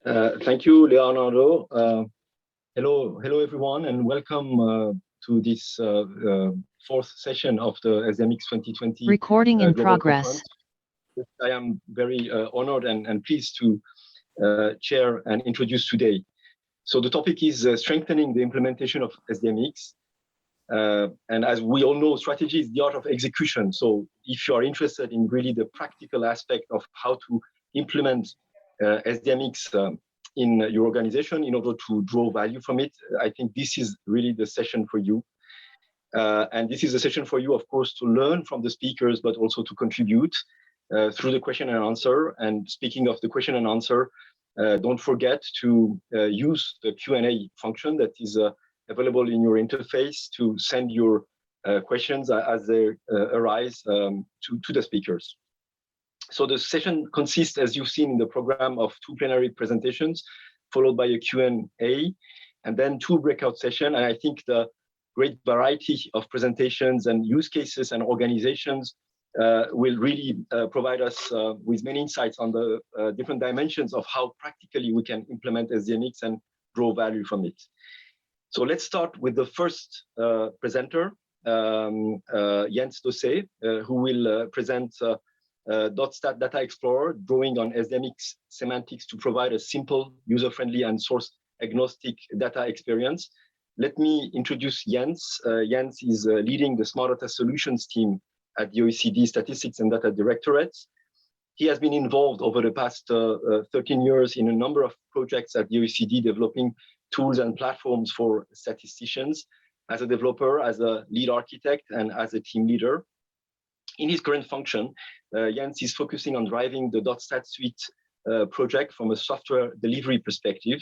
Thank you, Leonardo. Hello, everyone, and welcome to this fourth session of the SDMX 2020 Recording in progress. Conference. I am very honored and pleased to chair and introduce today. So the topic is strengthening the implementation of SDMX. And as we all know, strategy is the art of execution. So if you are interested in really the practical aspect of how to implement SDMX in your organization in order to draw value from it, I think this is really the session for you. And this is a session for you, of course, to learn from the speakers, but also to contribute through the question and answer. And speaking of the question and answer, don't forget to use the Q&A function that is available in your interface to send your questions as they arise to the speakers. So the session consists, as you've seen in the program, of 2 plenary presentations, followed by a Q&A, and then 2 breakout sessions. And I think the great variety of presentations and use cases and organizations will really provide us with many insights on the different dimensions of how practically we can implement SDMX and draw value from it. So let's start with the first presenter, Jens Dosse, who will present .stat Data Explorer, drawing on SDMX semantics to provide a simple, user-friendly, and source-agnostic data experience. Let me introduce Jens. Jens is leading the Smart Data Solutions team at the OECD Statistics and Data Directorate. He has been involved over the past 13 years in a number of projects at the OECD, developing tools and platforms for statisticians, as a developer, as a lead architect, and as a team leader. In his current function, Jens is focusing on driving the .stat suite project from a software delivery perspective.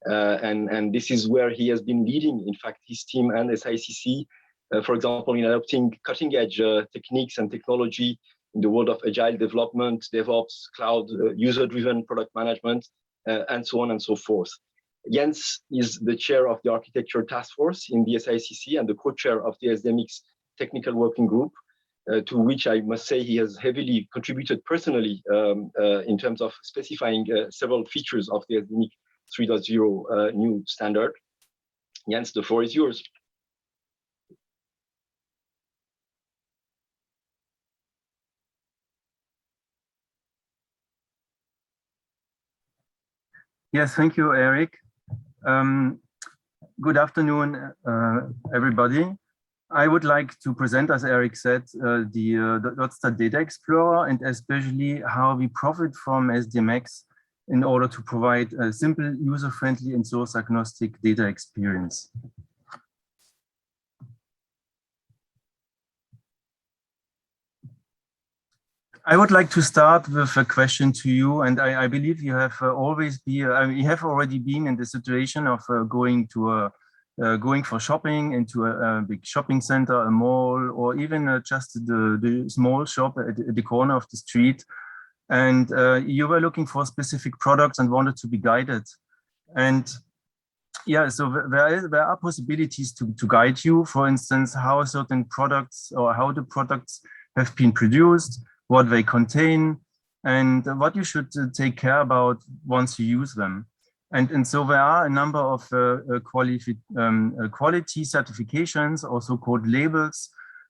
And this is where he has been leading, in fact, his team and SICC, for example, in adopting cutting-edge techniques and technology in the world of agile development, DevOps, cloud, user-driven product management, and so on and so forth. Jens is the chair of the architecture task force in the SICC and the co-chair of the SDMX technical working group, to which I must say he has heavily contributed personally in terms of specifying several features of the SDMX 3.0 new standard. Jens, the floor is yours. Yes, thank you, Eric. Good afternoon, everybody. I would like to present, as Eric said, the .stat Data Explorer, and especially how we profit from SDMX in order to provide a simple, user-friendly, and source-agnostic data experience. I would like to start with a question to you, and I believe you have you have already been in the situation of going for shopping into a big shopping center, a mall, or even just the small shop at the corner of the street, and you were looking for specific products and wanted to be guided. And yeah, so there are possibilities to guide you, for instance, how certain products or how the products have been produced, what they contain, and what you should take care about once you use them. And so there are a number of quality certifications, also called labels,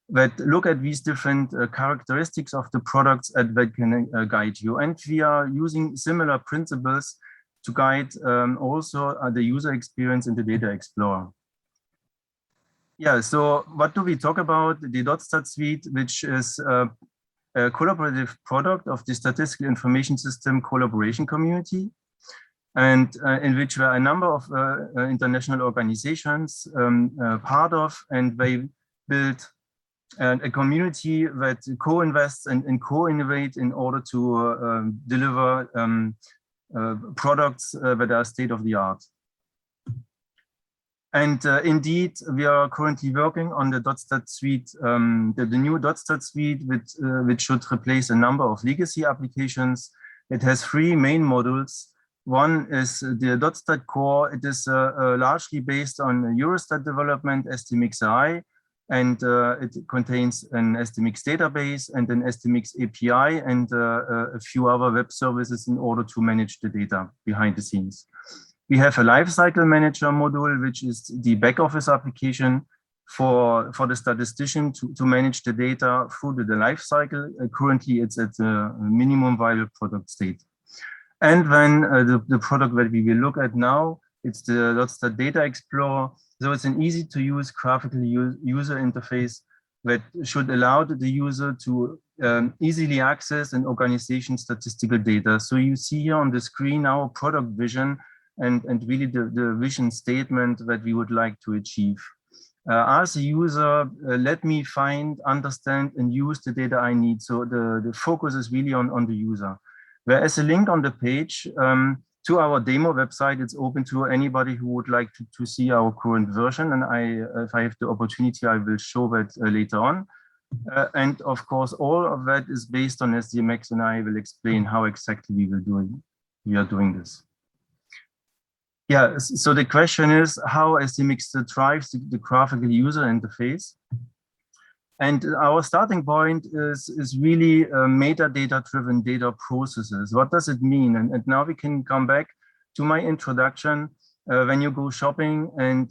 that look at these different characteristics of the products and that can guide you. And we are using similar principles to guide also the user experience in the Data Explorer. Yeah, so what do we talk about? The .stat suite, which is a collaborative product of the Statistical Information System collaboration community, and in which there are a number of international organizations part of, and they build a community that co-invests and co-innovate in order to deliver products that are state-of-the-art. And indeed, we are currently working on the .stat suite, the new .stat suite, which should replace a number of legacy applications. It has 3 main modules. One is the .stat core. It is largely based on Eurostat development, SDMXI, And it contains an SDMX database and an SDMX API and a few other web services in order to manage the data behind the scenes. We have a lifecycle manager module, which is the back office application for the statistician to manage the data through the life cycle. Currently, it's at the minimum viable product state. And then the product that we will look at now, it's the Data Explorer. So it's an easy to use graphical user interface that should allow the user to easily access and organization statistical data. So you see here on the screen our product vision and really the vision statement that we would like to achieve. As a user, let me find, understand, and use the data I need. So the focus is really on the user. Whereas a link on the page to our demo website, it's open to anybody who would like to see our current version. And if I have the opportunity, I will show that later on. And of course, all of that is based on SDMX, and I will explain how exactly we are doing this. Yeah, so the question is how SDMX drives the graphical user interface. And our starting point is really metadata-driven data processes. What does it mean? And now we can come back to my introduction when you go shopping. And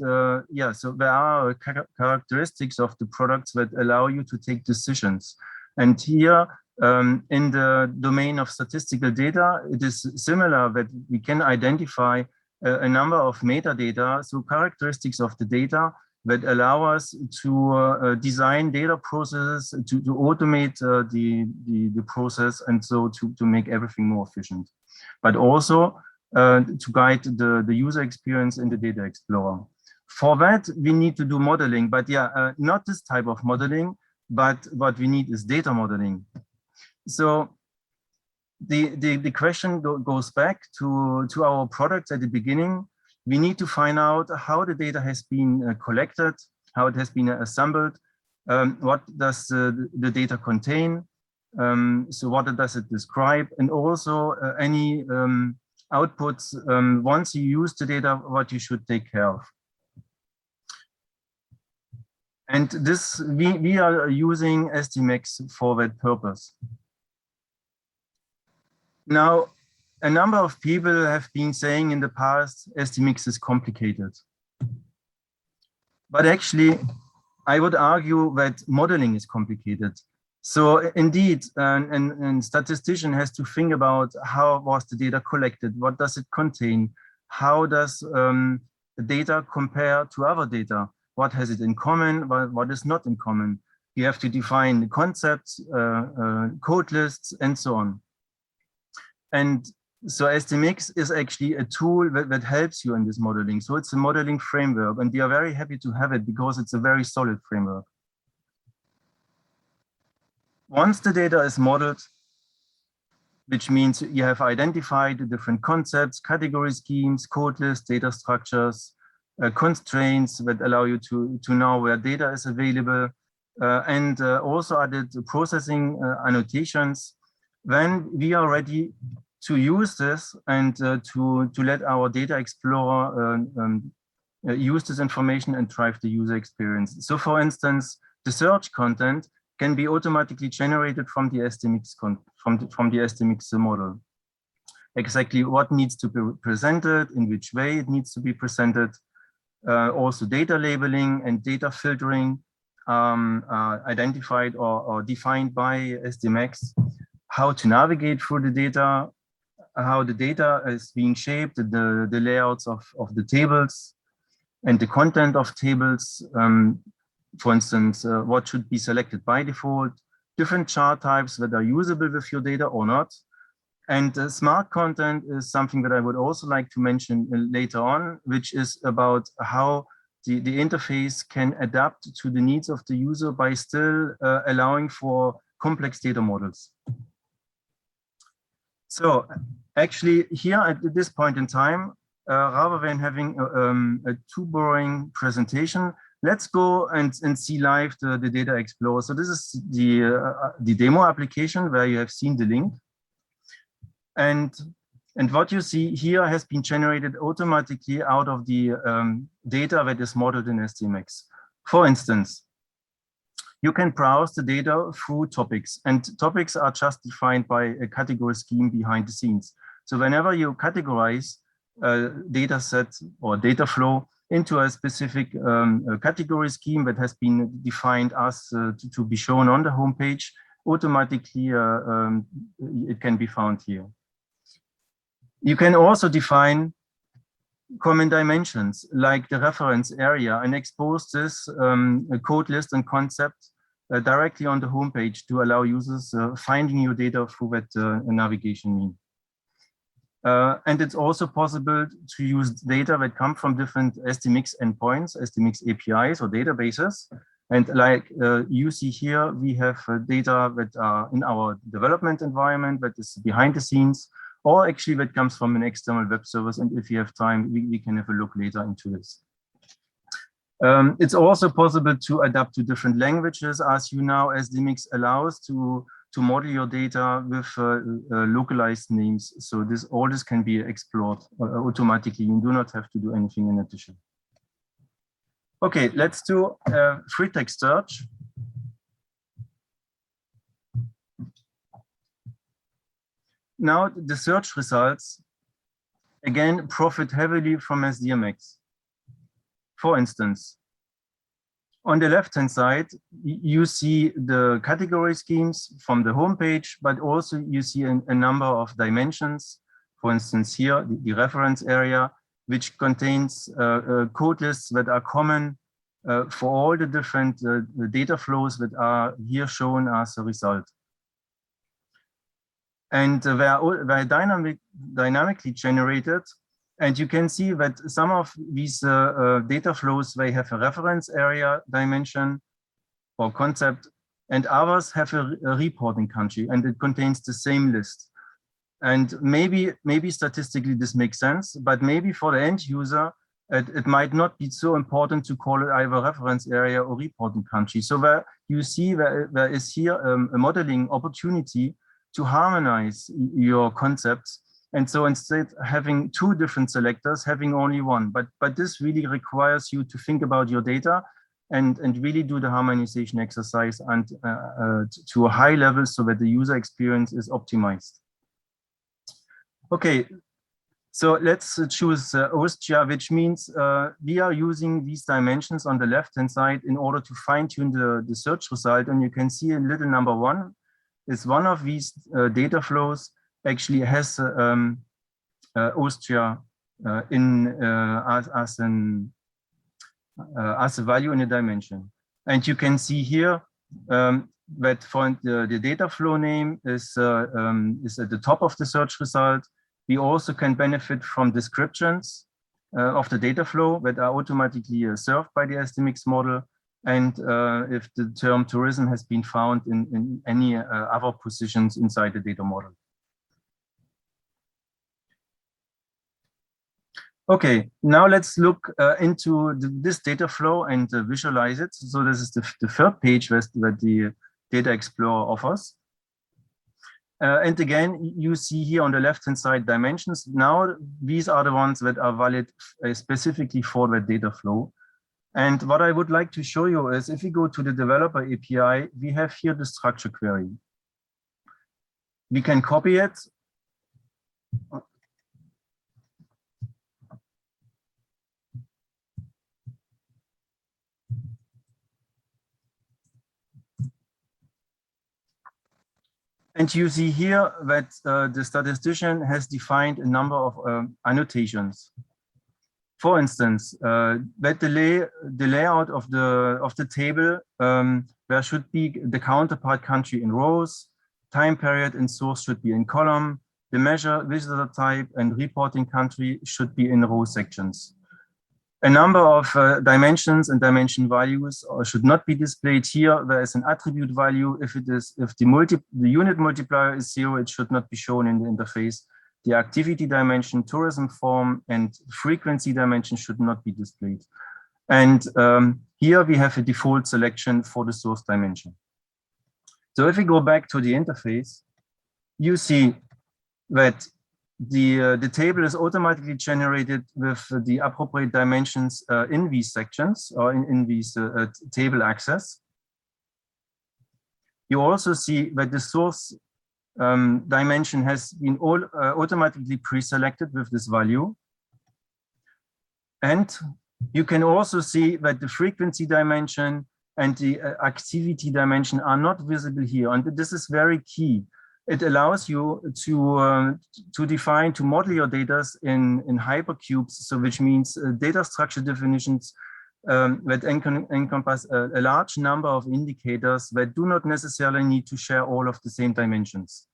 yeah, so there are characteristics of the products that allow you to take decisions. And here in the domain of statistical data, it is similar that we can identify a number of metadata, so characteristics of the data that allow us to design data processes, to automate the process, and so to make everything more efficient. But also to guide the user experience in the Data Explorer. For that, we need to do modeling, but yeah, not this type of modeling, but what we need is data modeling. So the question goes back to our products at the beginning. We need to find out how the data has been collected, how it has been assembled, what does the data contain, so what does it describe, and also any outputs once you use the data, what you should take care of. And this, we are using SDMX for that purpose. Now, a number of people have been saying in the past, SDMX is complicated. But actually, I would argue that modeling is complicated. So indeed, a statistician has to think about how was the data collected, what does it contain, how does the data compare to other data, what has it in common, what is not in common. You have to define the concepts, code lists, and so on. And so SDMX is actually a tool that helps you in this modeling. So it's a modeling framework, and we are very happy to have it because it's a very solid framework. Once the data is modeled, which means you have identified the different concepts, category schemes, code lists, data structures, constraints that allow you to know where data is available, and also added processing annotations, then we are ready to use this and to let our Data Explorer use this information and drive the user experience. So for instance, the search content can be automatically generated from the SDMX from the SDMX model. Exactly what needs to be presented, in which way it needs to be presented. Also data labeling and data filtering identified or defined by SDMX. How to navigate through the data, how the data is being shaped, the layouts of the tables and the content of tables. For instance, what should be selected by default, different chart types that are usable with your data or not. And smart content is something that I would also like to mention later on, which is about how the interface can adapt to the needs of the user by still allowing for complex data models. So actually here at this point in time, rather than having a too boring presentation, let's go and see live the Data Explorer. So this is the demo application where you have seen the link. And what you see here has been generated automatically out of the data that is modeled in SDMX. For instance, you can browse the data through topics, and topics are just defined by a category scheme behind the scenes. So whenever you categorize a data set or data flow into a specific category scheme that has been defined as to be shown on the homepage, automatically it can be found here. You can also define common dimensions like the reference area and expose this code list and concept directly on the homepage to allow users finding your data through that navigation mean. And it's also possible to use data that come from different SDMX endpoints, SDMX APIs or databases. And like you see here, we have data that are in our development environment that is behind the scenes, or actually that comes from an external web service. And if you have time, we can have a look later into this. It's also possible to adapt to different languages, as you know, SDMX allows to model your data with localized names. So all this can be explored automatically. You do not have to do anything in addition. Okay, let's do free text search. Now the search results, again, profit heavily from SDMX. For instance, on the left-hand side, you see the category schemes from the homepage, but also you see a number of dimensions. For instance, here, the reference area, which contains code lists that are common for all the different data flows that are here shown as a result. And they're dynamically generated. And you can see that some of these data flows, they have a reference area dimension or concept, and others have a reporting country, and it contains the same list. And maybe statistically this makes sense, but maybe for the end user, it might not be so important to call it either reference area or reporting country. So where you see there is here a modeling opportunity to harmonize your concepts. And so instead having two different selectors, having only one, but this really requires you to think about your data and really do the harmonization exercise and to a high level so that the user experience is optimized. Okay, so let's choose Austria, which means we are using these dimensions on the left-hand side in order to fine-tune the search result. And you can see in little number one is one of these data flows actually has Austria as a value in a dimension. And you can see here that for the data flow name is at the top of the search result. We also can benefit from descriptions of the data flow that are automatically served by the SDMX model. And if the term tourism has been found in any other positions inside the data model. Okay, now let's look into this data flow and visualize it. So this is the third page that the Data Explorer offers. And again, you see here on the left-hand side dimensions. Now, these are the ones that are valid specifically for that data flow. And what I would like to show you is if we go to the developer API, we have here the structure query. We can copy it. And you see here that the statistician has defined a number of annotations. For instance, that the layout of the table, there should be the counterpart country in rows, time period and source should be in column, the measure, visitor type, and reporting country should be in row sections. A number of dimensions and dimension values should not be displayed here. There is an attribute value. If the unit multiplier is 0, it should not be shown in the interface. The activity dimension, tourism form, and frequency dimension should not be displayed. And here we have a default selection for the source dimension. So if we go back to the interface, you see that the table is automatically generated with the appropriate dimensions in these sections or in these table access. You also see that the source dimension has been automatically pre-selected with this value. And you can also see that the frequency dimension and the activity dimension are not visible here. And this is very key. It allows you to model your data in hypercubes, so which means data structure definitions that encompass a large number of indicators that do not necessarily need to share all of the same dimensions.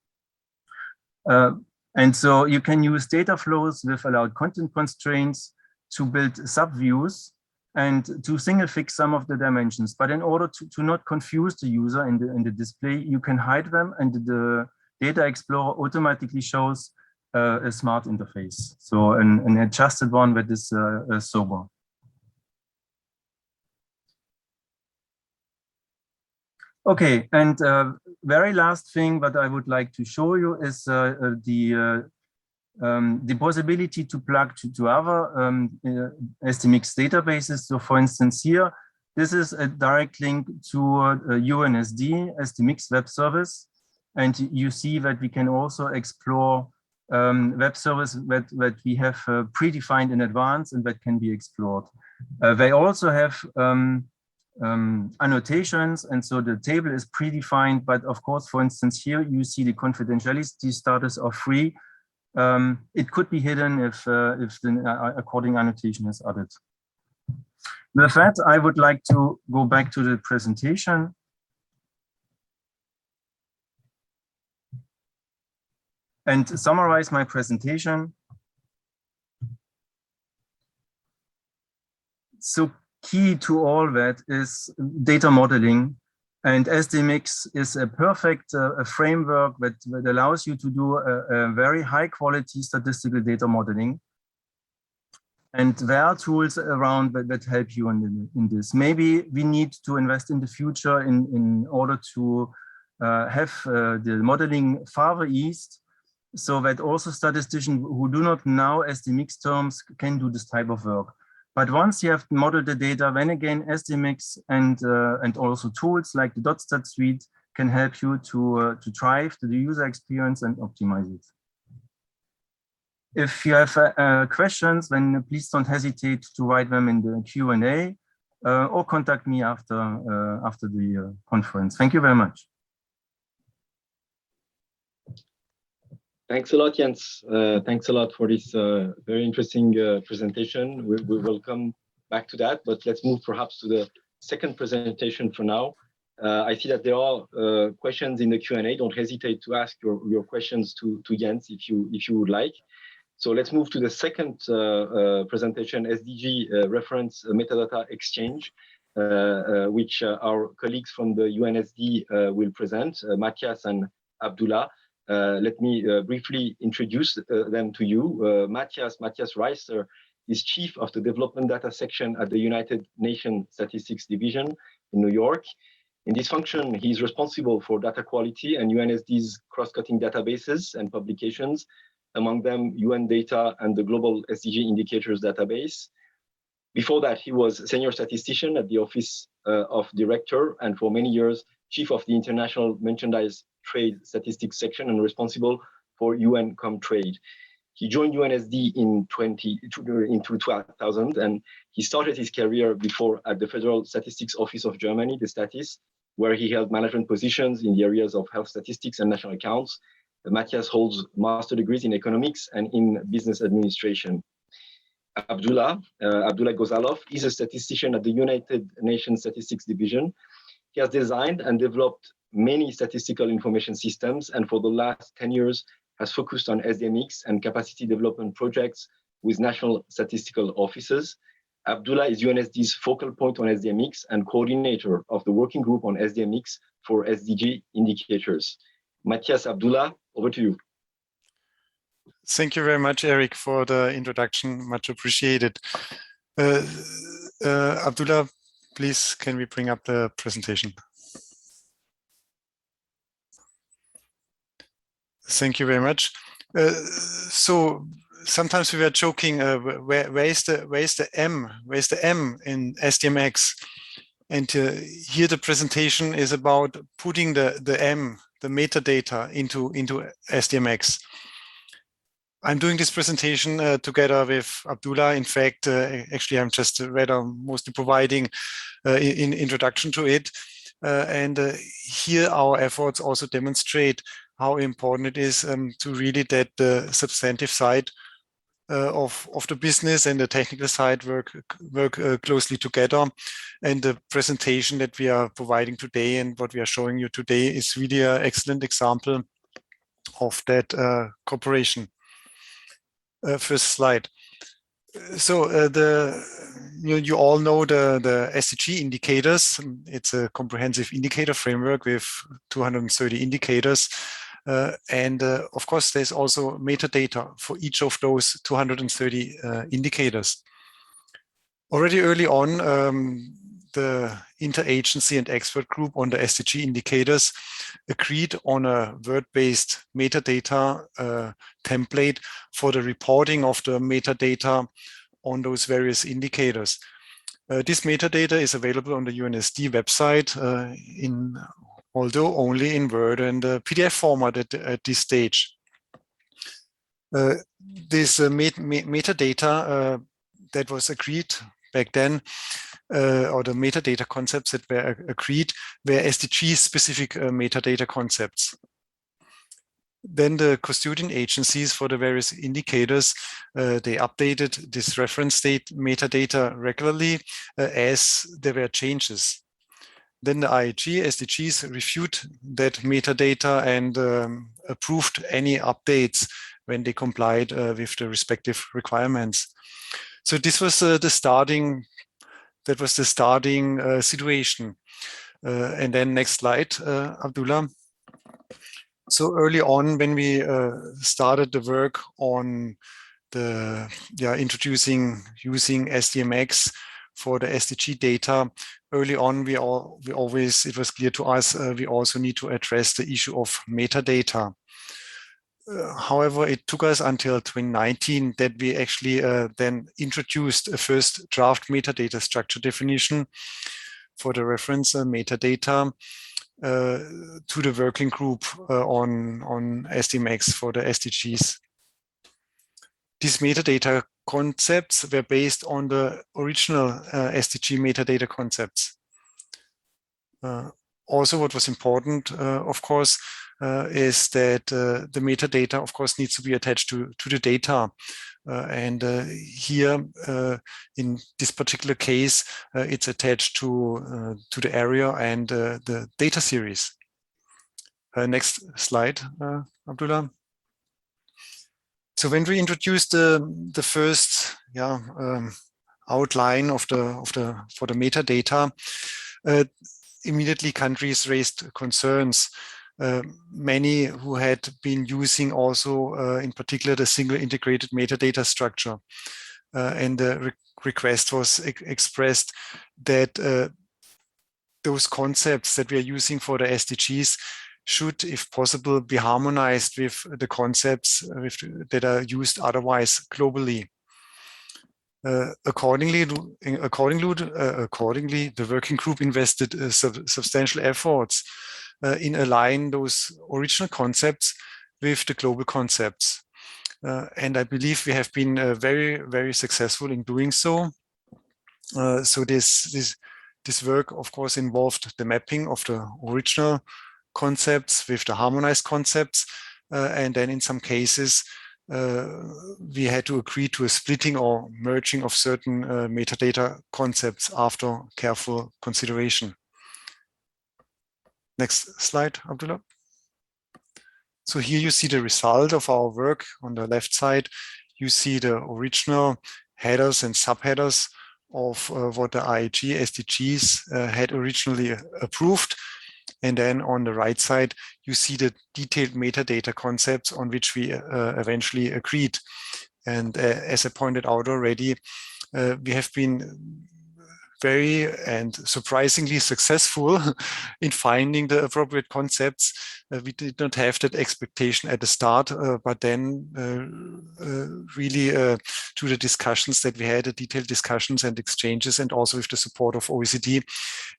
And so you can use data flows with allowed content constraints to build subviews and to single fix some of the dimensions. But in order to not confuse the user in the display, you can hide them, and the Data Explorer automatically shows a smart interface. So an adjusted one that is sober. Okay, and very last thing that I would like to show you is the possibility to plug to other SDMX databases. So for instance here, this is a direct link to UNSD SDMX web service. And you see that we can also explore web service that we have predefined in advance and that can be explored. They also have annotations, and so the table is predefined, but of course, for instance, here you see the confidentiality status of free. It could be hidden if the according annotation is added. With that, I would like to go back to the presentation. And summarize my presentation. So key to all that is data modeling, and SDMX is a perfect framework that allows you to do a very high quality statistical data modeling. And there are tools around that help you in this. Maybe we need to invest in the future in order to have the modeling farther east, so that also statisticians who do not know SDMX terms can do this type of work. But once you have modeled the data, then again, SDMX and also tools like the .stat suite can help you to drive the user experience and optimize it. If you have questions, then please don't hesitate to write them in the Q&A or contact me after the conference. Thank you very much. Thanks a lot, Jens. Thanks a lot for this very interesting presentation. We will come back to that, but let's move perhaps to the second presentation for now. I see that there are questions in the Q&A. Don't hesitate to ask your questions to Jens if you would like. So let's move to the second presentation, SDG reference metadata exchange, which our colleagues from the UNSD will present, Matthias and Abdullah. Let me briefly introduce them to you. Matthias Reister is Chief of the Development Data Section at the United Nations Statistics Division in New York. In this function, he is responsible for data quality and UNSD's cross-cutting databases and publications, among them UN Data and the Global SDG Indicators Database. Before that, he was Senior Statistician at the Office of Director, and for many years, Chief of the International Merchandise Trade Statistics Section and responsible for UN Comtrade. He joined UNSD in 2000, and he started his career before at the Federal Statistics Office of Germany, the Statis, where he held management positions in the areas of health statistics and national accounts. Matthias holds master degrees in economics and in business administration. Abdullah Gozalov is a statistician at the United Nations Statistics Division. He has designed and developed many statistical information systems, and for the last 10 years has focused on SDMX and capacity development projects with national statistical offices. Abdullah is UNSD's focal point on SDMX and coordinator of the working group on SDMX for SDG indicators. Matthias, Abdullah, over to you. Thank you very much, Eric, for the introduction. Much appreciated. Abdullah, please, can we bring up the presentation? Thank you very much. So sometimes we were joking, where is the M in SDMX? And here the presentation is about putting the metadata into SDMX. I'm doing this presentation together with Abdullah. In fact, actually, I'm just rather mostly providing in introduction to it. And here our efforts also demonstrate how important it is to really that the substantive side of the business and the technical side work closely together. And the presentation that we are providing today and what we are showing you today is really an excellent example of that cooperation. First slide. So you all know the SDG indicators. It's a comprehensive indicator framework with 230 indicators. And of course, there's also metadata for each of those 230 indicators. Already early on, the interagency and expert group on the SDG indicators agreed on a word-based metadata template for the reporting of the metadata on those various indicators. This metadata is available on the UNSD website although only in Word and PDF format at this stage. This metadata that was agreed back then, or the metadata concepts that were agreed, were SDG-specific metadata concepts. Then the custodian agencies for the various indicators, they updated this reference state metadata regularly as there were changes. Then the IAG SDGs reviewed that metadata and approved any updates when they complied with the respective requirements. So this was the starting situation. And then next slide, Abdullah. So early on, when we started the work on the using SDMX for the SDG data, early on it was clear to us we also need to address the issue of metadata. However, it took us until 2019 that we actually then introduced a first draft metadata structure definition for the reference metadata to the working group on SDMX for the SDGs. These metadata concepts were based on the original SDG metadata concepts. Also, what was important, of course, is that the metadata, of course, needs to be attached to the data. And here, in this particular case, it's attached to the area and the data series. Next slide, Abdullah. So when we introduced the first outline for the metadata, immediately countries raised concerns. Many who had been using also, in particular, the single integrated metadata structure. And the request was expressed that those concepts that we are using for the SDGs should, if possible, be harmonized with the concepts that are used otherwise globally. Accordingly, the working group invested substantial efforts in align those original concepts with the global concepts. And I believe we have been very, very successful in doing so. So this work, of course, involved the mapping of the original concepts with the harmonized concepts. And then in some cases, we had to agree to a splitting or merging of certain metadata concepts after careful consideration. Next slide, Abdullah. So here you see the result of our work. On the left side, you see the original headers and subheaders of what the IAG SDGs had originally approved. And then on the right side, you see the detailed metadata concepts on which we eventually agreed. And as I pointed out already, we have been very and surprisingly successful in finding the appropriate concepts. We did not have that expectation at the start, but then really through the discussions that we had, the detailed discussions and exchanges, and also with the support of OECD,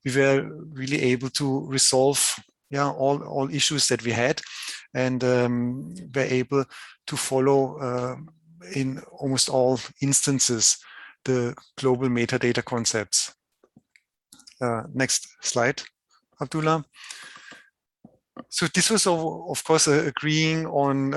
we were really able to resolve all issues that we had, and were able to follow in almost all instances the global metadata concepts. Next slide, Abdullah. So this was, of course, agreeing on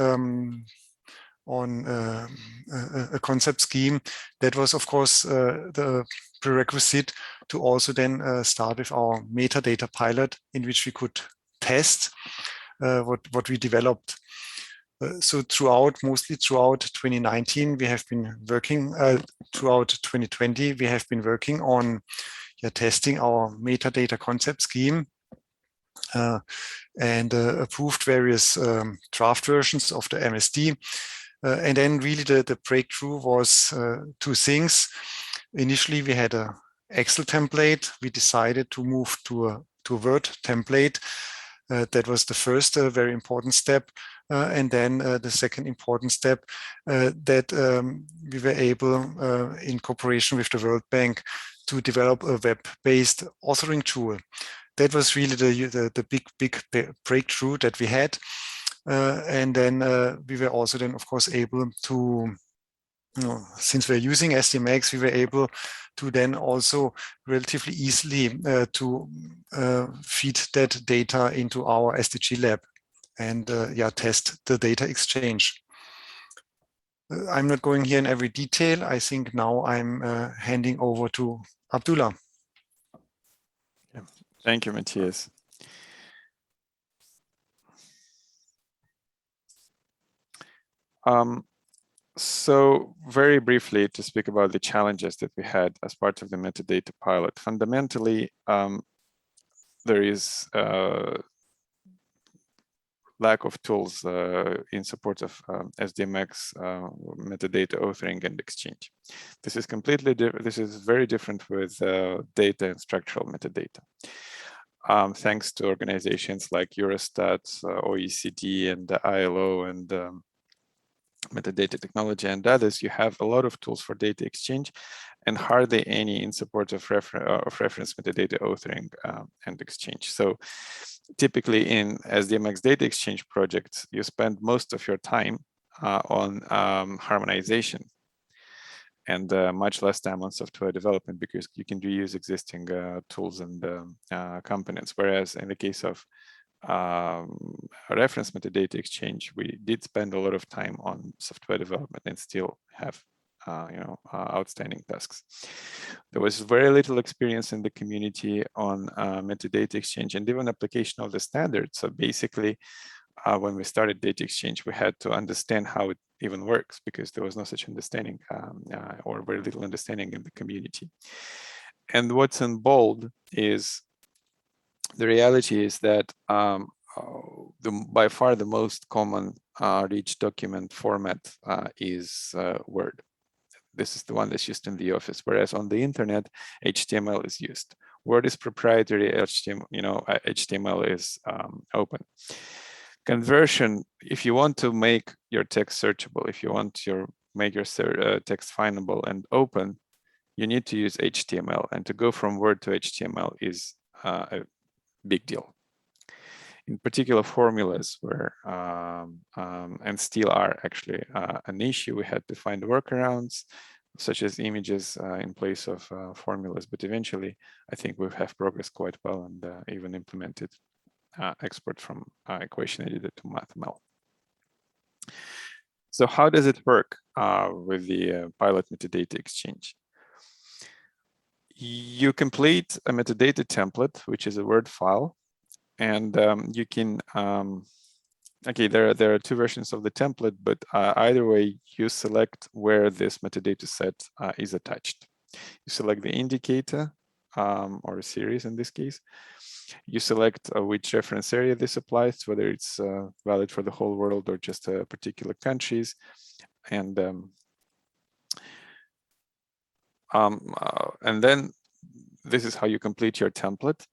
a concept scheme that was, of course, the prerequisite to also then start with our metadata pilot, in which we could test what we developed. So mostly throughout 2019, we have been working, throughout 2020, we have been working on testing our metadata concept scheme, and approved various draft versions of the MSD. And then really the breakthrough was two things. Initially, we had an Excel template. We decided to move to a Word template. That was the first very important step. And then the second important step, that we were able, in cooperation with the World Bank, to develop a web-based authoring tool. That was really the big breakthrough that we had. And then we were also then, of course, able to, since we're using SDMX, we were able to then also relatively easily to feed that data into our SDG lab and test the data exchange. I'm not going here in every detail. I think now I'm handing over to Abdullah. Thank you, Matthias. So very briefly to speak about the challenges that we had as part of the metadata pilot. Fundamentally, there is lack of tools in support of SDMX metadata authoring and exchange. This is completely different. This is very different with data and structural metadata. Thanks to organizations like Eurostat, OECD, and the ILO, and metadata technology and others, you have a lot of tools for data exchange and hardly any in support of reference metadata authoring and exchange. So typically in SDMX data exchange projects, you spend most of your time on harmonization and much less time on software development, because you can reuse existing tools and components. Whereas in the case of reference metadata exchange, we did spend a lot of time on software development and still have outstanding tasks. There was very little experience in the community on metadata exchange and even application of the standards. So basically, when we started data exchange, we had to understand how it even works, because there was no such understanding or very little understanding in the community. And what's in bold is the reality is that by far the most common rich document format is Word. This is the one that's used in the office, whereas on the internet, HTML is used. Word is proprietary, HTML is open. Conversion, if you want to make your text searchable, if you want to make your text findable and open, you need to use HTML. And to go from Word to HTML is a big deal. In particular, formulas were and still are actually an issue. We had to find workarounds, such as images in place of formulas. But eventually, I think we have progressed quite well and even implemented export from equation editor to MathML. So how does it work with the pilot metadata exchange? You complete a metadata template, which is a Word file. And you can, okay, there are two versions of the template, but either way, you select where this metadata set is attached. You select the indicator or a series in this case. You select which reference area this applies, whether it's valid for the whole world or just particular countries. And then this is how you complete your template.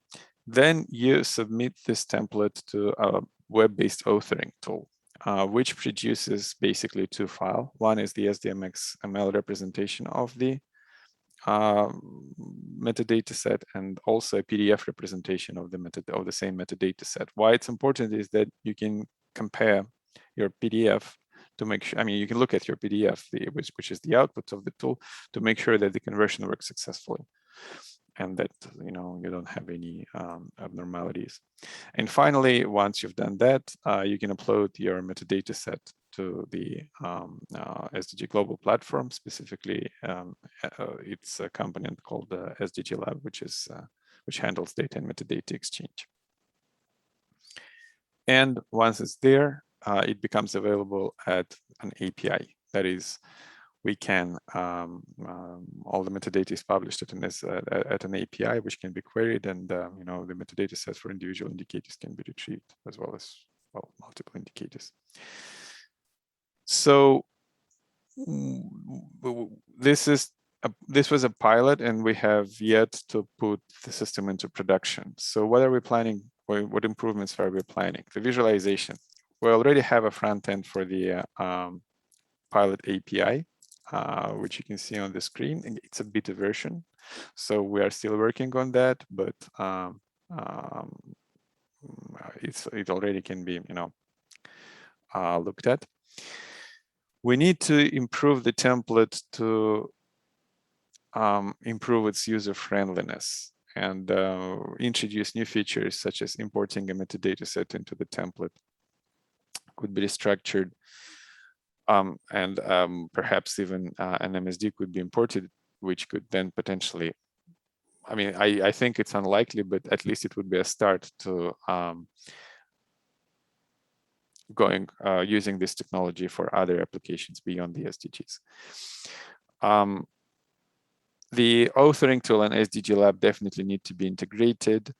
Then you submit this template to a web-based authoring tool, which produces basically two files. One is the SDMX ML representation of the metadata set, and also a PDF representation of the same metadata set. Why it's important is that you can compare your PDF to make sure, I mean, you can look at your PDF, which is the output of the tool, to make sure that the conversion works successfully and that, you know, you don't have any abnormalities. And finally, once you've done that, you can upload your metadata set to the SDG Global platform. Specifically, it's a component called the SDG Lab, which handles data and metadata exchange. And once it's there, it becomes available at an API. That is, we can, all the metadata is published at an API, which can be queried, and you know, the metadata sets for individual indicators can be retrieved, as well as, well, multiple indicators. So this was a pilot, and we have yet to put the system into production. So what are we planning? What improvements are we planning? The visualization. We already have a front end for the pilot API, which you can see on the screen. And it's a beta version, so we are still working on that, but it already can be, you know, looked at. We need to improve the template to improve its user friendliness and introduce new features such as importing a metadata set into the template. Could be restructured, and perhaps even an MSD could be imported, which could then potentially, I mean, I think it's unlikely, but at least it would be a start to using this technology for other applications beyond the SDGs. The authoring tool and SDG Lab definitely need to be integrated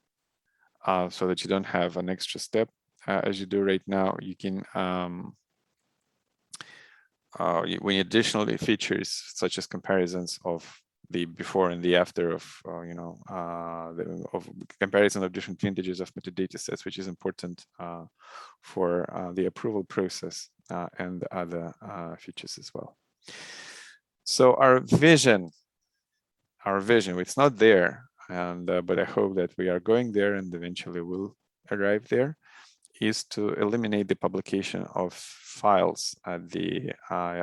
so that you don't have an extra step as you do right now. You can, we need additional features such as comparisons of the before and the after of, you know, of comparison of different vintages of metadata sets, which is important for the approval process and other features as well. So our vision, it's not there, and but I hope that we are going there and eventually will arrive there, is to eliminate the publication of files at the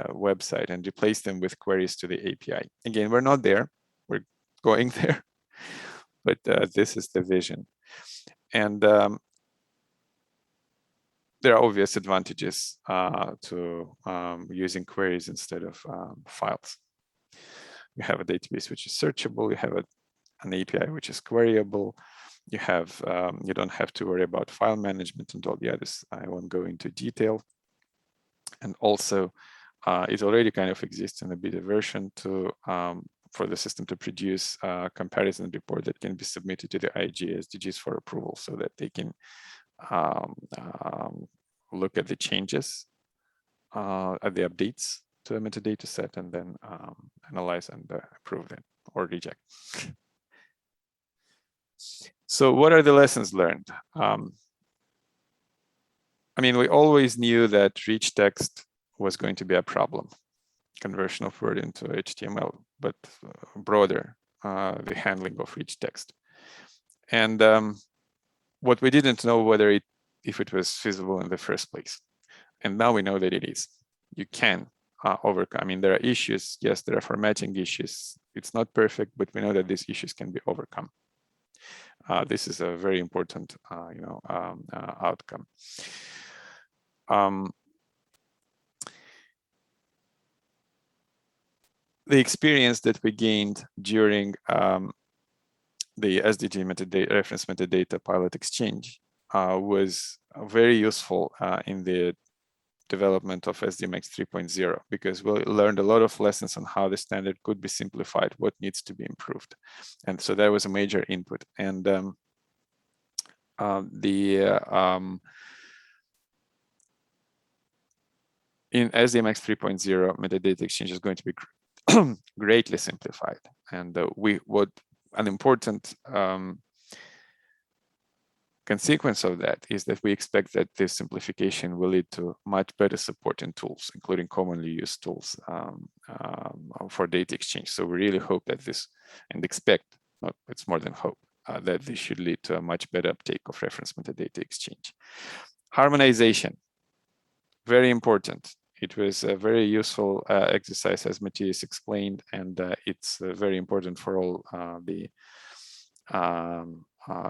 website and replace them with queries to the API. Again, we're not there, we're going there, but this is the vision. And there are obvious advantages to using queries instead of files. You have a database which is searchable, you have an API which is queryable, you have you don't have to worry about file management and all the others. I won't go into detail. And also it already kind of exists in a beta version to for the system to produce a comparison report that can be submitted to the IG SDGs for approval, so that they can look at the changes, at the updates to a metadata set, and then analyze and approve them or reject. So what are the lessons learned? I mean, we always knew that rich text was going to be a problem, conversion of word into HTML, but broader, the handling of rich text. And what we didn't know whether if it was feasible in the first place. And now we know that it is. You can overcome. I mean, there are issues. Yes, there are formatting issues. It's not perfect, but we know that these issues can be overcome. This is a very important, you know, outcome. The experience that we gained during the SDG metadata, reference metadata pilot exchange was very useful in the development of SDMX 3.0, because we learned a lot of lessons on how the standard could be simplified, what needs to be improved. And so that was a major input. And in SDMX 3.0, metadata exchange is going to be greatly simplified. And what an important consequence of that is that we expect that this simplification will lead to much better support in tools, including commonly used tools for data exchange. So we really hope that this, and expect, it's more than hope, that this should lead to a much better uptake of reference metadata exchange. Harmonization, very important. It was a very useful exercise, as Matthias explained, and it's very important for all the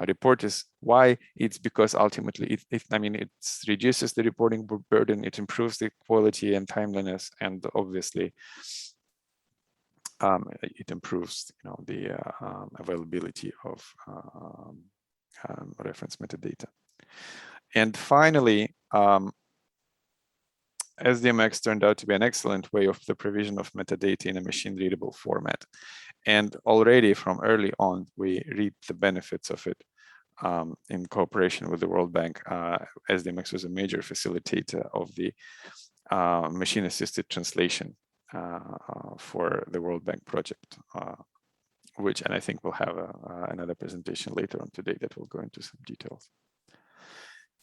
reporters. Why? It's because ultimately it reduces the reporting burden, it improves the quality and timeliness, and obviously it improves, the availability of reference metadata. And finally, SDMX turned out to be an excellent way of the provision of metadata in a machine-readable format. And already from early on, we reap the benefits of it in cooperation with the World Bank. SDMX was a major facilitator of the machine-assisted translation for the World Bank project, and I think we'll have another presentation later on today that will go into some details.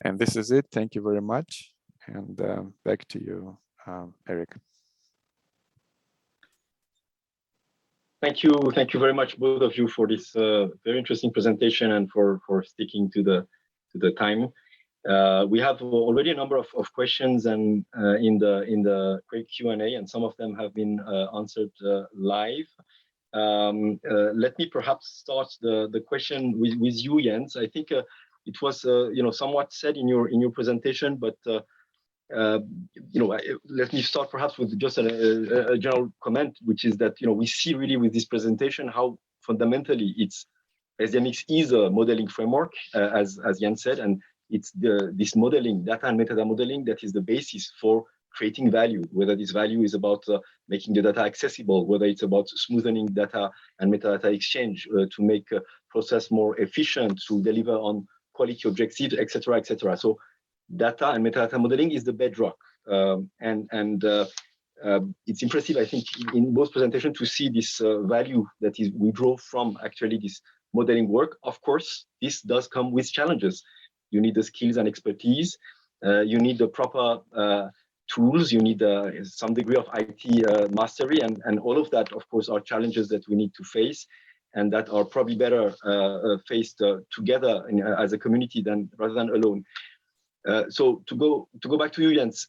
And this is it. Thank you very much. And back to you, Eric. Thank you very much, both of you, for this very interesting presentation and for sticking to the time. We have already a number of questions and in the quick Q&A, and some of them have been answered live. Let me perhaps start the question with you, Jens. I think it was somewhat said in your presentation, but let me start perhaps with just a general comment, which is that we see really with this presentation how fundamentally SDMX is a modeling framework, as Jens said, and it's this modeling, data and metadata modeling, that is the basis for creating value, whether this value is about making the data accessible, whether it's about smoothing data and metadata exchange to make a process more efficient, to deliver on quality objectives, etc., etc. So data and metadata modeling is the bedrock, and it's impressive, I think, in both presentations to see this value that we draw from actually this modeling work. Of course, this does come with challenges. You need the skills and expertise. You need the proper tools. You need some degree of IT mastery, and all of that, of course, are challenges that we need to face, and that are probably better faced together as a community rather than alone. So to go back to you, Jens,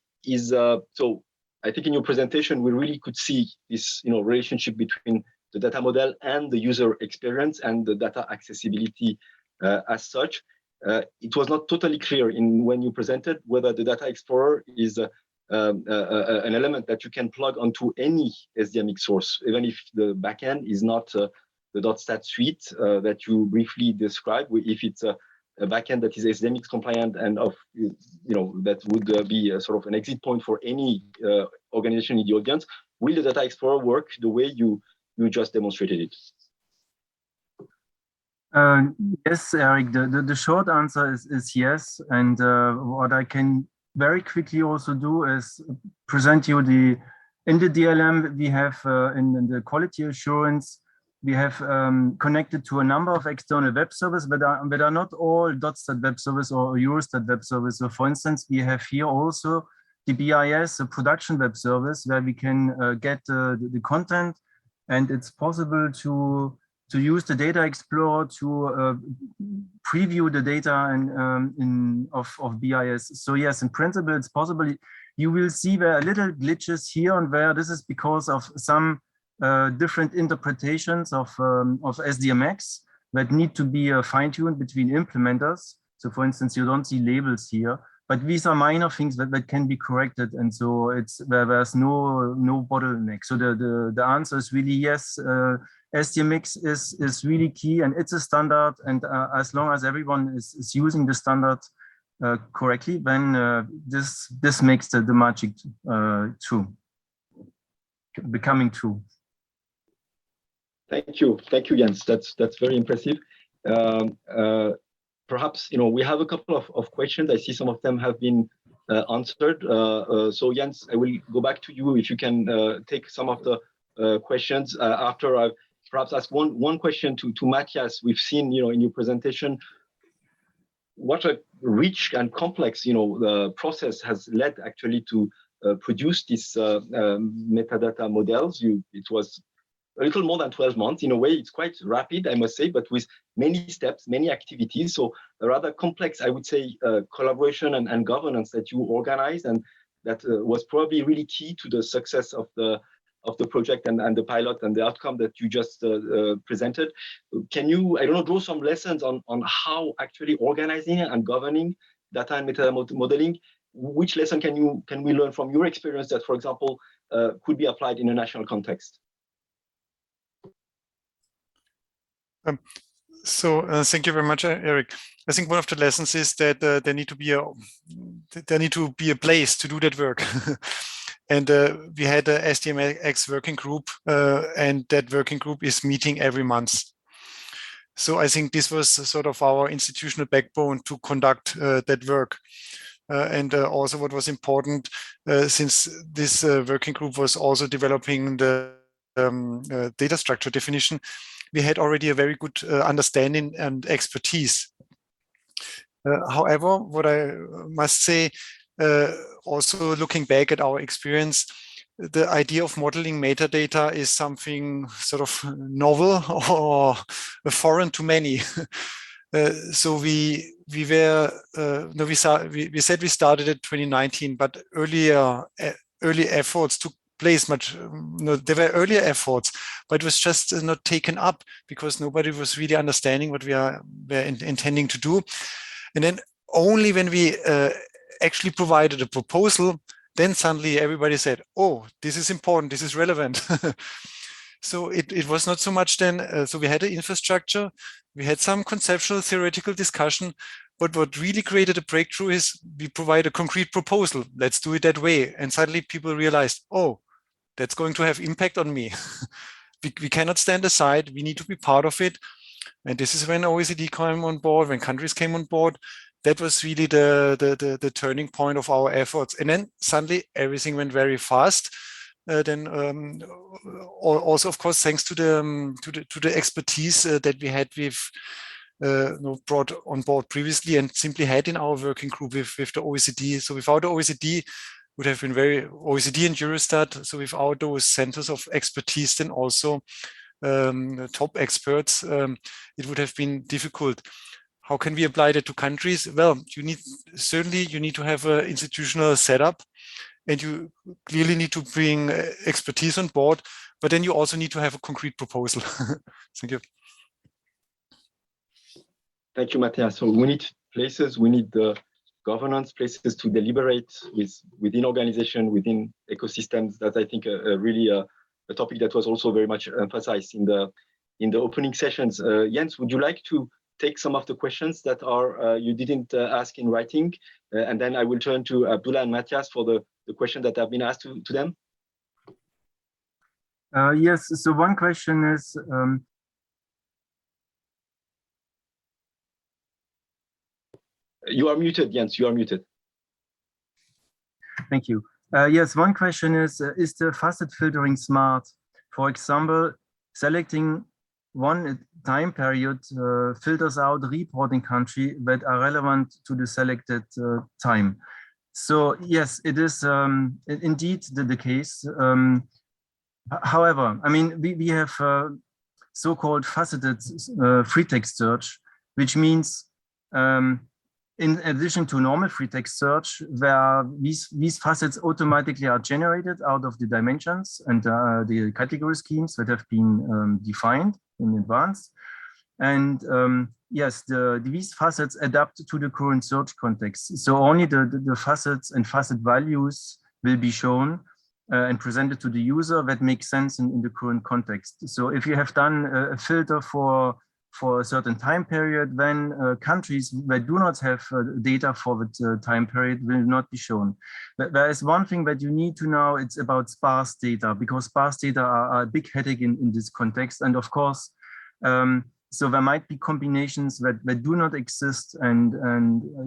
so I think in your presentation we really could see this relationship between the data model and the user experience and the data accessibility as such. It was not totally clear when you presented whether the Data Explorer is an element that you can plug onto any SDMX source, even if the backend is not the .stat suite that you briefly described. If it's a backend that is SDMX compliant and that would be a sort of an exit point for any organization in the audience, will the Data Explorer work the way you just demonstrated it? Yes, Eric, the short answer is yes. And what I can very quickly also do is present you in the DLM we have in the quality assurance, we have connected to a number of external web servers, but are not all .stat web service or Eurostat web service. So for instance, we have here also the BIS, a production web service, where we can get the content, and it's possible to use the Data Explorer to preview the data of BIS. So yes, in principle, it's possible. You will see there are little glitches here and there. This is because of some different interpretations of SDMX that need to be fine-tuned between implementers. So for instance, you don't see labels here, but these are minor things that can be corrected. And so there's no bottleneck. So the answer is really yes. SDMX is really key, and it's a standard. And as long as everyone is using the standard correctly, then this makes the magic becoming true. Thank you, Jens. That's very impressive. Perhaps we have a couple of questions. I see some of them have been answered. So Jens, I will go back to you if you can take some of the questions after I've perhaps ask one question to Matthias. We've seen, in your presentation, what a rich and complex, the process has led actually to produce these metadata models. It was a little more than 12 months. In a way, it's quite rapid, I must say, but with many steps, many activities. So a rather complex, I would say, collaboration and governance that you organized, and that was probably really key to the success of the project and the pilot and the outcome that you just presented. Can you, I don't know, draw some lessons on how actually organizing and governing data and meta modeling? Which lesson can we learn from your experience that, for example, could be applied in a national context? Thank you very much, Eric. I think one of the lessons is that there need to be a place to do that work. And we had a SDMX working group, and that working group is meeting every month. So I think this was sort of our institutional backbone to conduct that work. And also what was important, since this working group was also developing the data structure definition, we had already a very good understanding and expertise. However, what I must say, also looking back at our experience, the idea of modeling metadata is something sort of novel or foreign to many. So we said we started at 2019, but early efforts took place there were earlier efforts, but it was just not taken up because nobody was really understanding what we're intending to do. And then only when we actually provided a proposal, then suddenly everybody said, oh, this is important, this is relevant. So it was not so much then, so we had an infrastructure, we had some conceptual theoretical discussion, but what really created a breakthrough is we provide a concrete proposal. Let's do it that way. And suddenly people realized, oh, that's going to have impact on me. We cannot stand aside, we need to be part of it. And this is when OECD came on board, when countries came on board. That was really the turning point of our efforts. And then suddenly everything went very fast. Then also, of course, thanks to the expertise that we had with brought on board previously and simply had in our working group with the OECD. So without the OECD, would have been OECD and Eurostat. So without those centers of expertise, then also top experts, it would have been difficult. How can we apply that to countries? Well, you need to have an institutional setup, and you clearly need to bring expertise on board, but then you also need to have a concrete proposal. Thank you. Thank you, Matthias. So we need places, we need the governance, places to deliberate within organization, within ecosystems. That's, I think, really a topic that was also very much emphasized in the opening sessions. Jens, would you like to take some of the questions that are you didn't ask in writing, and then I will turn to Abdullah and Matthias for the question that have been asked to them. Yes, so one question is, you are muted, Jens, you are muted. Thank you. Yes, one question is the facet filtering smart? For example, selecting one time period filters out reporting country that are relevant to the selected time. So yes, it is indeed the case. However, I mean, we have so-called faceted free text search, which means in addition to normal free text search, where these facets automatically are generated out of the dimensions and the category schemes that have been defined in advance. And yes, these facets adapt to the current search context. So only the facets and facet values will be shown and presented to the user that makes sense in the current context. So if you have done a filter for a certain time period, then countries that do not have data for that time period will not be shown. But there is one thing that you need to know, it's about sparse data, because sparse data are a big headache in this context. And of course, so there might be combinations that do not exist. And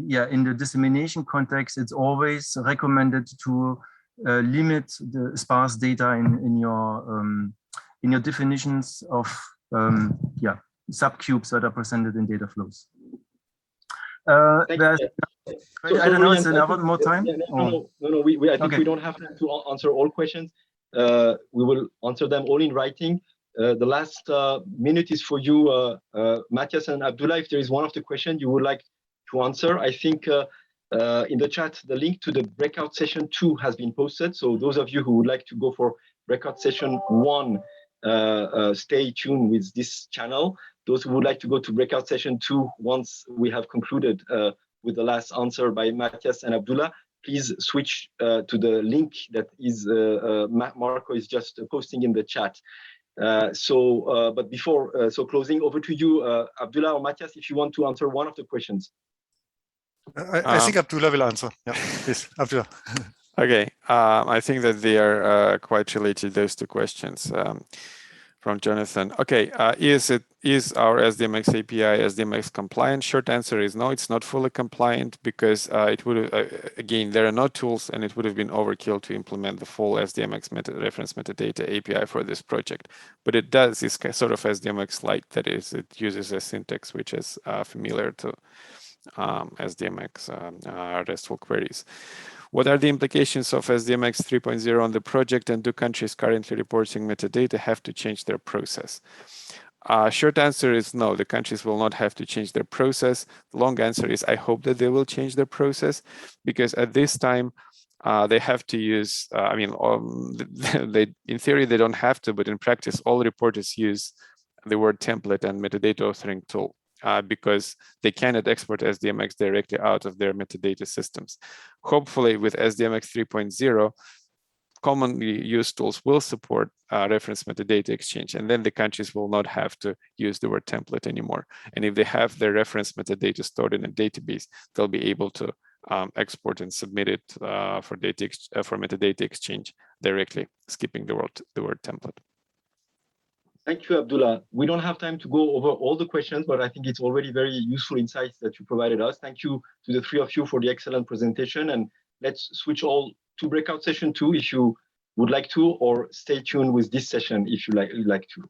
yeah, in the dissemination context, it's always recommended to limit the sparse data in in your definitions of subcubes that are presented in data flows. I don't know, is there more time? No. I think we don't have time to answer all questions. We will answer them all in writing. The last minute is for you, Matthias and Abdullah. If there is one of the questions you would like to answer, I think in the chat, the link to the breakout session 2 has been posted. So those of you who would like to go for breakout session 1, stay tuned with this channel. Those who would like to go to breakout session 2, once we have concluded with the last answer by Matthias and Abdullah, please switch to the link that is Marco is just posting in the chat. But before closing, over to you, Abdullah or Matthias, if you want to answer one of the questions. I think Abdullah will answer. Yeah, please, Abdullah. Okay, I think that they are quite related, those two questions from Jonathan. Okay, is our SDMX API SDMX compliant? Short answer is no, it's not fully compliant, because it would again, there are no tools, and it would have been overkill to implement the full SDMX reference metadata API for this project. But it does this sort of SDMX Lite, that is, it uses a syntax which is familiar to SDMX RESTful queries. What are the implications of SDMX 3.0 on the project, and do countries currently reporting metadata have to change their process? Short answer is no, the countries will not have to change their process. The long answer is I hope that they will change their process, because at this time they have to use, in theory they don't have to, but in practice all reporters use the word template and metadata authoring tool. Because they cannot export SDMX directly out of their metadata systems. Hopefully with SDMX 3.0, commonly used tools will support reference metadata exchange, and then the countries will not have to use the word template anymore. And if they have their reference metadata stored in a database, they'll be able to export and submit it for metadata exchange directly, skipping the word template. Thank you, Abdullah. We don't have time to go over all the questions, but I think it's already very useful insights that you provided us. Thank you to the three of you for the excellent presentation. And let's switch all to breakout session 2 if you would like to, or stay tuned with this session if you like to.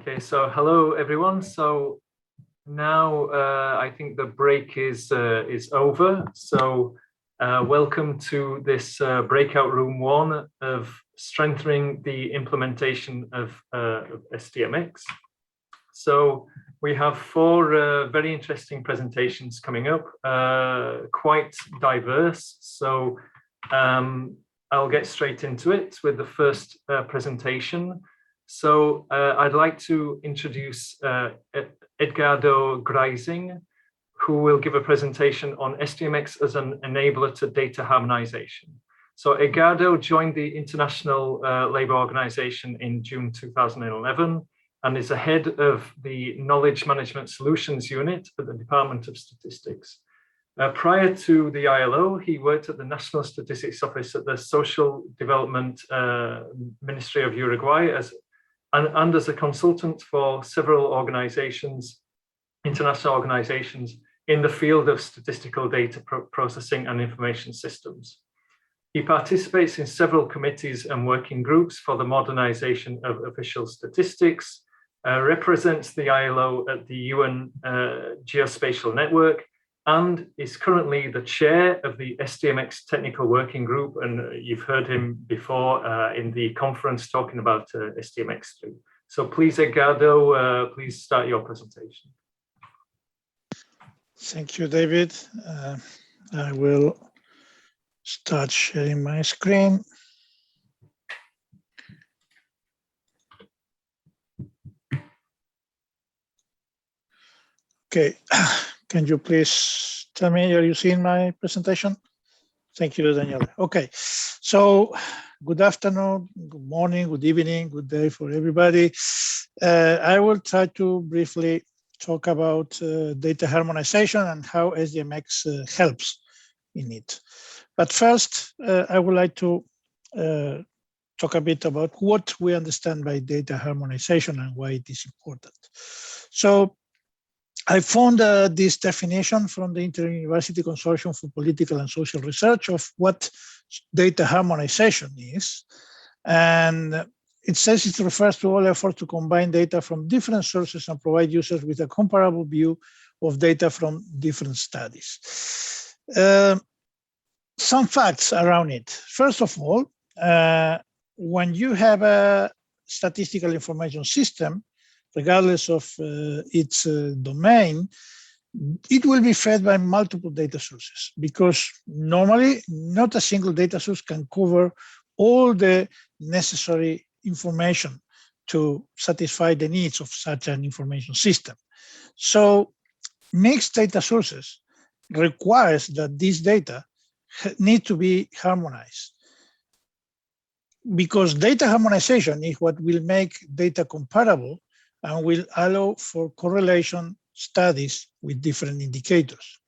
Okay, so hello everyone. So now I think the break is over. So welcome to this breakout room 1 of strengthening the implementation of SDMX. So we have 4 very interesting presentations coming up, quite diverse. So I'll get straight into it with the first presentation. So I'd like to introduce Edgardo Greising, who will give a presentation on SDMX as an enabler to data harmonization. So Edgardo joined the International Labour Organization in June 2011 and is the head of the Knowledge Management Solutions Unit at the Department of Statistics. Prior to the ILO, he worked at the National Statistics Office at the Social Development Ministry of Uruguay and as a consultant for several organizations, international organizations in the field of statistical data processing and information systems. He participates in several committees and working groups for the modernization of official statistics, represents the ILO at the UN Geospatial Network, and is currently the chair of the SDMX Technical Working Group. And you've heard him before in the conference talking about SDMX3. So please, Edgardo, please start your presentation. Thank you, David. I will start sharing my screen. Okay, can you please tell me, are you seeing my presentation? Thank you, Daniel. Okay, so good afternoon, good morning, good evening, good day for everybody. I will try to briefly talk about data harmonization and how SDMX helps in it. But first, I would like to talk a bit about what we understand by data harmonization and why it is important. So I found this definition from the Inter-University Consortium for Political and Social Research of what data harmonization is. And it says it refers to all efforts to combine data from different sources and provide users with a comparable view of data from different studies. Some facts around it. First of all, when you have a statistical information system, regardless of its domain, it will be fed by multiple data sources because normally not a single data source can cover all the necessary information to satisfy the needs of such an information system. So mixed data sources requires that this data need to be harmonized, because data harmonization is what will make data comparable and will allow for correlation studies with different indicators.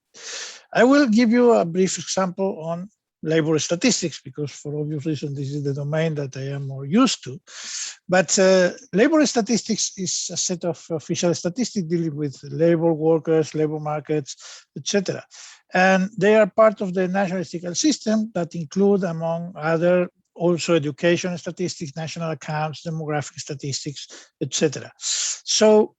I will give you a brief example on labor statistics, because for obvious reasons, this is the domain that I am more used to. But labor statistics is a set of official statistics dealing with labor workers, labor markets, etc. And they are part of the national statistical system that include, among other, also education statistics, national accounts, demographic statistics, etc. So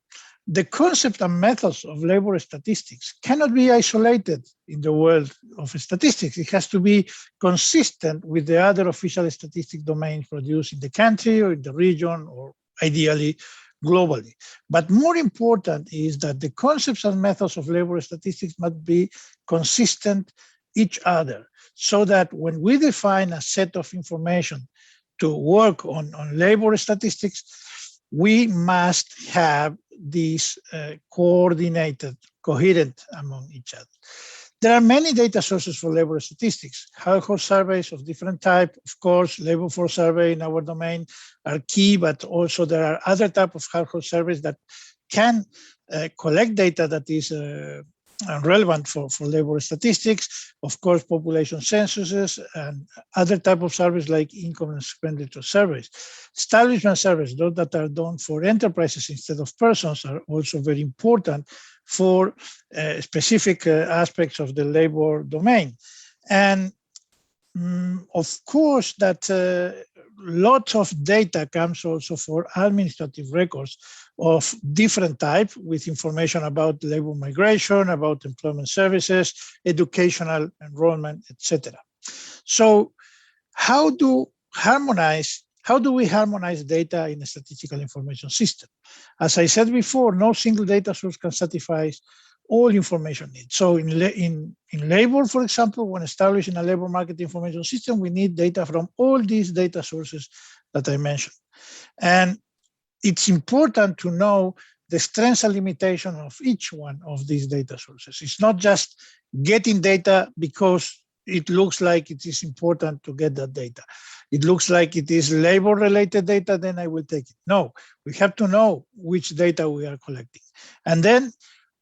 the concept and methods of labor statistics cannot be isolated in the world of statistics. It has to be consistent with the other official statistic domains produced in the country or in the region, or ideally globally. But more important is that the concepts and methods of labor statistics must be consistent each other, so that when we define a set of information to work on labor statistics, we must have these coordinated, coherent among each other. There are many data sources for labor statistics, household surveys of different types. Of course, labor force survey in our domain are key, but also there are other types of household surveys that can collect data that is relevant for labor statistics. Of course, population censuses and other type of surveys like income and expenditure surveys. Establishment surveys, those that are done for enterprises instead of persons, are also very important for specific aspects of the labor domain. And of course, that lots of data comes also for administrative records of different type with information about labor migration, about employment services, educational enrollment, etc. So how do we harmonize data in a statistical information system? As I said before, no single data source can satisfy all information needs. So in labor, for example, when establishing a labor market information system, we need data from all these data sources that I mentioned. And it's important to know the strengths and limitations of each one of these data sources. It's not just getting data because it looks like it is important to get that data. It looks like it is labor-related data, then I will take it. No, we have to know which data we are collecting. And then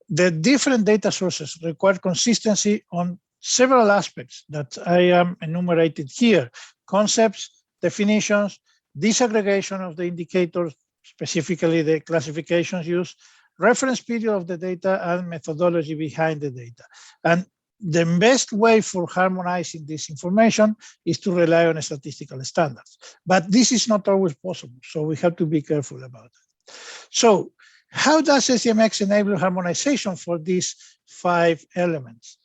the different data sources require consistency on several aspects that I am enumerated here: concepts, definitions, disaggregation of the indicators, specifically the classifications used, reference period of the data, and methodology behind the data. And the best way for harmonizing this information is to rely on statistical standards. But this is not always possible, so we have to be careful about it. So how does SDMX enable harmonization for these 5 elements?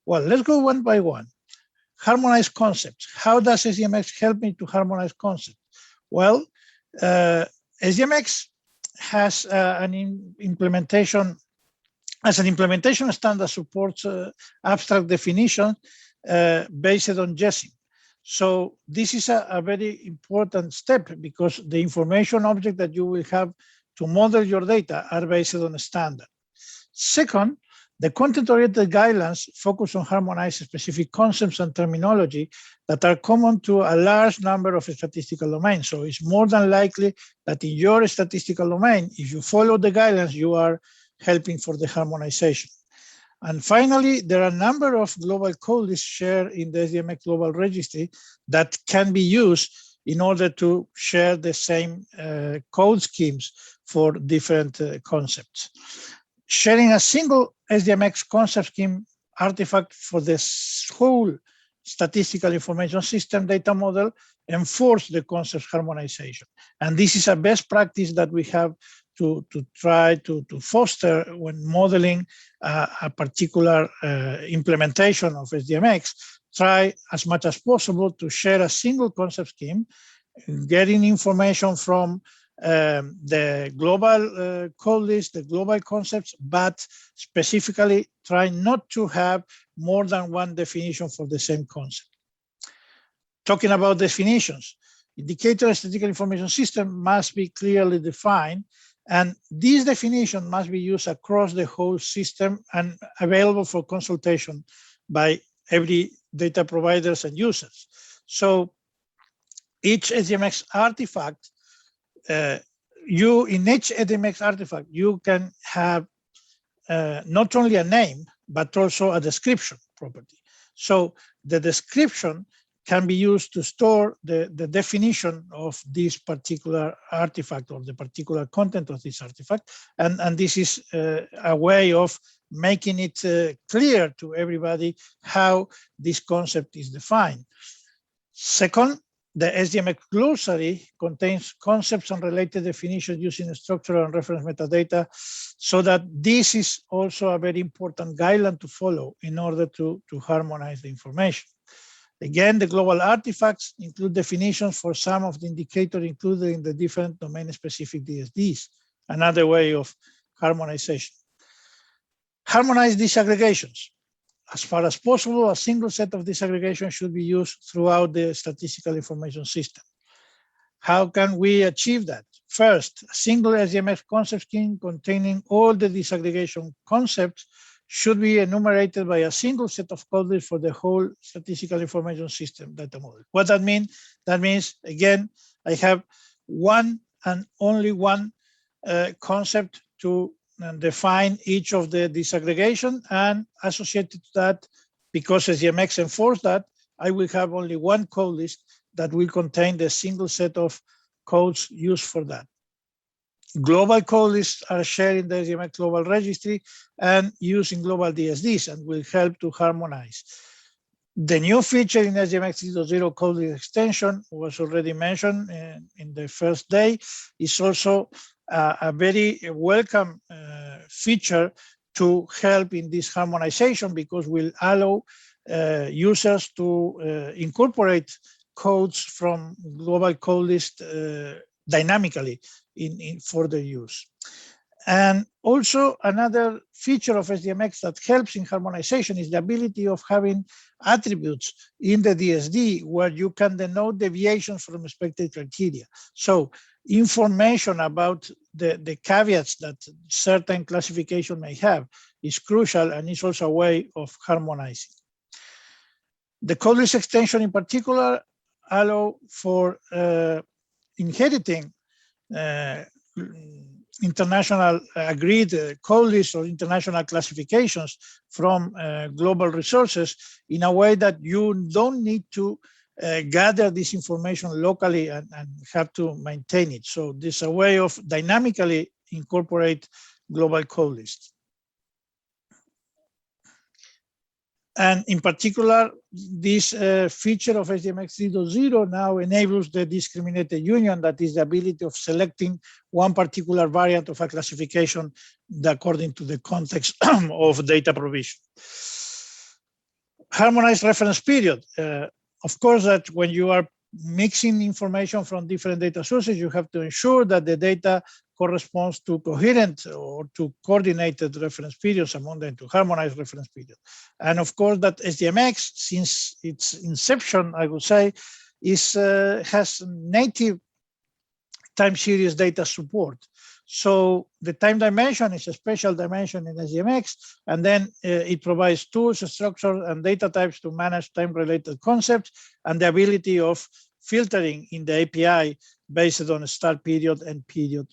Well, let's go one by one. Harmonize concepts. How does SDMX help me to harmonize concepts? Well, SDMX has an implementation standard supports abstract definition based on JESIM. So this is a very important step because the information object that you will have to model your data are based on a standard. Second, the content-oriented guidelines focus on harmonizing specific concepts and terminology that are common to a large number of statistical domains. So it's more than likely that in your statistical domain, if you follow the guidelines, you are helping for the harmonization. And finally, there are a number of global code lists shared in the SDMX Global Registry that can be used in order to share the same code schemes for different concepts. Sharing a single SDMX concept scheme artifact for this whole statistical information system data model enforce the concept harmonization. And this is a best practice that we have to try to foster when modeling a particular implementation of SDMX. Try as much as possible to share a single concept scheme, getting information from the global code list, the global concepts, but specifically try not to have more than one definition for the same concept. Talking about definitions, indicator statistical information system must be clearly defined, and this definition must be used across the whole system and available for consultation by every data providers and users. So each SDMX artifact, in each SDMX artifact, you can have not only a name, but also a description property. So the description can be used to store the definition of this particular artifact or the particular content of this artifact. And this is a way of making it clear to everybody how this concept is defined. Second, the SDMX glossary contains concepts and related definitions using structural and reference metadata, so that this is also a very important guideline to follow in order to harmonize the information. Again, the global artifacts include definitions for some of the indicators included in the different domain-specific DSDs, another way of harmonization. Harmonize disaggregations. As far as possible, a single set of disaggregation should be used throughout the statistical information system. How can we achieve that? First, a single SDMX concept scheme containing all the disaggregation concepts should be enumerated by a single set of codes for the whole statistical information system data model. What that means? That means, again, I have one and only one concept to define each of the disaggregation, and associated to that, because SDMX enforced that, I will have only one code list that will contain the single set of codes used for that. Global code lists are shared in the SDMX Global Registry and used in global DSDs and will help to harmonize. The new feature in SDMX 3.0 code extension was already mentioned in the first day. Is also a very welcome feature to help in this harmonization, because will allow users to incorporate codes from global code list dynamically in further use. And also another feature of SDMX that helps in harmonization is the ability of having attributes in the DSD where you can denote deviations from expected criteria. So information about the caveats that certain classification may have is crucial, and is also a way of harmonizing. The code list extension in particular allow for inheriting international agreed code lists or international classifications from global resources in a way that you don't need to gather this information locally and have to maintain it. So this is a way of dynamically incorporate global code lists. And in particular, this feature of SDMX 3.0 now enables the discriminated union, that is the ability of selecting one particular variant of a classification according to the context of data provision. Harmonized reference period. Of course, that when you are mixing information from different data sources, you have to ensure that the data corresponds to coherent or to coordinated reference periods among them, to harmonized reference period. And of course that SDMX, since its inception, I would say, has native time series data support. So the time dimension is a special dimension in SDMX, and then it provides tools, structures, and data types to manage time-related concepts, and the ability of filtering in the API based on a start period and period,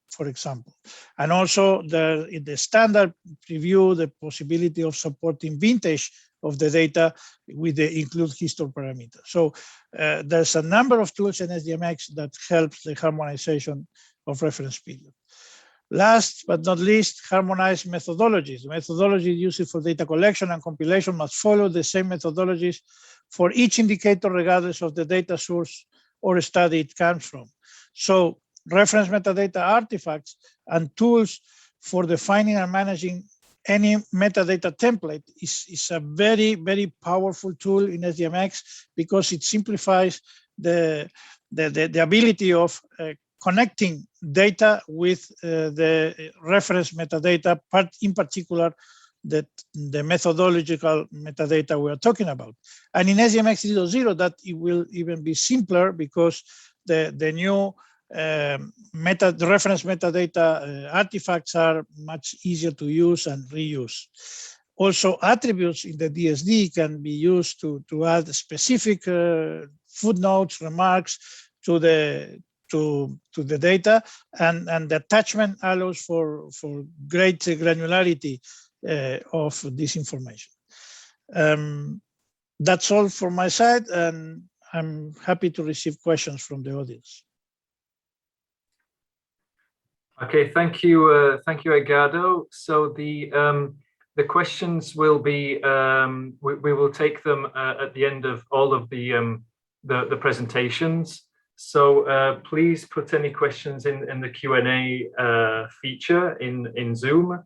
for example. And also in the standard preview, the possibility of supporting vintage of the data with the include history parameter. So there's a number of tools in SDMX that helps the harmonization of reference period. Last but not least, harmonized methodologies. The methodology used for data collection and compilation must follow the same methodologies for each indicator, regardless of the data source or study it comes from. So reference metadata artifacts and tools for defining and managing any metadata template is a very, very powerful tool in SDMX, because it simplifies the ability of connecting data with the reference metadata, in particular the methodological metadata we are talking about. And in SDMX 3.0, that it will even be simpler, because the new reference metadata artifacts are much easier to use and reuse. Also, attributes in the DSD can be used to add specific footnotes, remarks to the data, and the attachment allows for great granularity of this information. That's all from my side, and I'm happy to receive questions from the audience. Okay, thank you, Edgardo. So the questions will be, we will take them at the end of all of the presentations. So please put any questions in the Q&A feature in Zoom.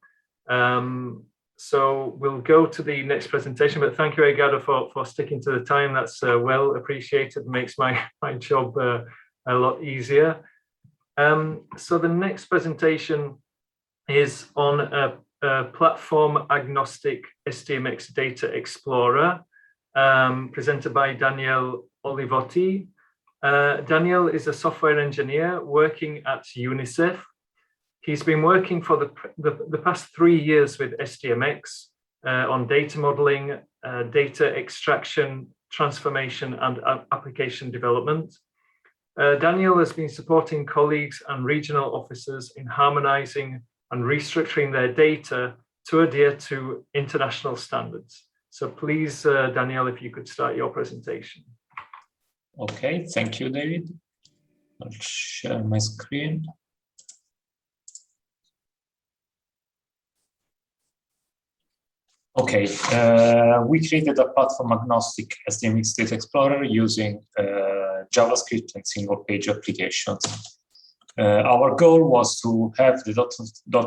So we'll go to the next presentation, but thank you, Edgardo, for sticking to the time. That's well appreciated, makes my job a lot easier. So the next presentation is on a platform agnostic SDMX data explorer, presented by Daniel Olivotti. Daniel is a software engineer working at UNICEF. He's been working for the past 3 years with SDMX on data modeling, data extraction, transformation, and application development. Daniel has been supporting colleagues and regional officers in harmonizing and restructuring their data to adhere to international standards. So please, Daniel, if you could start your presentation. Okay, thank you, David. I'll share my screen. Okay, we created a platform-agnostic SDMX Data Explorer using JavaScript and single-page applications. Our goal was to have the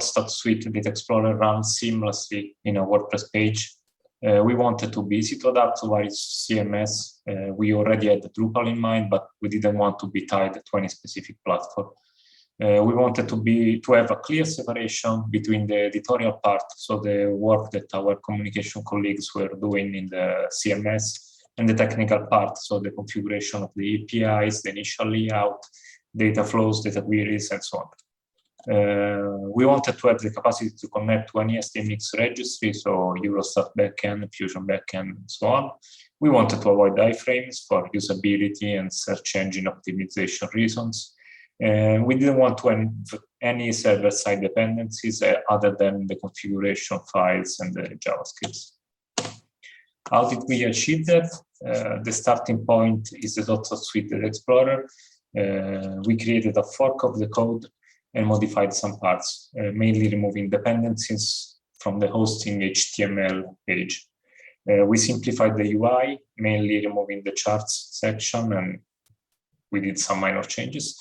.stat-suite Data Explorer run seamlessly in a WordPress page. We wanted to be easy to adapt to various CMS. We already had the Drupal in mind, but we didn't want to be tied to any specific platform. We wanted to have a clear separation between the editorial part, so the work that our communication colleagues were doing in the CMS, and the technical part, so the configuration of the APIs, the initial layout, data flows, data queries, and so on. We wanted to have the capacity to connect to any SDMX registry, so Eurostat backend, Fusion backend, and so on. We wanted to avoid iframes for usability and search engine optimization reasons. We didn't want to have any server-side dependencies other than the configuration files and the JavaScript. How did we achieve that? The starting point is the .stat-suite Data Explorer. We created a fork of the code and modified some parts, mainly removing dependencies from the hosting HTML page. We simplified the UI, mainly removing the charts section, and we did some minor changes.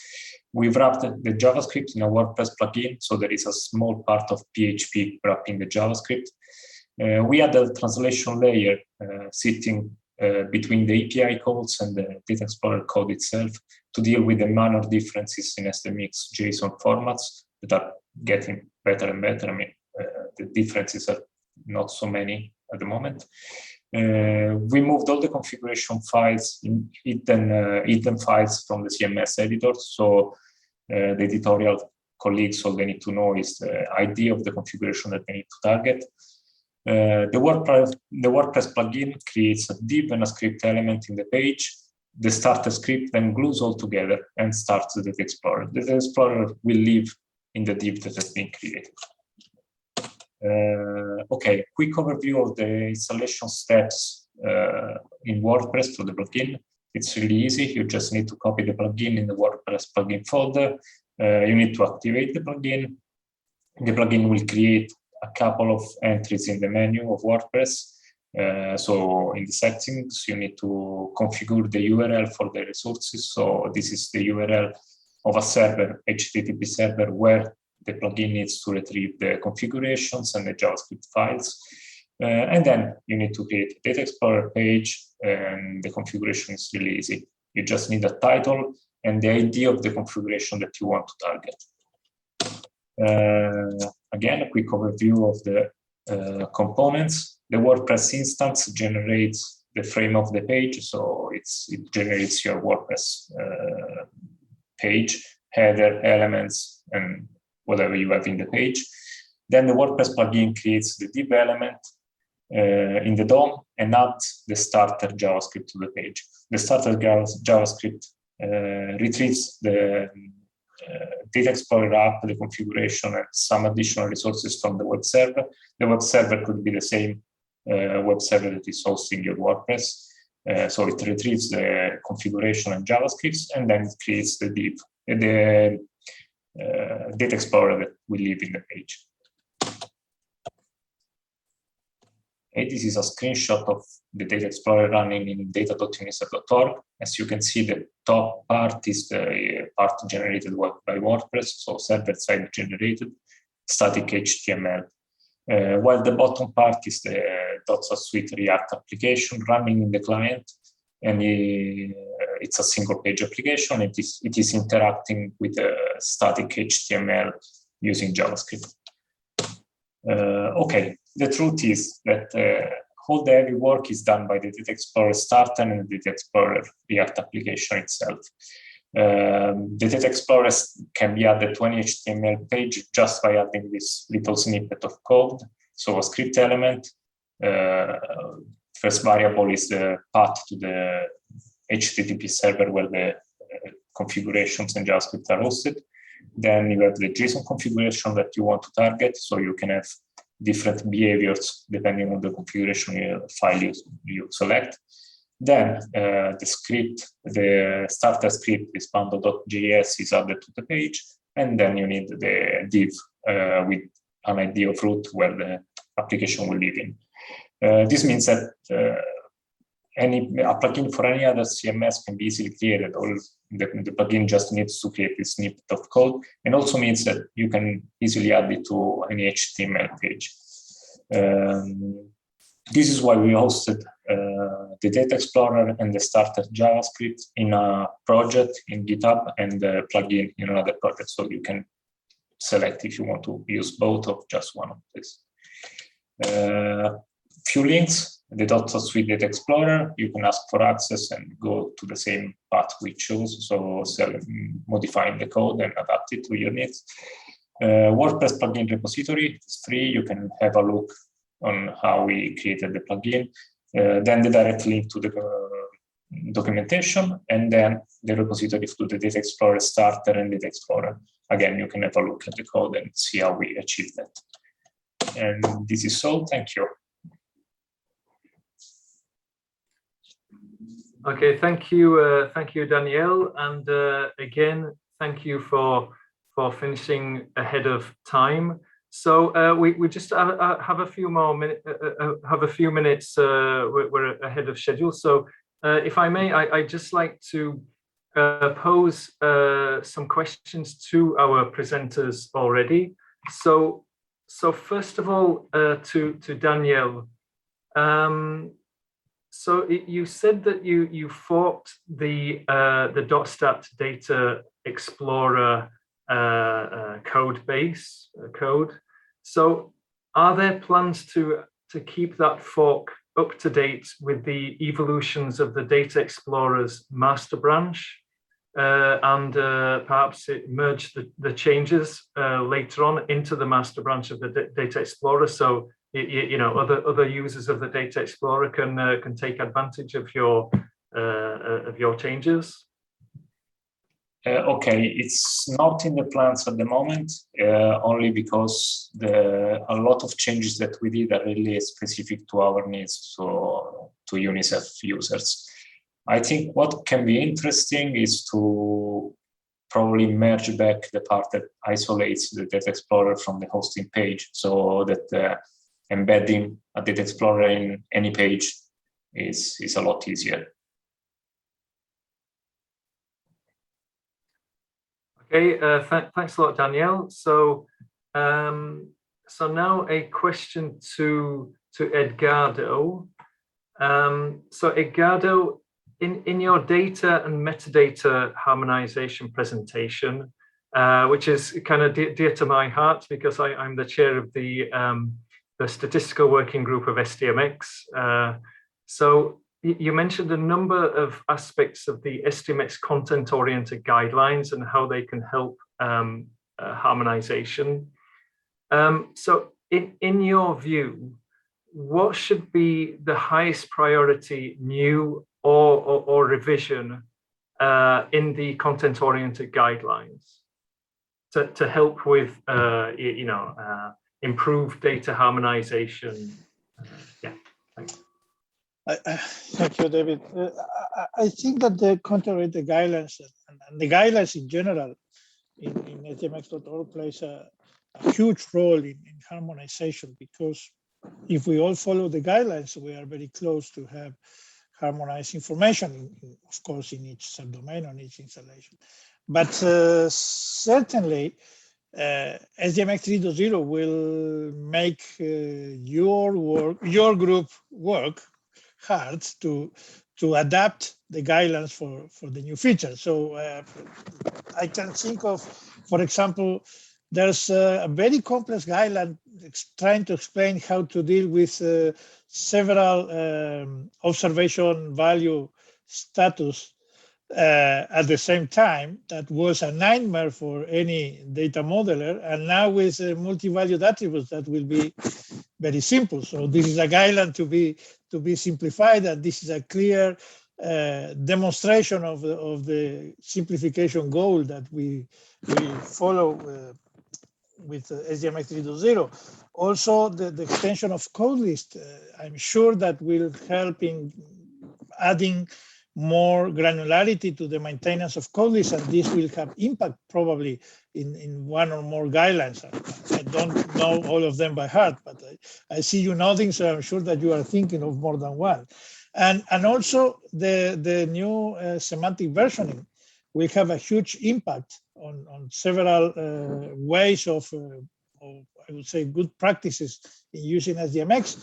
We've wrapped the JavaScript in a WordPress plugin, so there is a small part of PHP wrapping the JavaScript. We had a translation layer sitting between the API codes and the Data Explorer code itself to deal with the minor differences in SDMX JSON formats that are getting better and better. I mean, the differences are not so many at the moment. We moved all the configuration files in hidden files from the CMS editor. So the editorial colleagues, all they need to know is the ID of the configuration that they need to target. The WordPress plugin creates a div and a script element in the page. The starter script then glues all together and starts the Data Explorer. The Data Explorer will live in the div that has been created. Okay, quick overview of the installation steps in WordPress for the plugin. It's really easy. You just need to copy the plugin in the WordPress plugin folder. You need to activate the plugin. The plugin will create a couple of entries in the menu of WordPress. So in the settings, you need to configure the URL for the resources. So this is the URL of a server, HTTP server, where the plugin needs to retrieve the configurations and the JavaScript files. And then you need to create a Data Explorer page, and the configuration is really easy. You just need a title and the ID of the configuration that you want to target. Again, a quick overview of the components. The WordPress instance generates the frame of the page, so it generates your WordPress page, header, elements, and whatever you have in the page. Then the WordPress plugin creates the div element in the DOM and adds the starter JavaScript to the page. The starter JavaScript retrieves the Data Explorer app, the configuration, and some additional resources from the web server. The web server could be the same web server that is hosting your WordPress. So it retrieves the configuration and JavaScript, and then it creates the div, the Data Explorer that will live in the page. Okay, this is a screenshot of the Data Explorer running in data.uniser.org. As you can see, the top part is the part generated by WordPress, so server-side generated, static HTML. While the bottom part is the .stat-suite React application running in the client, and it's a single-page application. It is interacting with the static HTML using JavaScript. Okay, the truth is that all the heavy work is done by the Data Explorer starter and the Data Explorer React application itself. The Data Explorer can be added to any HTML page just by adding this little snippet of code. So a script element, first variable is the path to the HTTP server where the configurations and JavaScript are hosted. Then you have the JSON configuration that you want to target, so you can have different behaviors depending on the configuration file you select. Then the script, the starter script, this bundle.js is added to the page, and then you need the div with an ID of root where the application will live in. This means that a plugin for any other CMS can be easily created, or the plugin just needs to create a snippet of code, and also means that you can easily add it to any HTML page. This is why we hosted the Data Explorer and the Starter JavaScript in a project in GitHub and the plugin in another project, so you can select if you want to use both or just one of these. Few links. The .suite Data Explorer, you can ask for access and go to the same path we chose, so modifying the code and adapt it to your needs. WordPress plugin repository is free. You can have a look on how we created the plugin. Then the direct link to the documentation, and then the repository to the Data Explorer Starter and Data Explorer. Again, you can have a look at the code and see how we achieved that. And this is all. Thank you. Okay, thank you, Danielle, and again, thank you for finishing ahead of time. So we just have a few more minutes. We're ahead of schedule. So if I may, I'd just like to pose some questions to our presenters already. So first of all, to Danielle. So you said that you forked the .stat Data Explorer code base. So are there plans to keep that fork up to date with the evolutions of the Data Explorer's master branch, and perhaps merge the changes later on into the master branch of the Data Explorer, so you know other users of the Data Explorer can take advantage of your changes? Okay, it's not in the plans at the moment, only because a lot of changes that we did are really specific to our needs, so to UNICEF users. I think what can be interesting is to probably merge back the part that isolates the Data Explorer from the hosting page, so that embedding a Data Explorer in any page is a lot easier. Okay, thanks a lot, Danielle. So, so now a question to Edgardo. So Edgardo, in your data and metadata harmonization presentation, which is kind of dear to my heart because I'm the chair of the statistical working group of SDMX. So you mentioned a number of aspects of the SDMX content-oriented guidelines and how they can help harmonization. So in your view, what should be the highest priority new or revision in the content-oriented guidelines to help with, improved data harmonization? Yeah, thanks. Thank you, David. I think that the content-oriented guidelines and the guidelines in general in SDMX.org plays a huge role in harmonization, because if we all follow the guidelines, we are very close to have harmonized information, of course, in each subdomain on each installation. But certainly, SDMX 3.0 will make your group work hard to adapt the guidelines for the new features. So I can think of, for example, there's a very complex guideline trying to explain how to deal with several observation value status at the same time. That was a nightmare for any data modeler. And now with multi-valued attributes, that will be very simple. So this is a guideline to be simplified, and this is a clear demonstration of the simplification goal that we follow with SDMX 3.0. Also, the extension of code list, I'm sure that will help in adding more granularity to the maintenance of code lists, and this will have impact probably in one or more guidelines. don't know all of them by heart, but I see you nodding, so I'm sure that you are thinking of more than one. And also the new semantic versioning will have a huge impact on several ways of, I would say, good practices in using SDMX.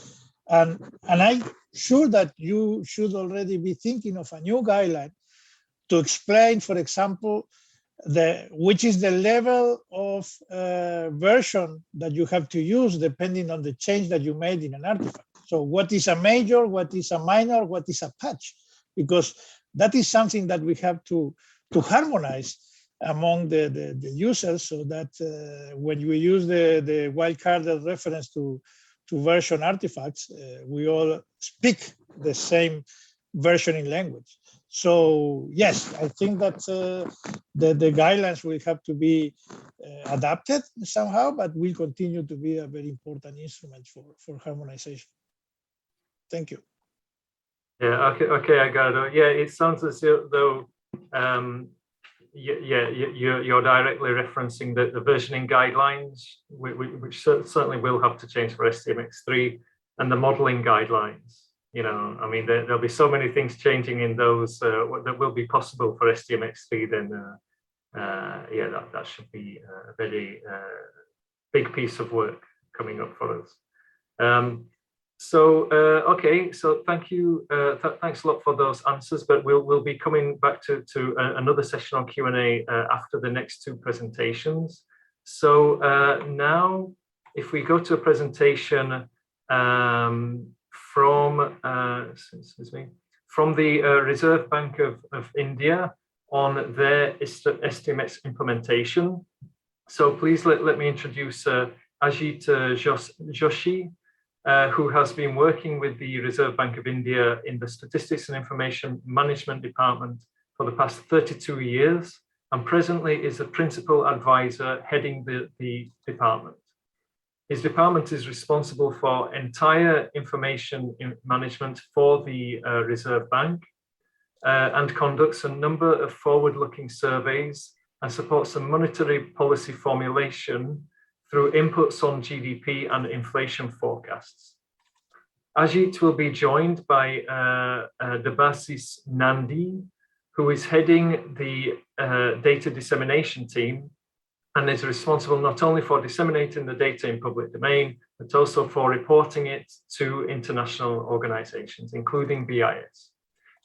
And I'm sure that you should already be thinking of a new guideline to explain, for example, which is the level of version that you have to use depending on the change that you made in an artifact. So what is a major, what is a minor, what is a patch? Because that is something that we have to harmonize among the users, so that when we use the wildcarded reference to version artifacts, we all speak the same versioning language. So yes, I think that the guidelines will have to be adapted somehow, but will continue to be a very important instrument for harmonization. Thank you. Yeah, okay, Edgardo. Yeah, it sounds as though you're directly referencing the versioning guidelines, which certainly will have to change for SDMX3, and the modeling guidelines. You know, I mean, there'll be so many things changing in those that will be possible for SDMX3. Then, yeah, that should be a very big piece of work coming up for us. Okay, so thank you. Thanks a lot for those answers, but we'll be coming back to another session on Q&A after the next two presentations. So now, if we go to a presentation from the Reserve Bank of India on their SDMX implementation. So please let me introduce Ajit Joshi, who has been working with the Reserve Bank of India in the Statistics and Information Management Department for the past 32 years, and presently is a principal advisor heading the department. His department is responsible for entire information management for the Reserve Bank and conducts a number of forward-looking surveys and supports a monetary policy formulation through inputs on GDP and inflation forecasts. Ajit will be joined by Debashish Nandi, who is heading the data dissemination team and is responsible not only for disseminating the data in public domain, but also for reporting it to international organizations, including BIS.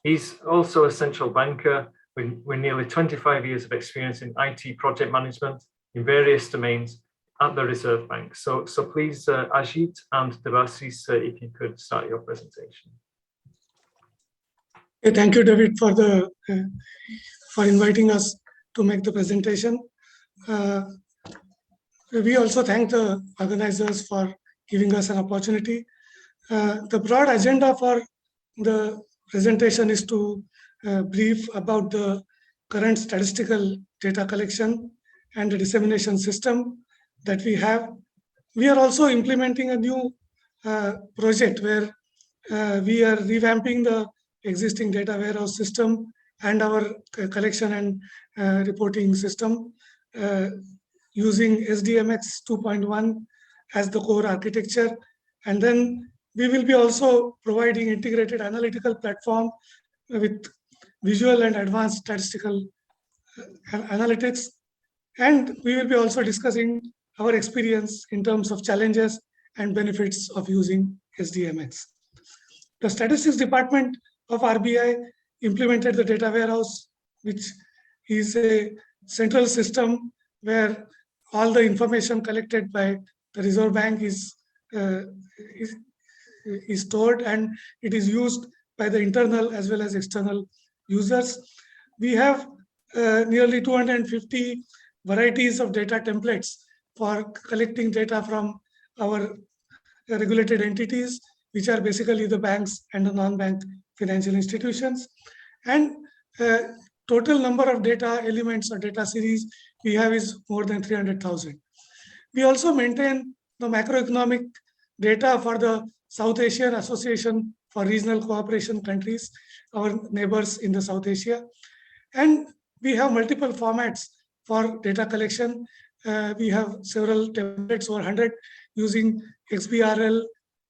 He's also a central banker with nearly 25 years of experience in IT project management in various domains at the Reserve Bank. So please, Ajit and Debashish, if you could start your presentation. Thank you, David, for inviting us to make the presentation. We also thank the organizers for giving us an opportunity. The broad agenda for the presentation is to brief about the current statistical data collection and the dissemination system that we have. We are also implementing a new project where we are revamping the existing data warehouse system and our collection and reporting system using SDMX 2.1 as the core architecture. And then we will be also providing integrated analytical platform with visual and advanced statistical analytics. And we will be also discussing our experience in terms of challenges and benefits of using SDMX. The Statistics Department of RBI implemented the data warehouse, which is a central system where all the information collected by the Reserve Bank is stored, and it is used by the internal as well as external users. We have nearly 250 varieties of data templates for collecting data from our regulated entities, which are basically the banks and the non-bank financial institutions. And total number of data elements or data series we have is more than 300,000. We also maintain the macroeconomic data for the South Asian Association for Regional Cooperation countries, our neighbors in the South Asia. And we have multiple formats for data collection. we have several templates, over 100, using XBRL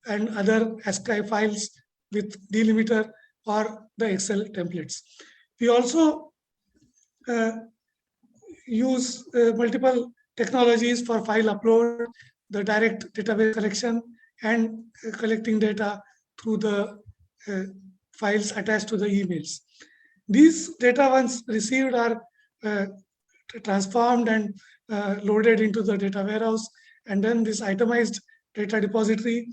and other ASCII files with delimiter or the Excel templates. We also use multiple technologies for file upload, the direct database collection, and collecting data through the files attached to the emails. These data, once received, are transformed and loaded into the data warehouse, and then this itemized data repository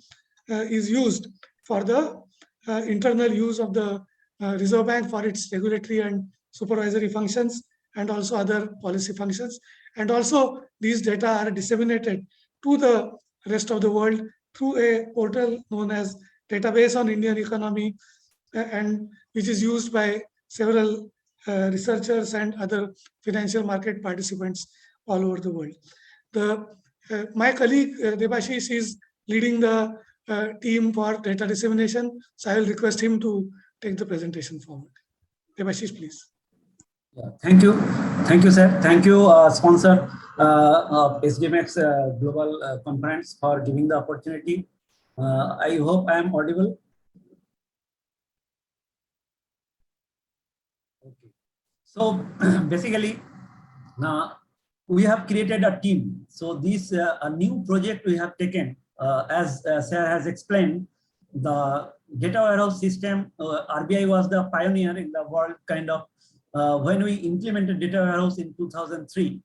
is used for the internal use of the Reserve Bank for its regulatory and supervisory functions, and also other policy functions. And also these data are disseminated to the rest of the world through a portal known as Database on Indian Economy, and which is used by several researchers and other financial market participants all over the world. My colleague Debashish is leading the team for data dissemination, so I will request him to take the presentation forward. Debashish, please. Yeah, thank you, sir. Thank you, sponsor of SDMX Global Conference, for giving the opportunity. I hope I am audible. Okay. So basically, we have created a team. So this a new project we have taken, as Sir has explained, the data warehouse system. RBI was the pioneer in the world, kind of. When we implemented data warehouse in 2003,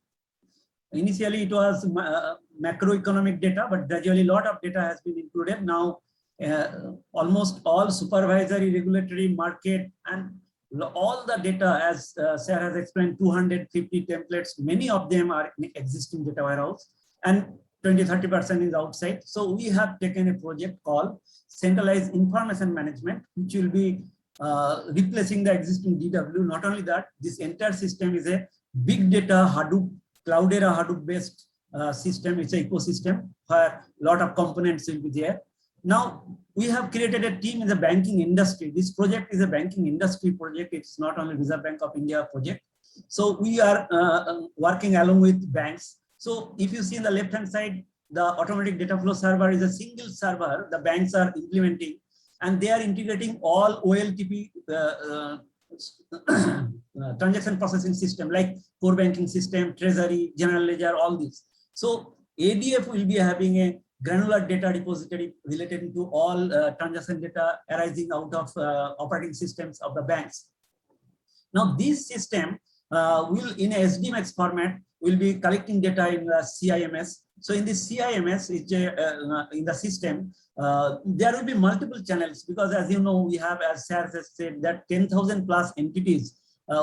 initially it was macroeconomic data, but gradually a lot of data has been included. Now, almost all supervisory, regulatory, market, and all the data, as Sir has explained, 250 templates, many of them are in existing data warehouse, and 20–30% is outside. So we have taken a project called Centralized Information Management, which will be replacing the existing DW. Not only that, this entire system is a big data Hadoop, Cloudera Hadoop based system. It's an ecosystem where a lot of components will be there. Now we have created a team in the banking industry. This project is a banking industry project. It's not only Reserve Bank of India project. So we are working along with banks. So if you see in the left hand side, the automatic data flow server is a single server the banks are implementing, and they are integrating all OLTP transaction processing system like core banking system, treasury, general ledger, all these. So ADF will be having a granular data repository related to all transaction data arising out of operating systems of the banks. Now this system will, in a SDMX format, will be collecting data in the CIMS. So in this CIMS, in the system, there will be multiple channels, because as you know, we have, as Sir has said, that 10,000 plus entities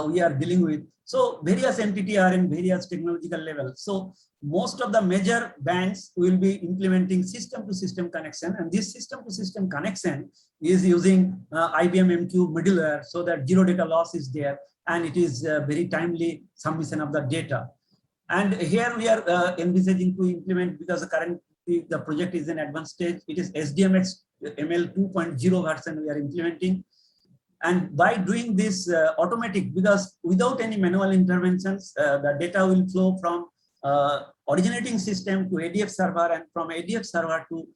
we are dealing with. So various entities are in various technological levels. So most of the major banks will be implementing system-to-system connection, and this system-to-system connection is using IBM MQ middleware, so that zero data loss is there, and it is very timely submission of the data. And here we are envisaging to implement, because currently the project is in advanced stage. It is SDMX ML 2.0 version we are implementing. And by doing this automatic, because without any manual interventions, the data will flow from originating system to ADF server, and from ADF server to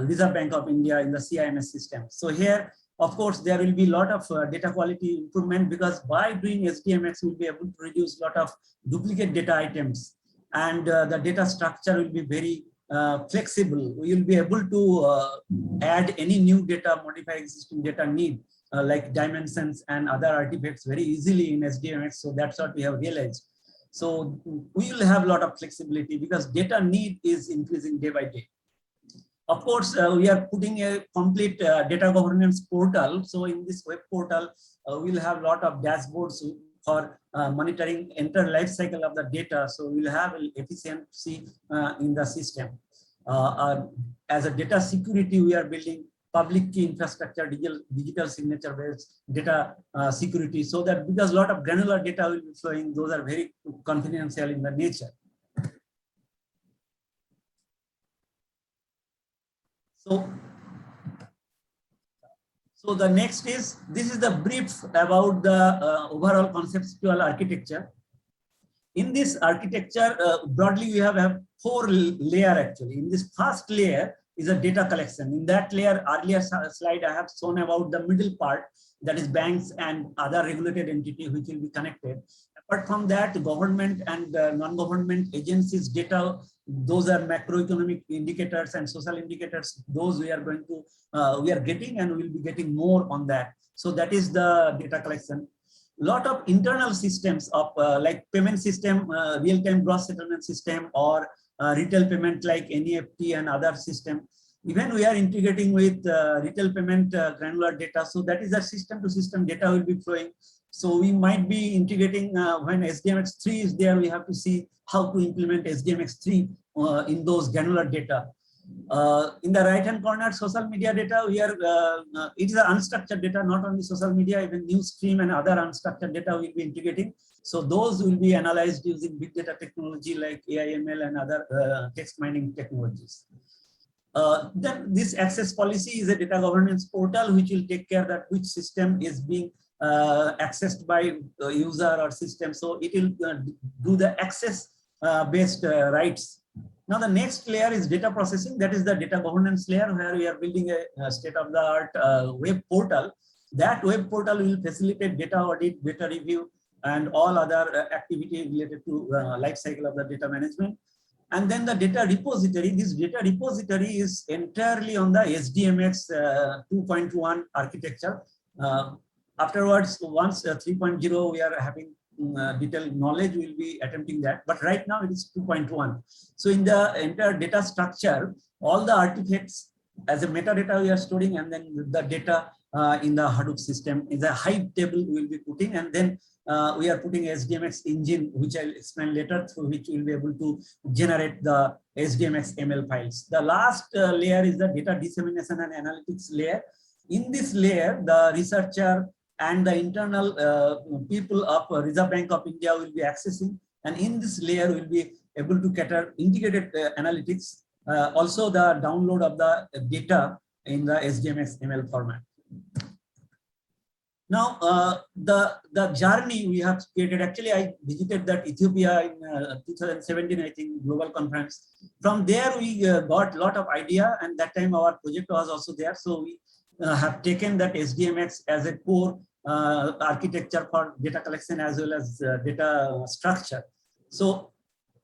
Reserve Bank of India in the CIMS system. So here, of course, there will be a lot of data quality improvement, because by doing SDMX, we'll be able to reduce a lot of duplicate data items, and the data structure will be very flexible. We will be able to add any new data, modify existing data need, like dimensions and other artifacts very easily in SDMX. So that's what we have realized. So we will have a lot of flexibility, because data need is increasing day by day. Of course, we are putting a complete data governance portal. So in this web portal, we'll have a lot of dashboards for monitoring entire life cycle of the data. So we'll have efficiency in the system. As a data security, we are building public key infrastructure, digital signature based data security, so that, because a lot of granular data will be flowing, those are very confidential in the nature. So the next is, this is the brief about the overall conceptual architecture. in this architecture, broadly, we have 4 layers actually. In this first layer is a data collection. In that layer, earlier slide, I have shown about the middle part, that is banks and other regulated entity which will be connected. Apart from that, government and non-government agencies data, those are macroeconomic indicators and social indicators. Those we are going to, we are getting and we'll be getting more on that. So that is the data collection. Lot of internal systems of like payment system, real-time gross settlement system, or retail payment like NEFT and other system. Even we are integrating with retail payment granular data. So that is a system to system data will be flowing. So we might be integrating when SDMX 3 is there, we have to see how to implement SDMX 3 in those granular data. In the right hand corner, social media data, we are it is an unstructured data, not only social media, even news stream and other unstructured data will be integrating. So those will be analyzed using big data technology like AIML and other text mining technologies. Then this access policy is a data governance portal which will take care that which system is being accessed by user or system. So it will do the access based rights. Now the next layer is data processing. That is the data governance layer where we are building a state-of-the-art web portal. That web portal will facilitate data audit, data review, and all other activity related to life cycle of the data management. And then the data repository. This data repository is entirely on the SDMX 2.1 architecture. Afterwards, once 3.0, we are having detailed knowledge, we'll be attempting that. But right now it is 2.1. So in the entire data structure, all the artifacts as a metadata we are storing, and then the data in the Hadoop system is a Hive table we will be putting, and then we are putting SDMX engine, which I'll explain later, through which we'll be able to generate the SDMX ML files. The last layer is the data dissemination and analytics layer. In this layer, the researcher and the internal people of Reserve Bank of India will be accessing. And in this layer, we'll be able to cater integrated analytics, also the download of the data in the SDMX ML format. Now, the journey we have created, actually, I visited that Ethiopia in 2017, I think, global conference. From there, we got a lot of idea, and that time our project was also there. So we have taken that SDMX as a core architecture for data collection as well as data structure. So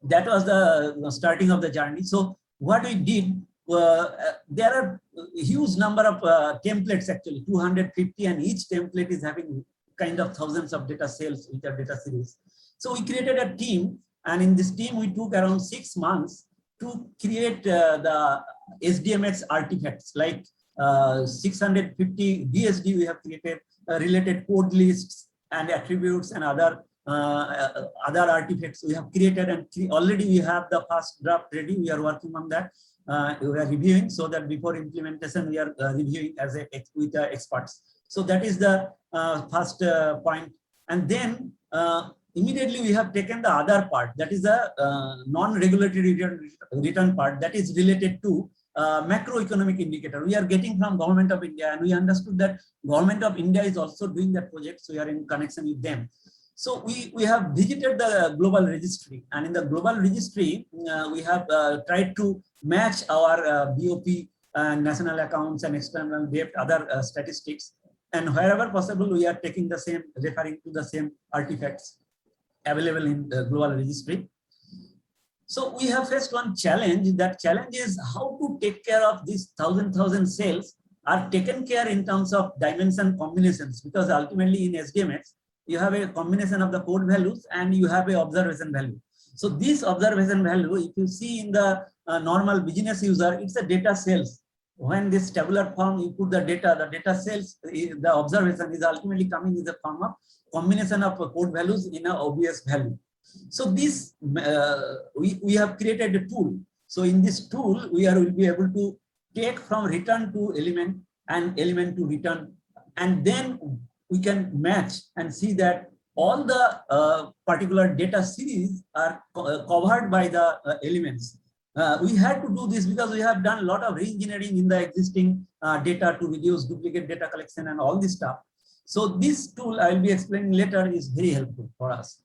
that was the starting of the journey. So what we did, there are a huge number of templates, actually 250, and each template is having kind of thousands of data cells with a data series. So we created a team, and in this team we took around 6 months to create the SDMX artifacts, like 650 DSD we have created, related code lists and attributes and other artifacts we have created, and already we have the first draft ready. We are working on that. We are reviewing, so that before implementation we are reviewing as with the experts. So that is the first point. And then immediately we have taken the other part, that is the non-regulatory return part, that is related to macroeconomic indicator we are getting from Government of India, and we understood that Government of India is also doing that project, so we are in connection with them. So we have visited the global registry, and in the global registry we have tried to match our BOP national accounts and external debt, other statistics, and wherever possible we are taking the same, referring to the same artifacts available in the global registry. So we have faced one challenge. That challenge is how to take care of these thousand cells are taken care in terms of dimension combinations, because ultimately in SDMX, you have a combination of the code values and you have a observation value. So this observation value, if you see in the normal business user, it's a data cells. When this tabular form, you put the data cells, the observation is ultimately coming in the form of combination of code values in an obvious value. So this, we have created a tool. So in this tool, we will be able to take from return to element and element to return, and then we can match and see that all the particular data series are covered by the elements. We had to do this because we have done a lot of re-engineering in the existing data to reduce duplicate data collection and all this stuff. So this tool I will be explaining later is very helpful for us.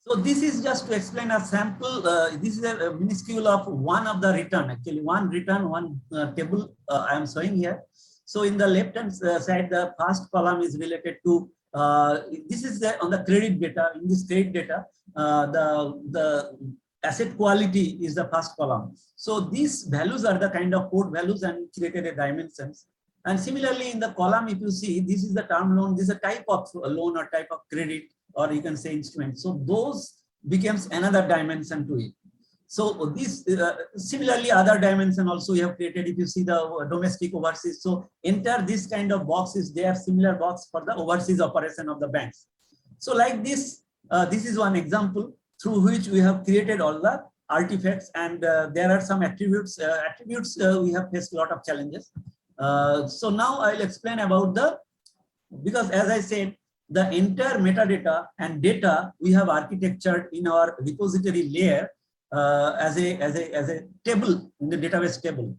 So this is just to explain a sample. This is a minuscule of one of the return. Actually, one return, one table I am showing here. So in the left-hand side, the first column is related to this is on the credit data. In this credit data, the asset quality is the first column. So these values are the kind of code values and created a dimensions. And similarly, in the column, if you see, this is the term loan. This is a type of loan or type of credit, or you can say instrument. So those becomes another dimension to it. So this similarly other dimension also we have created. If you see the domestic overseas, so enter this kind of boxes, they are similar box for the overseas operation of the banks. So like this, this is one example through which we have created all the artifacts, and there are some attributes. We have faced a lot of challenges. So now I'll explain about because as I said, the entire metadata and data we have architectured in our repository layer as a table in the database table.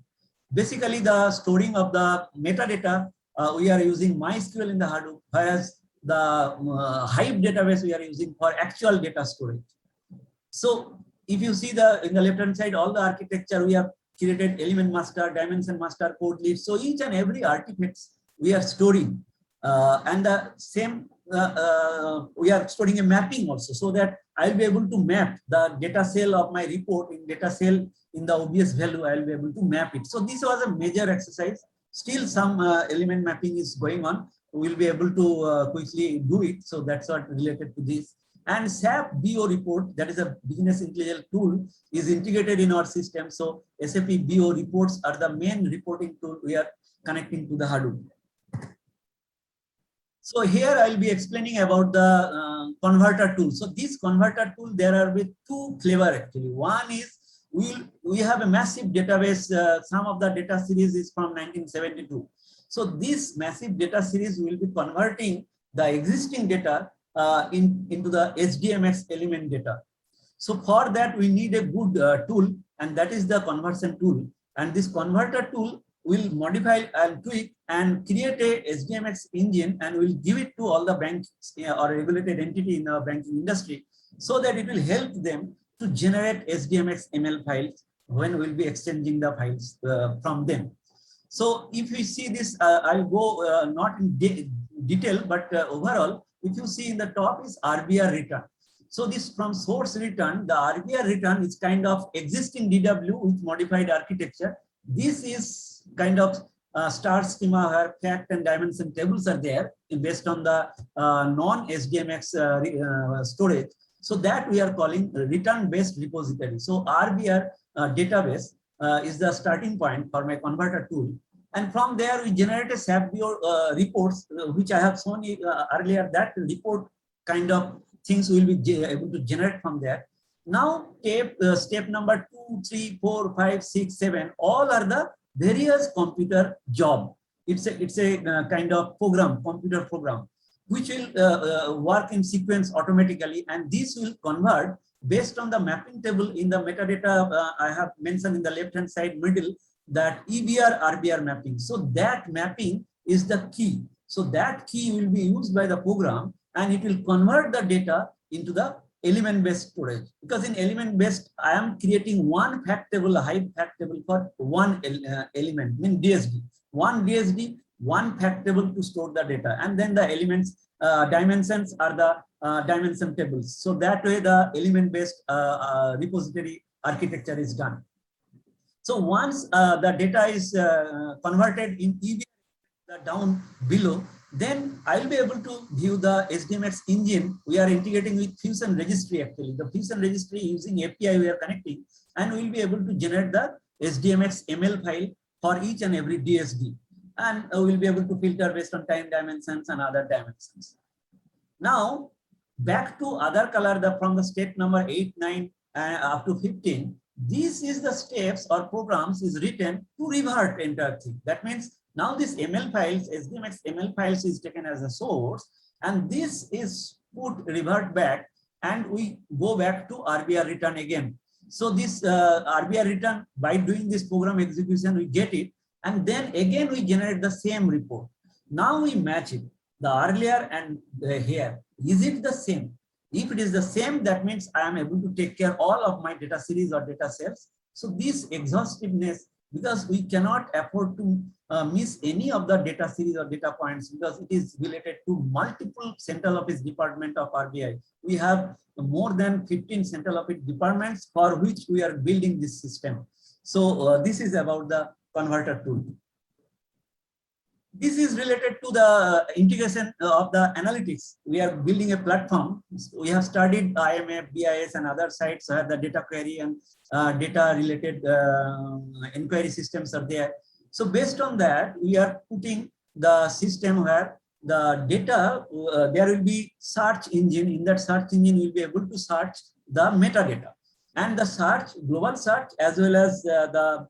Basically, the storing of the metadata we are using MySQL in the Hadoop, whereas the Hive database we are using for actual data storage. So if you see in the left hand side, all the architecture we have created element master, dimension master, code leaf. So each and every artifacts we are storing, and the same we are storing a mapping also, so that I'll be able to map the data cell of my report in data cell in the obvious value. I'll be able to map it. So this was a major exercise. Still some element mapping is going on. We'll be able to quickly do it. So that's what related to this. And SAP BO report, that is a business intelligence tool, is integrated in our system. So SAP BO reports are the main reporting tool we are connecting to the Hadoop. So here I'll be explaining about the converter tool. So this converter tool, there are with two flavor actually. One is we have a massive database. Some of the data series is from 1972. So this massive data series will be converting the existing data into the SDMX element data. So for that we need a good tool, and that is the conversion tool. And this converter tool will modify and tweak and create a SDMX engine, and will give it to all the banks or regulated entity in the banking industry, so that it will help them to generate SDMX ML files when we'll be exchanging the files from them. So if we see this, I'll go not in detail, but overall, if you see in the top is RBR return. So this from source return, the RBR return is kind of existing DW with modified architecture. This is kind of star schema where fact and dimension tables are there based on the non-SDMX storage. So that we are calling return-based repository. So RBR database is the starting point for my converter tool. And from there, we generate a SAP BO reports, which I have shown earlier. That report kind of things will be able to generate from there. Now, step number 2, 3, 4, 5, 6, 7, all are the various computer job. It's a kind of program, computer program, which will work in sequence automatically, and this will convert based on the mapping table in the metadata I have mentioned in the left hand side middle, that EBR RBR mapping. So that mapping is the key. So that key will be used by the program, and it will convert the data into the element-based storage. Because in element-based, I am creating one fact table, a Hive fact table for one element, mean DSD. One DSD, one fact table to store the data, and then the elements dimensions are the dimension tables. So that way, the element-based repository architecture is done. So once the data is converted in EBR down below, then I'll be able to view the SDMX engine. We are integrating with Fusion registry actually. The Fusion registry using API we are connecting, and we'll be able to generate the SDMX ML file for each and every DSD. And we'll be able to filter based on time dimensions and other dimensions. Now, back to other color, from the step number 8, 9, up to 15. This is the steps or programs is written to revert entire thing. That means now this ML files, SDMX ML files is taken as a source, and this is put revert back, and we go back to RBR return again. So this RBR return, by doing this program execution, we get it, and then again we generate the same report. Now we match it, the earlier and the here. Is it the same? If it is the same, that means I am able to take care all of my data series or data sets. So this exhaustiveness, because we cannot afford to miss any of the data series or data points, because it is related to multiple central office department of RBI. We have more than 15 central office departments for which we are building this system. So this is about the converter tool. This is related to the integration of the analytics. We are building a platform. We have studied IMF, BIS, and other sites where the data query and data related inquiry systems are there. So based on that, we are putting the system where the data, there will be search engine. In that search engine, you'll be able to search the metadata. And the search, global search, as well as the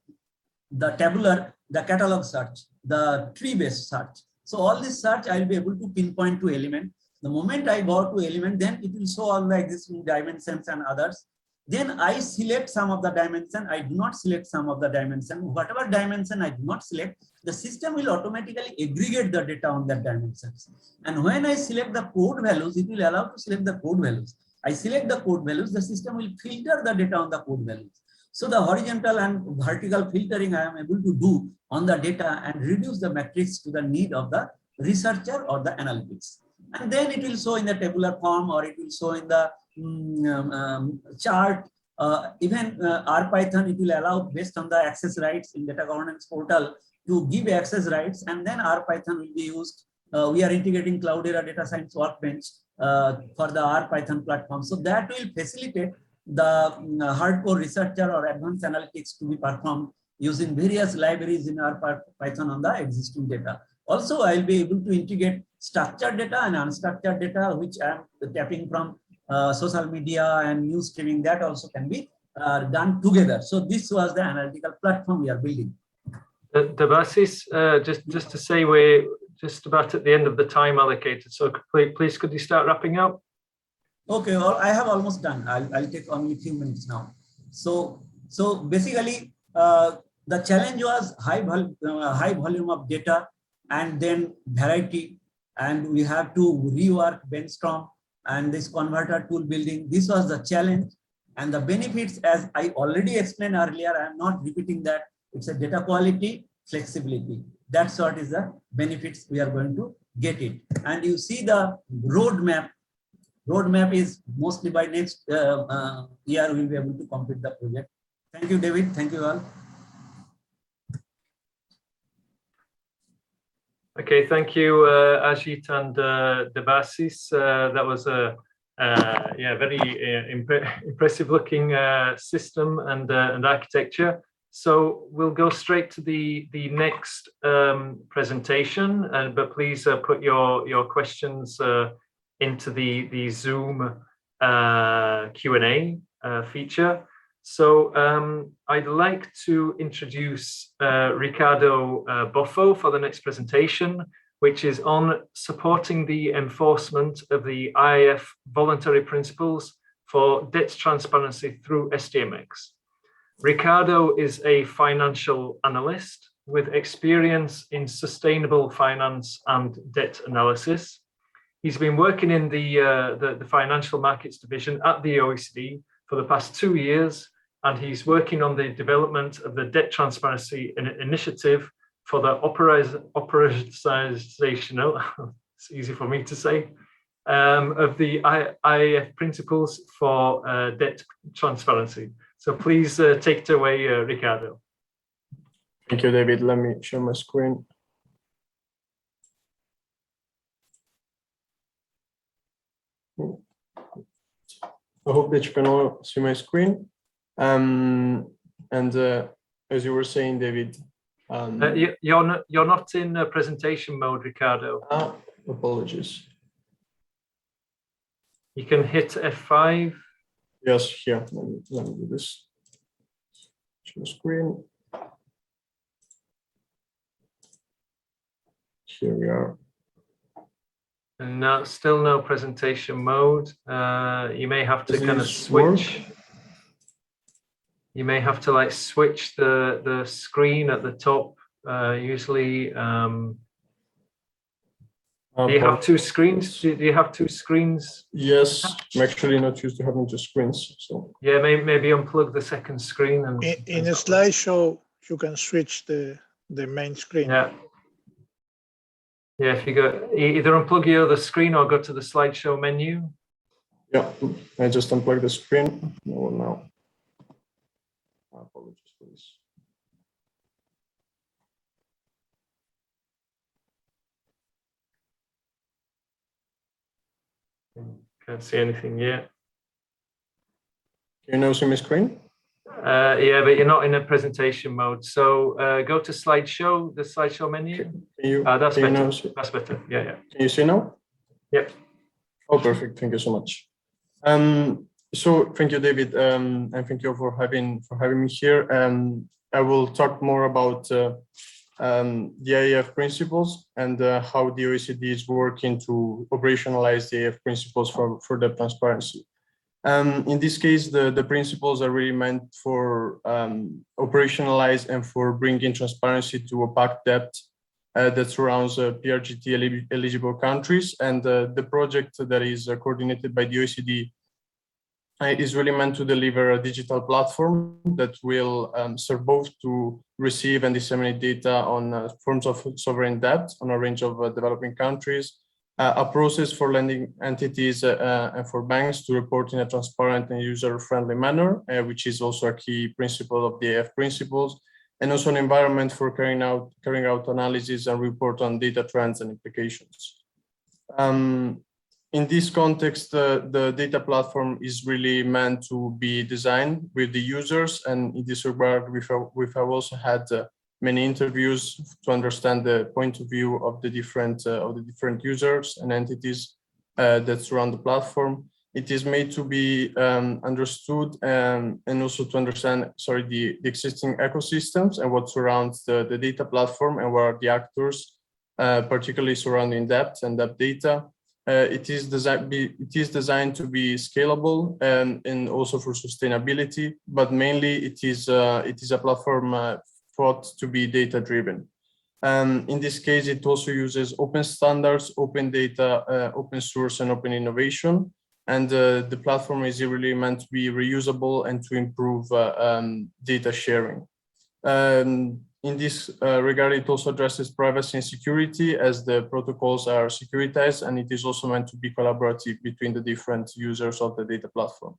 tabular, the catalog search, the tree-based search. So all this search, I'll be able to pinpoint to element. The moment I go to element, then it will show all the existing dimensions and others. Then I select some of the dimension. I do not select some of the dimension. Whatever dimension I do not select, the system will automatically aggregate the data on that dimensions. And when I select the code values, it will allow to select the code values. I select the code values, the system will filter the data on the code values. So the horizontal and vertical filtering I am able to do on the data and reduce the matrix to the need of the researcher or the analytics. And then it will show in the tabular form, or it will show in the chart. Even RPython, it will allow based on the access rights in data governance portal to give access rights, and then RPython will be used. We are integrating Cloudera Data Science Workbench for the RPython platform. So that will facilitate the hardcore researcher or advanced analytics to be performed using various libraries in RPython on the existing data. Also, I'll be able to integrate structured data and unstructured data, which I'm tapping from social media and news streaming. That also can be done together. So this was the analytical platform we are building. Debasis, just to say we're just about at the end of the time allocated. So please could you start wrapping up? Okay, well, I have almost done. I'll take only a few minutes now. So basically, the challenge was high volume of data and then variety, and we have to rework Brainstorm and this converter tool building. This was the challenge, and the benefits, as I already explained earlier, I am not repeating that. It's a data quality, flexibility. That's what is the benefits we are going to get it. And you see the roadmap. Roadmap is mostly by next year we'll be able to complete the project. Thank you, David. Thank you all. Okay, thank you, Ajit and Debasis. That was a very impressive looking system and architecture. So we'll go straight to the next presentation, but please put your questions into the Zoom Q&A feature. So I'd like to introduce Ricardo Boffo for the next presentation, which is on supporting the enforcement of the IIF voluntary principles for debt transparency through SDMX. Ricardo is a financial analyst with experience in sustainable finance and debt analysis. He's been working in the financial markets division at the OECD for the past 2 years, and he's working on the development of the debt transparency initiative for the operationalization, it's easy for me to say, of the IIF principles for debt transparency. So please take it away, Ricardo. Thank you, David. Let me share my screen. I hope that you can all see my screen. As you were saying, David, you're not in presentation mode, Ricardo. Apologies. You can hit F5. Yes, here. Let me do this. Share screen. Here we are. And no, still no presentation mode. You may have to kind of switch. Work? You may have to like switch the screen at the top. Usually, Do you have two screens? Do you have two screens? Yes, I'm actually not used to having two screens. So yeah, maybe unplug the second screen and in a slideshow you can switch the main screen. Yeah. Yeah, if you go either unplug your other screen or go to the slideshow menu. yeah, I just unplugged the screen. Now. Apologies for this. Can't see anything yet. Can you now see my screen? Yeah, but you're not in a presentation mode. So go to slideshow, the slideshow menu. That's better. That's better. Yeah, yeah. Can you see now? Yep. Oh, perfect. Thank you so much. So thank you, David, and thank you for having me here. I will talk more about the IAF principles and how the OECD is working to operationalize the IAF principles for debt transparency. In this case, the principles are really meant for operationalize and for bringing transparency to opaque debt that surrounds PRGT eligible countries. And the project that is coordinated by the OECD is really meant to deliver a digital platform that will serve both to receive and disseminate data on forms of sovereign debt on a range of developing countries, a process for lending entities and for banks to report in a transparent and user-friendly manner, which is also a key principle of the IAF principles, and also an environment for carrying out analysis and report on data trends and implications. In this context, the data platform is really meant to be designed with the users, and in this regard, we have also had many interviews to understand the point of view of the different users and entities that surround the platform. It is made to be understood and also to understand, the existing ecosystems and what surrounds the data platform and what are the actors, particularly surrounding debt and debt data. It is designed to be scalable and also for sustainability, but mainly it is a platform thought to be data driven. In this case, it also uses open standards, open data, open source, and open innovation. And the platform is really meant to be reusable and to improve data sharing. In this regard, it also addresses privacy and security as the protocols are securitized, and it is also meant to be collaborative between the different users of the data platform.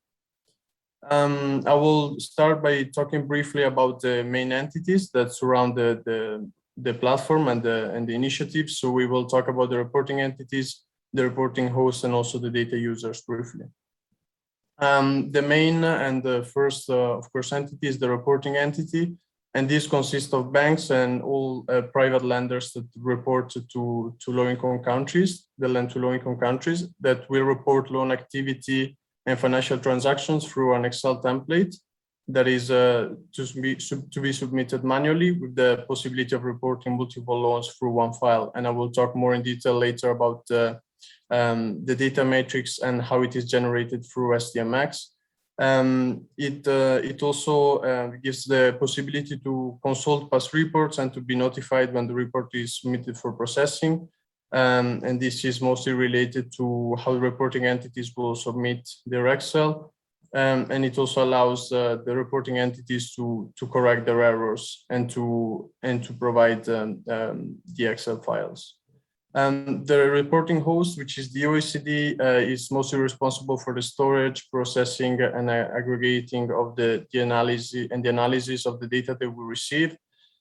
I will start by talking briefly about the main entities that surround the platform and the initiatives. So we will talk about the reporting entities, the reporting hosts, and also the data users briefly. The main and the first, of course, entity is the reporting entity. And this consists of banks and all private lenders that report to low-income countries, that lend to low-income countries, that will report loan activity and financial transactions through an Excel template that is to be submitted manually with the possibility of reporting multiple loans through one file. And I will talk more in detail later about the data matrix and how it is generated through SDMX. It also gives the possibility to consult past reports and to be notified when the report is submitted for processing. And this is mostly related to how the reporting entities will submit their Excel. And it also allows the reporting entities to correct their errors and to provide the Excel files. The reporting host, which is the OECD, is mostly responsible for the storage, processing, and aggregating of the analysis of the data that we receive.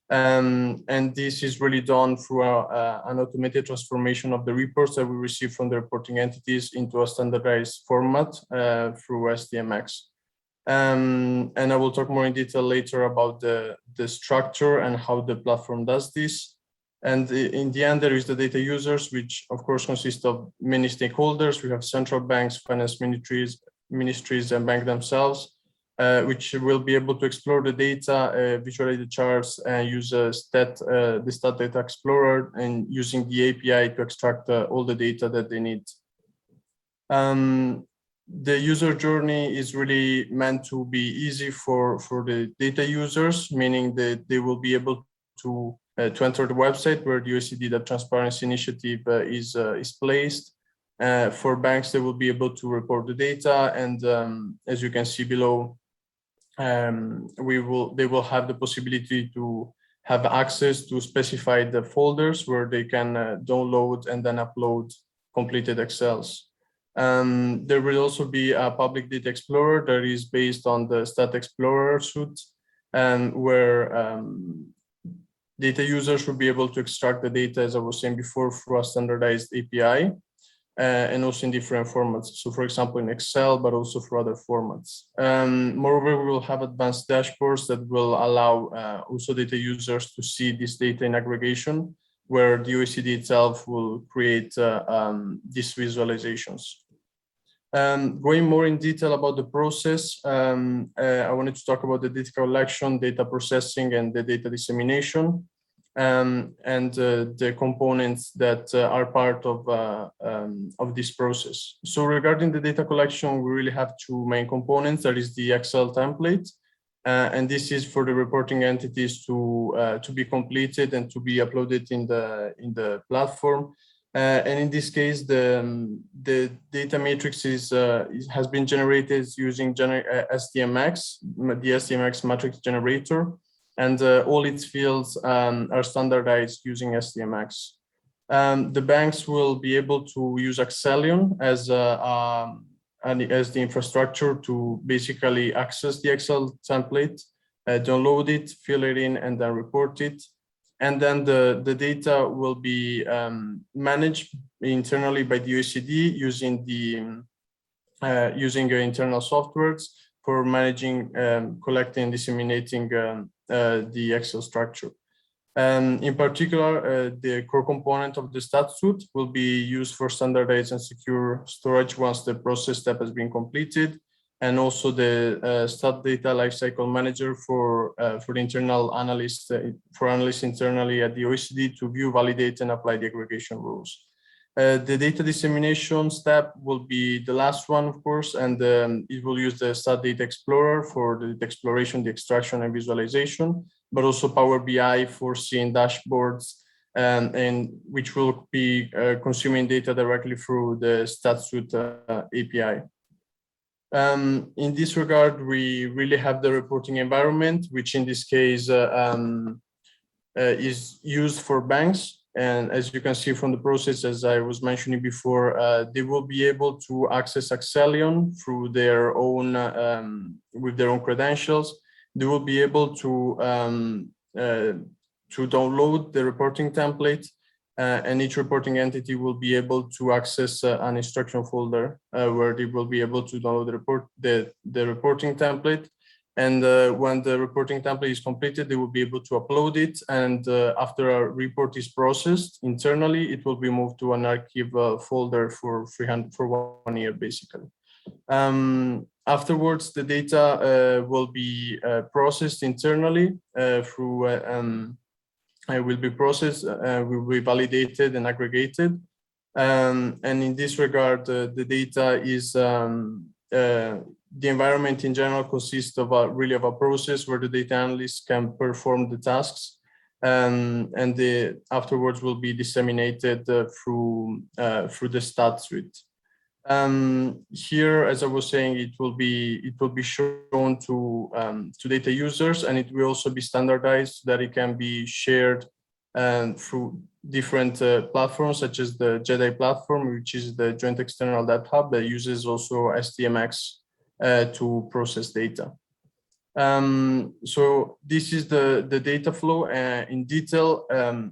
And this is really done through an automated transformation of the reports that we receive from the reporting entities into a standardized format through SDMX. And I will talk more in detail later about the structure and how the platform does this. And in the end, there is the data users, which of course consist of many stakeholders. We have central banks, finance ministries, and bank themselves, which will be able to explore the data, visualize the charts, and use the Stat Data Explorer, and using the API to extract all the data that they need. The user journey is really meant to be easy for the data users, meaning that they will be able to enter the website where the OECD Data Transparency Initiative is placed. For banks, they will be able to report the data, and as you can see below, they will have the possibility to have access to specified folders where they can download and then upload completed Excels. There will also be a public data explorer that is based on the Stat Explorer suite, where data users will be able to extract the data, as I was saying before, through a standardized API, and also in different formats. So for example, in Excel, but also for other formats. Moreover, we will have advanced dashboards that will allow also data users to see this data in aggregation, where the OECD itself will create these visualizations. Going more in detail about the process, I wanted to talk about the data collection, data processing, and the data dissemination, and the components that are part of this process. So regarding the data collection, we really have two main components. That is the Excel template, and this is for the reporting entities to be completed and to be uploaded in the platform. And in this case, the data matrix has been generated using SDMX, the SDMX matrix generator, and all its fields are standardized using SDMX. The banks will be able to use Excelion as the infrastructure to basically access the Excel template, download it, fill it in, and then report it. And then the data will be managed internally by the OECD using your internal softwares for managing, collecting, and disseminating the Excel structure. In particular, the core component of the stat suite will be used for standardized and secure storage once the process step has been completed, and also the stat data lifecycle manager for the internal analysts, for analysts internally at the OECD to view, validate, and apply the aggregation rules. The data dissemination step will be the last one, of course, and it will use the Stat Data Explorer for the data exploration, the extraction, and visualization, but also Power BI for seeing dashboards, and which will be consuming data directly through the StatSuite API. In this regard, we really have the reporting environment, which in this case is used for banks. And as you can see from the process, as I was mentioning before, they will be able to access Excelion through their own, with their own credentials. They will be able to download the reporting template, and each reporting entity will be able to access an instruction folder where they will be able to download the reporting template. And when the reporting template is completed, they will be able to upload it. And after a report is processed internally, it will be moved to an archive folder for 1 year, basically. Afterwards, the data will be processed internally through, will be processed, will be validated and aggregated. And in this regard, the data is, the environment in general consists of really of a process where the data analysts can perform the tasks, and afterwards will be disseminated through the stat suite. Here, as I was saying, it will be shown to data users, and it will also be standardized so that it can be shared through different platforms, such as the JEDI platform, which is the Joint External Data Hub that uses also SDMX to process data. So this is the data flow in detail.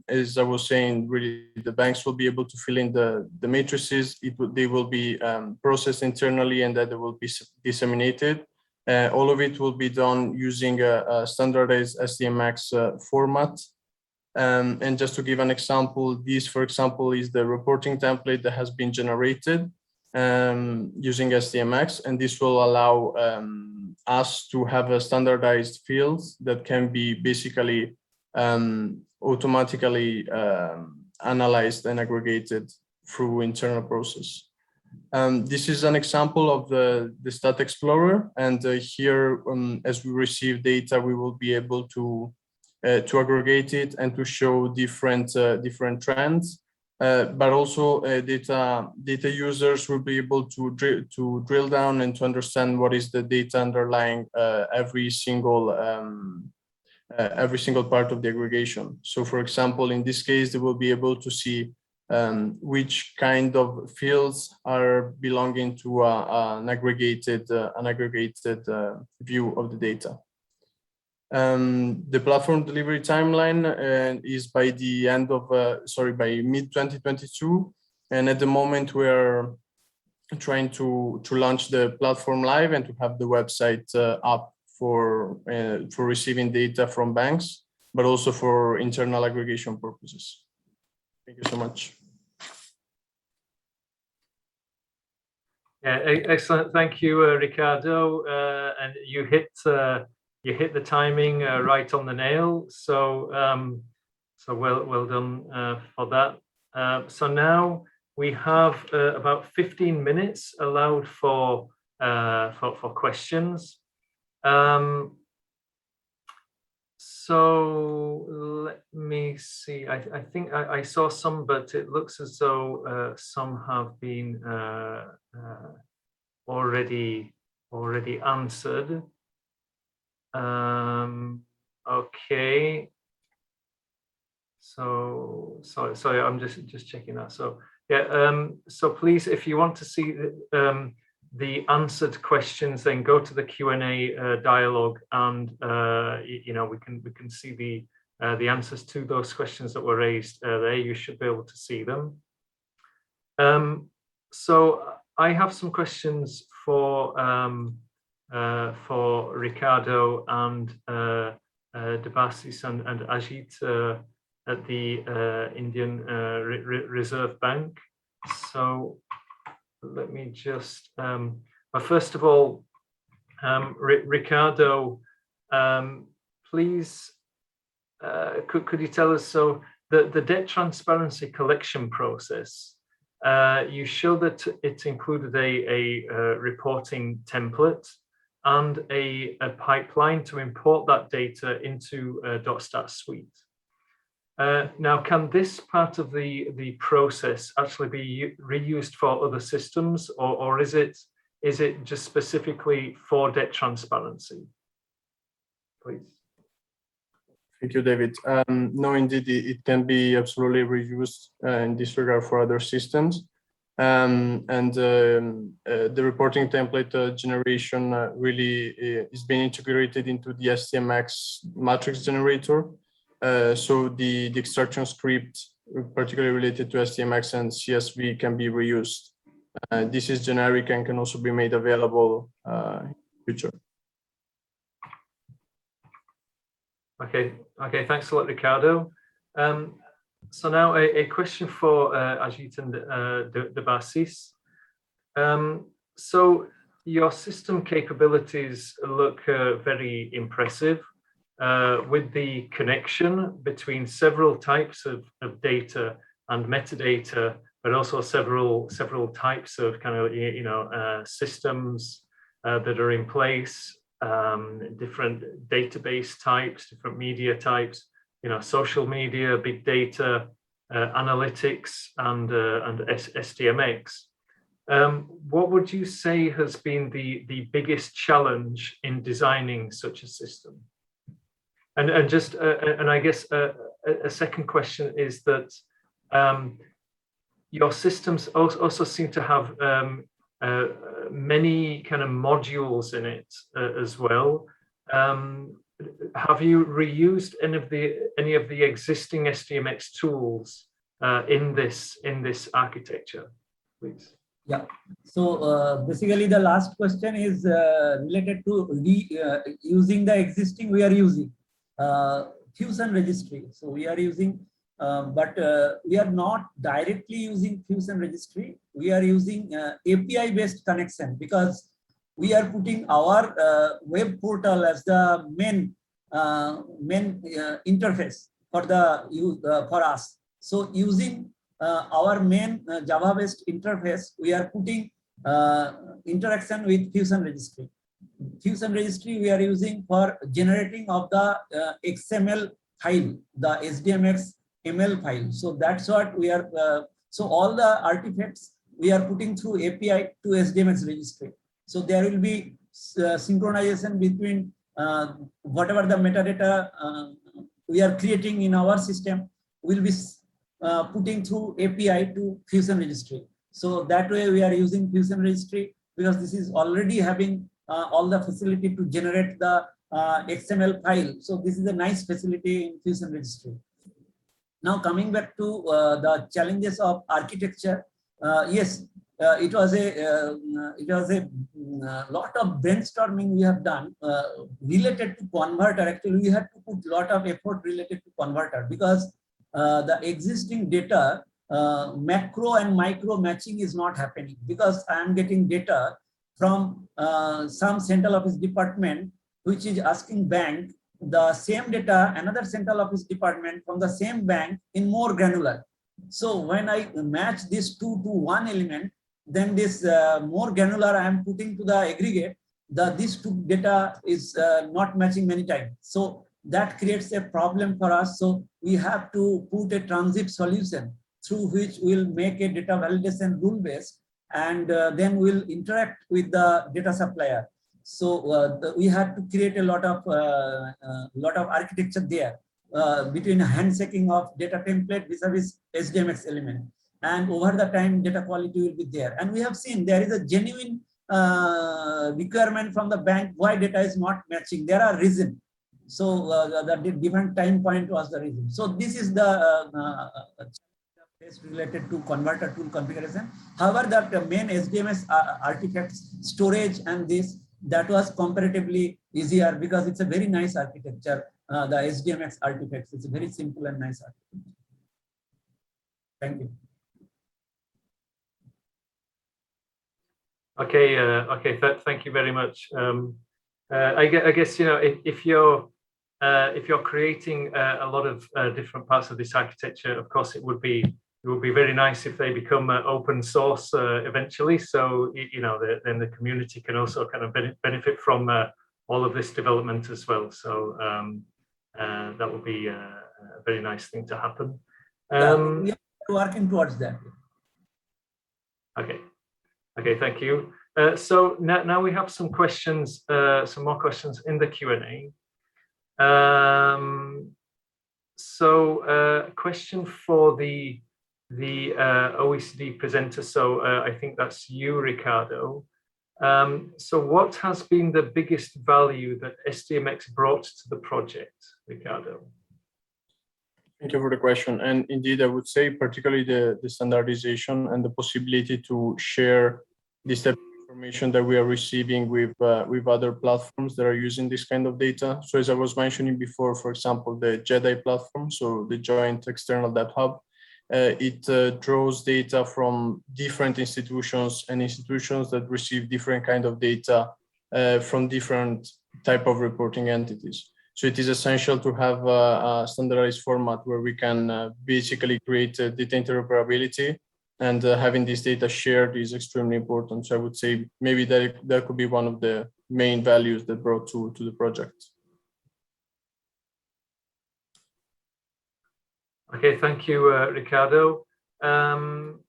As I was saying, really the banks will be able to fill in the matrices. They will be processed internally, and that they will be disseminated. All of it will be done using a standardized SDMX format. And just to give an example, this, for example, is the reporting template that has been generated using SDMX, and this will allow us to have a standardized fields that can be basically automatically analyzed and aggregated through internal process. This is an example of the Stat Explorer, and here, as we receive data, we will be able to to aggregate it and to show different trends. But also data users will be able to drill down and to understand what is the data underlying every single part of the aggregation. So, for example, in this case, they will be able to see which kind of fields are belonging to an aggregated view of the data. The platform delivery timeline is by the end of, by mid-2022. And at the moment we're trying to launch the platform live and to have the website up for receiving data from banks, but also for internal aggregation purposes. Thank you so much. Yeah, excellent. Thank you, Ricardo. And you hit the timing right on the nail. So well done for that. So now we have about 15 minutes allowed for questions. So let me see. I think I saw some, but it looks as though some have been already answered. Okay. So sorry, I'm just checking that. So yeah. So please, if you want to see the answered questions, then go to the Q&A dialogue, and we can see the answers to those questions that were raised there. You should be able to see them. So I have some questions for Ricardo and Debasis and Ajit at the Indian Reserve Bank. So let me just, first of all, Ricardo, please, could you tell us, so the debt transparency collection process, you show that it included a reporting template and a pipeline to import that data into .stat suite. Now, can this part of the process actually be reused for other systems, or is it just specifically for debt transparency? Please. Thank you, David. No, indeed, it can be absolutely reused in this regard for other systems. The reporting template generation really is being integrated into the SDMX matrix generator. So the extraction script, particularly related to SDMX and CSV, can be reused. This is generic and can also be made available in the future. Okay, thanks a lot, Ricardo. So now a question for Ajit and Debasis. So your system capabilities look very impressive, with the connection between several types of data and metadata, but also several types of kind of systems that are in place, different database types, different media types, social media, big data, analytics, and SDMX. What would you say has been the biggest challenge in designing such a system? And I guess a second question is that your systems also seem to have many kind of modules in it as well. Have you reused any of the existing SDMX tools in this architecture, please? Yeah. So basically, the last question is related to using the existing. We are using Fusion registry. So we are using, but we are not directly using Fusion registry. We are using API-based connection, because we are putting our web portal as the main interface for us. So using our main Java-based interface, we are putting interaction with Fusion registry. Fusion registry we are using for generating of the XML file, the SDMX ML file. So that's what we are, so all the artifacts we are putting through API to SDMX registry. So there will be synchronization between whatever the metadata we are creating in our system will be putting through API to Fusion registry. So that way we are using Fusion registry because this is already having all the facility to generate the XML file. So this is a nice facility in Fusion registry. Now coming back to the challenges of architecture, yes, it was a lot of brainstorming we have done related to converter. Actually, we had to put a lot of effort related to converter because the existing data macro and micro matching is not happening because I am getting data from some central office department which is asking bank the same data, another central office department from the same bank in more granular. So when I match these two to one element, then this more granular I am putting to the aggregate, these two data is not matching many times. So that creates a problem for us. So we have to put a transit solution through which we'll make a data validation rule based and then we'll interact with the data supplier. So we had to create a lot of architecture there between handshaking of data template vis-a-vis SDMX element, and over the time data quality will be there. And we have seen there is a genuine requirement from the bank why data is not matching. There are reasons. So the different time point was the reason. So this is the related to converter tool configuration. However, the main SDMS artifacts, storage and this, that was comparatively easier because it's a very nice architecture. The SDMX artifacts, it's a very simple and nice architecture. Thank you. Okay, okay. Thank you very much. I guess you know if you're creating a lot of different parts of this architecture, of course it would be very nice if they become open source eventually. So you know then the community can also kind of benefit from all of this development as well. So that would be a very nice thing to happen. Yeah, we are working towards that. Okay. Okay, thank you. So now we have some questions, some more questions in the Q&A. So question for the OECD presenter. So I think that's you, Ricardo. So what has been the biggest value that SDMX brought to the project, Ricardo? Thank you for the question. And indeed, I would say particularly the standardization and the possibility to share this type of information that we are receiving with other platforms that are using this kind of data. So as I was mentioning before, for example, the JEDI platform, so the Joint External Data Hub, it draws data from different institutions and institutions that receive different kind of data from different type of reporting entities. So it is essential to have a standardized format where we can basically create data interoperability, and having this data shared is extremely important. So I would say maybe that could be one of the main values that brought to the project. Okay, thank you, Ricardo.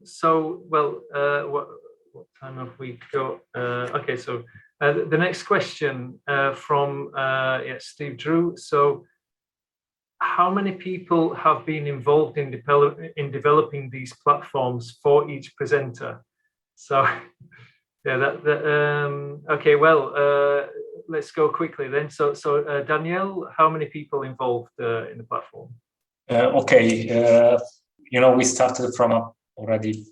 So, well, what time have we got? Okay, so the next question from Steve Drew. So, how many people have been involved in developing these platforms for each presenter? So, yeah, okay, well, let's go quickly then. So Danielle, how many people involved in the platform? Okay, you know, we started from a already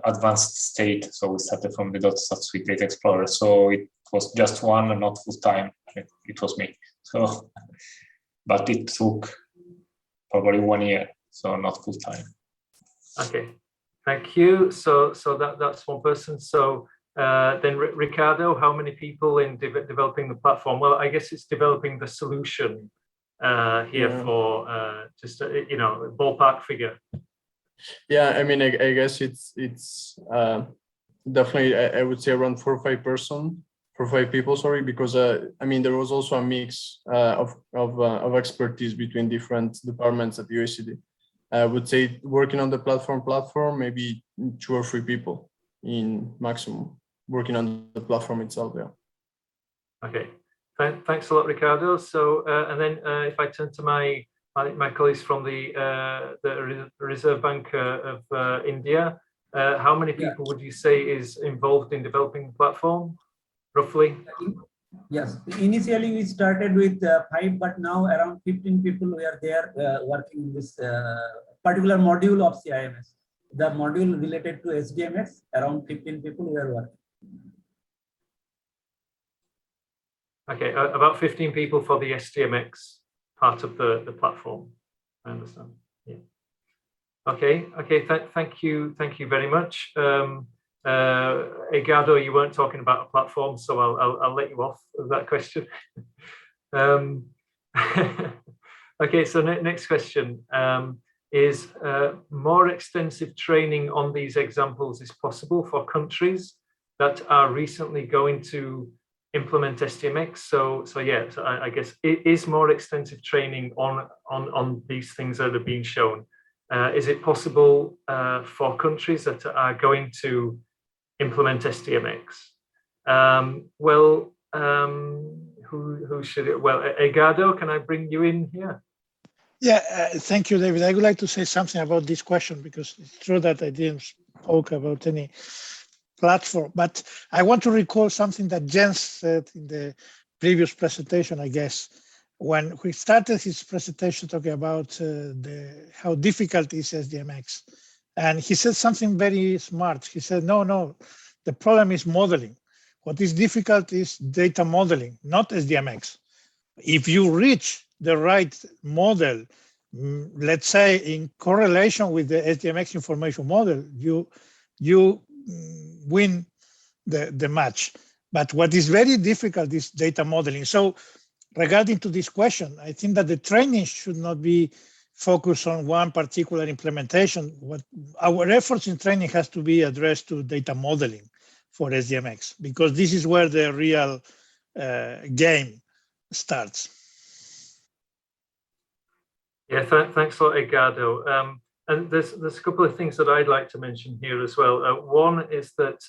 advanced state. So we started from the .stat Suite Data Explorer. So it was just one and not full time. It was me. So, but it took probably 1 year, so not full time. Okay, thank you. So that's one person. So then Ricardo, how many people in developing the platform? Well, I guess it's developing the solution here for just you know, ballpark figure. Yeah, I mean, I guess it's definitely, I would say around 4 or 5 persons for 5 people, sorry, because I mean, there was also a mix of expertise between different departments at USCD. I would say working on the platform, maybe 2 or 3 people in maximum working on the platform itself. Yeah. Okay, thanks a lot, Ricardo. So, and then if I turn to my colleagues from the Reserve Bank of India, how many people would you say is involved in developing the platform, roughly? Yes, initially we started with 5, but now around 15 people we are there working in this particular module of CIMS. The module related to SDMX, around 15 people we are working. Okay, about 15 people for the SDMX part of the platform. I understand. Yeah. Okay. Thank you very much. Edgardo, you weren't talking about a platform, so I'll let you off of that question. Okay, so next question is more extensive training on these examples is possible for countries that are recently going to implement SDMX. So yeah, so I guess it is more extensive training on these things that are being shown. Is it possible for countries that are going to implement SDMX? Who should it? Well, Edgardo, can I bring you in here? Yeah, thank you, David. I would like to say something about this question because it's true that I didn't spoke about any platform, but I want to recall something that Jens said in the previous presentation, I guess, when we started his presentation talking about how difficult is SDMX. And he said something very smart. He said, no, the problem is modeling. What is difficult is data modeling, not SDMX. If you reach the right model, let's say in correlation with the SDMX information model, you win the match. But what is very difficult is data modeling. So regarding to this question, I think that the training should not be focused on one particular implementation. What our efforts in training has to be addressed to data modeling for SDMX, because this is where the real game starts. Yeah, thanks a lot, Edgardo. And there's a couple of things that I'd like to mention here as well. One is that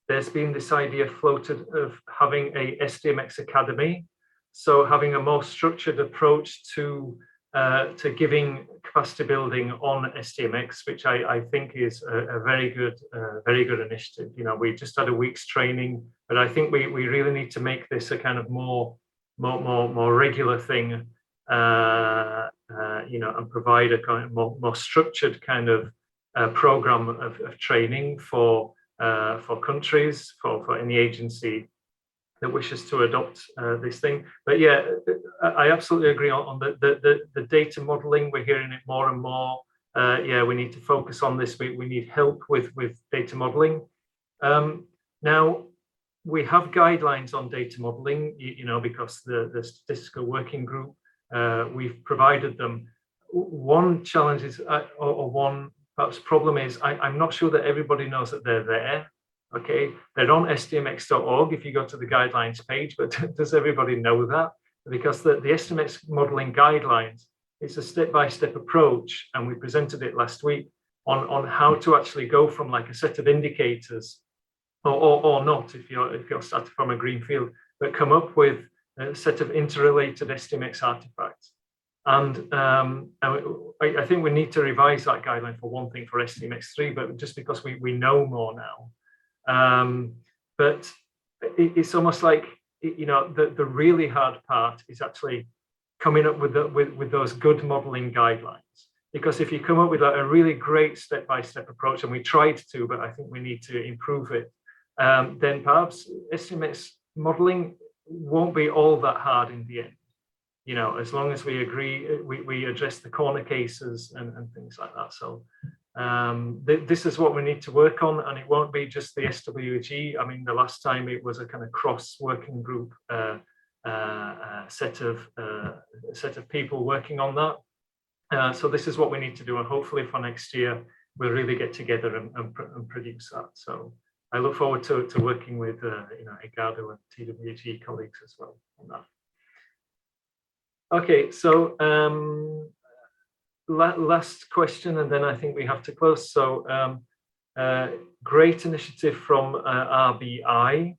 there's been this idea floated of having a SDMX Academy. So having a more structured approach to giving capacity building on SDMX, which I think is a very good initiative. You know, we just had a week's training, but I think we really need to make this a kind of more regular thing. You know, and provide a kind of more structured kind of program of training for countries, for any agency that wishes to adopt this thing. But yeah, I absolutely agree on the data modeling. We're hearing it more and more. Yeah, we need to focus on this. We need help with data modeling. Now, we have guidelines on data modeling, you know, because the statistical working group, we've provided them. One challenge is, or one perhaps problem is, I'm not sure that everybody knows that they're there. Okay, they're on sdmx.org if you go to the guidelines page, but does everybody know that? Because the SDMX modeling guidelines, it's a step-by-step approach, and we presented it last week on how to actually go from like a set of indicators, or not if you're starting from a green field, but come up with a set of interrelated SDMX artifacts. And I think we need to revise that guideline for one thing for SDMX3, but just because we know more now. But it's almost like, you know, the really hard part is actually coming up with those good modeling guidelines. Because if you come up with a really great step-by-step approach, and we tried to, but I think we need to improve it, then perhaps SDMX modeling won't be all that hard in the end. You know, as long as we agree, we address the corner cases and things like that. So this is what we need to work on, and it won't be just the SWG. I mean, the last time it was a kind of cross working group set of people working on that. So this is what we need to do, and hopefully for next year we'll really get together and produce that. So I look forward to working with Edgardo and TWG colleagues as well on that. Okay, so last question, and then I think we have to close. So great initiative from RBI.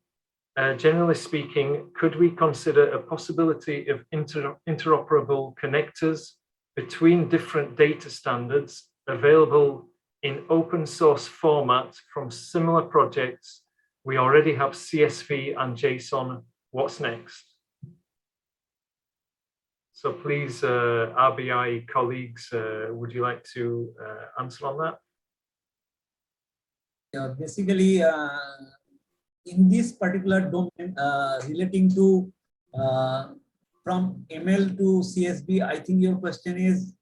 Generally speaking, could we consider a possibility of interoperable connectors between different data standards available in open source format from similar projects? We already have CSV and JSON. What's next? So please, RBI colleagues, would you like to answer on that? Yeah, basically, in this particular domain relating to from ML to CSV, I think your question is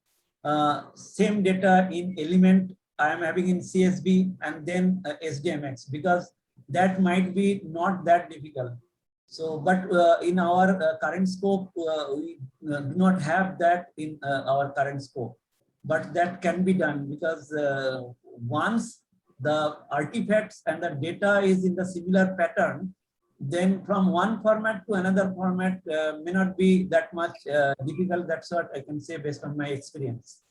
same data in element I am having in CSV and then SDMX, because that might be not that difficult. So, but in our current scope, we do not have that in our current scope, but that can be done, because once the artifacts and the data is in the similar pattern, then from one format to another format may not be that much difficult. That's what I can say based on my experience.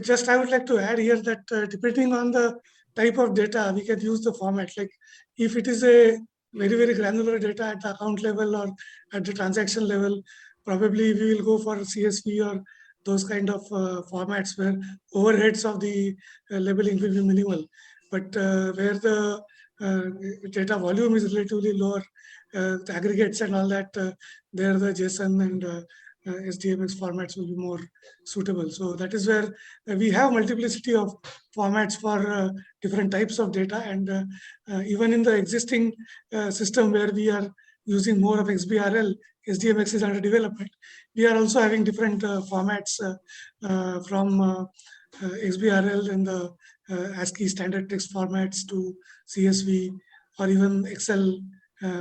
Just I would like to add here that depending on the type of data, we can use the format. Like if it is a very, very granular data at the account level or at the transaction level, probably we will go for CSV or those kind of formats where overheads of the labeling will be minimal. But where the data volume is relatively lower, the aggregates and all that, there the JSON and SDMX formats will be more suitable. So that is where we have multiplicity of formats for different types of data. And even in the existing system where we are using more of XBRL, SDMX is under development. We are also having different formats from XBRL and the ASCII standard text formats to CSV or even Excel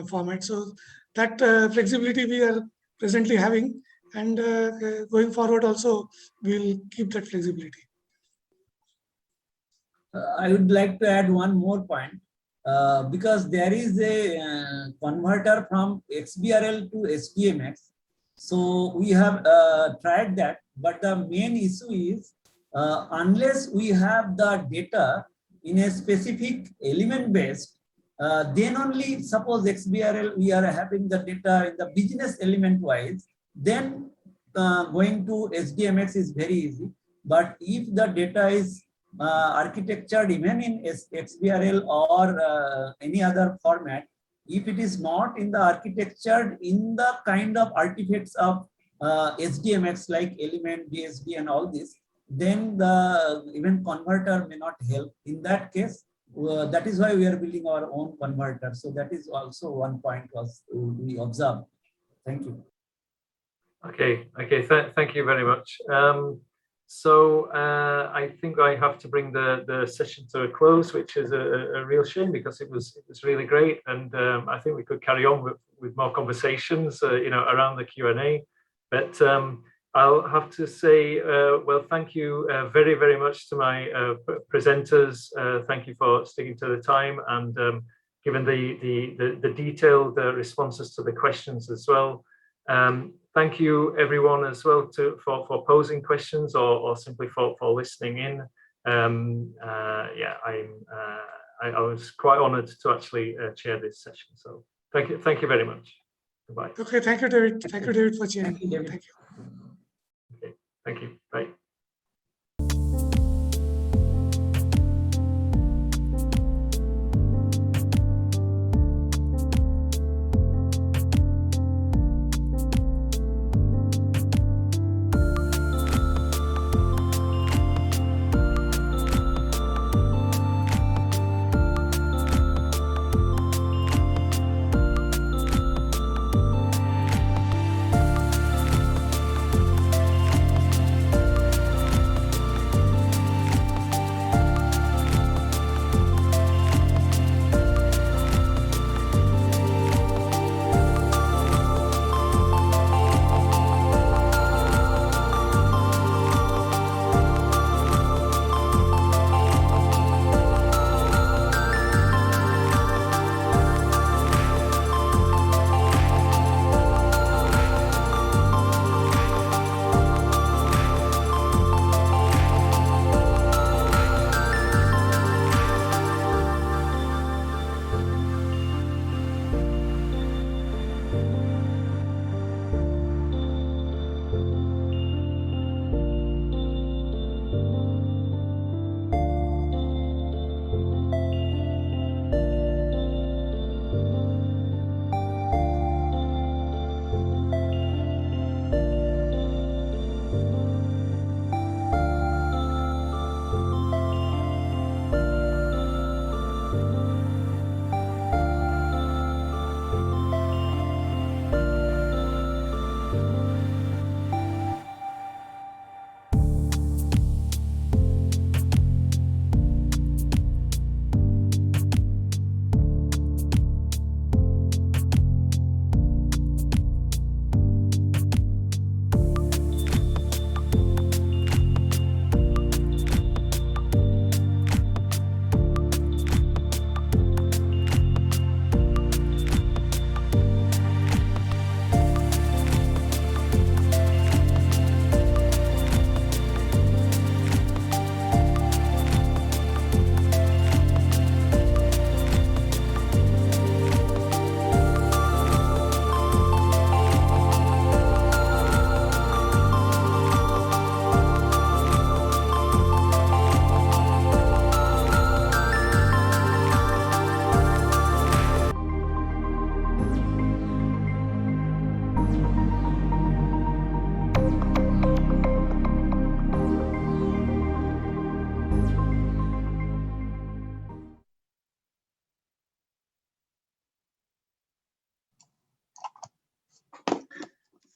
format. So that flexibility we are presently having, and going forward also we'll keep that flexibility. I would like to add one more point, because there is a converter from XBRL to SDMX. So we have tried that, but the main issue is unless we have the data in a specific element based, then only suppose XBRL we are having the data in the business element wise, then going to SDMX is very easy. But if the data is architectured even in XBRL or any other format, if it is not in the architectured in the kind of artifacts of SDMX like element, DSB and all this, then the even converter may not help. In that case, that is why we are building our own converter. So that is also one point was we observe. Thank you. Okay, thank you very much. So I think I have to bring the session to a close, which is a real shame because it was really great, and I think we could carry on with more conversations, around the Q&A. But I'll have to say, well, thank you very, very much to my presenters. Thank you for sticking to the time and given the detailed responses to the questions as well. Thank you everyone as well for posing questions or simply for listening in. Yeah, I was quite honored to actually chair this session. So thank you very much. Goodbye. Okay, thank you, David. Thank you, David, for chairing. Thank you. Okay, thank you. Bye.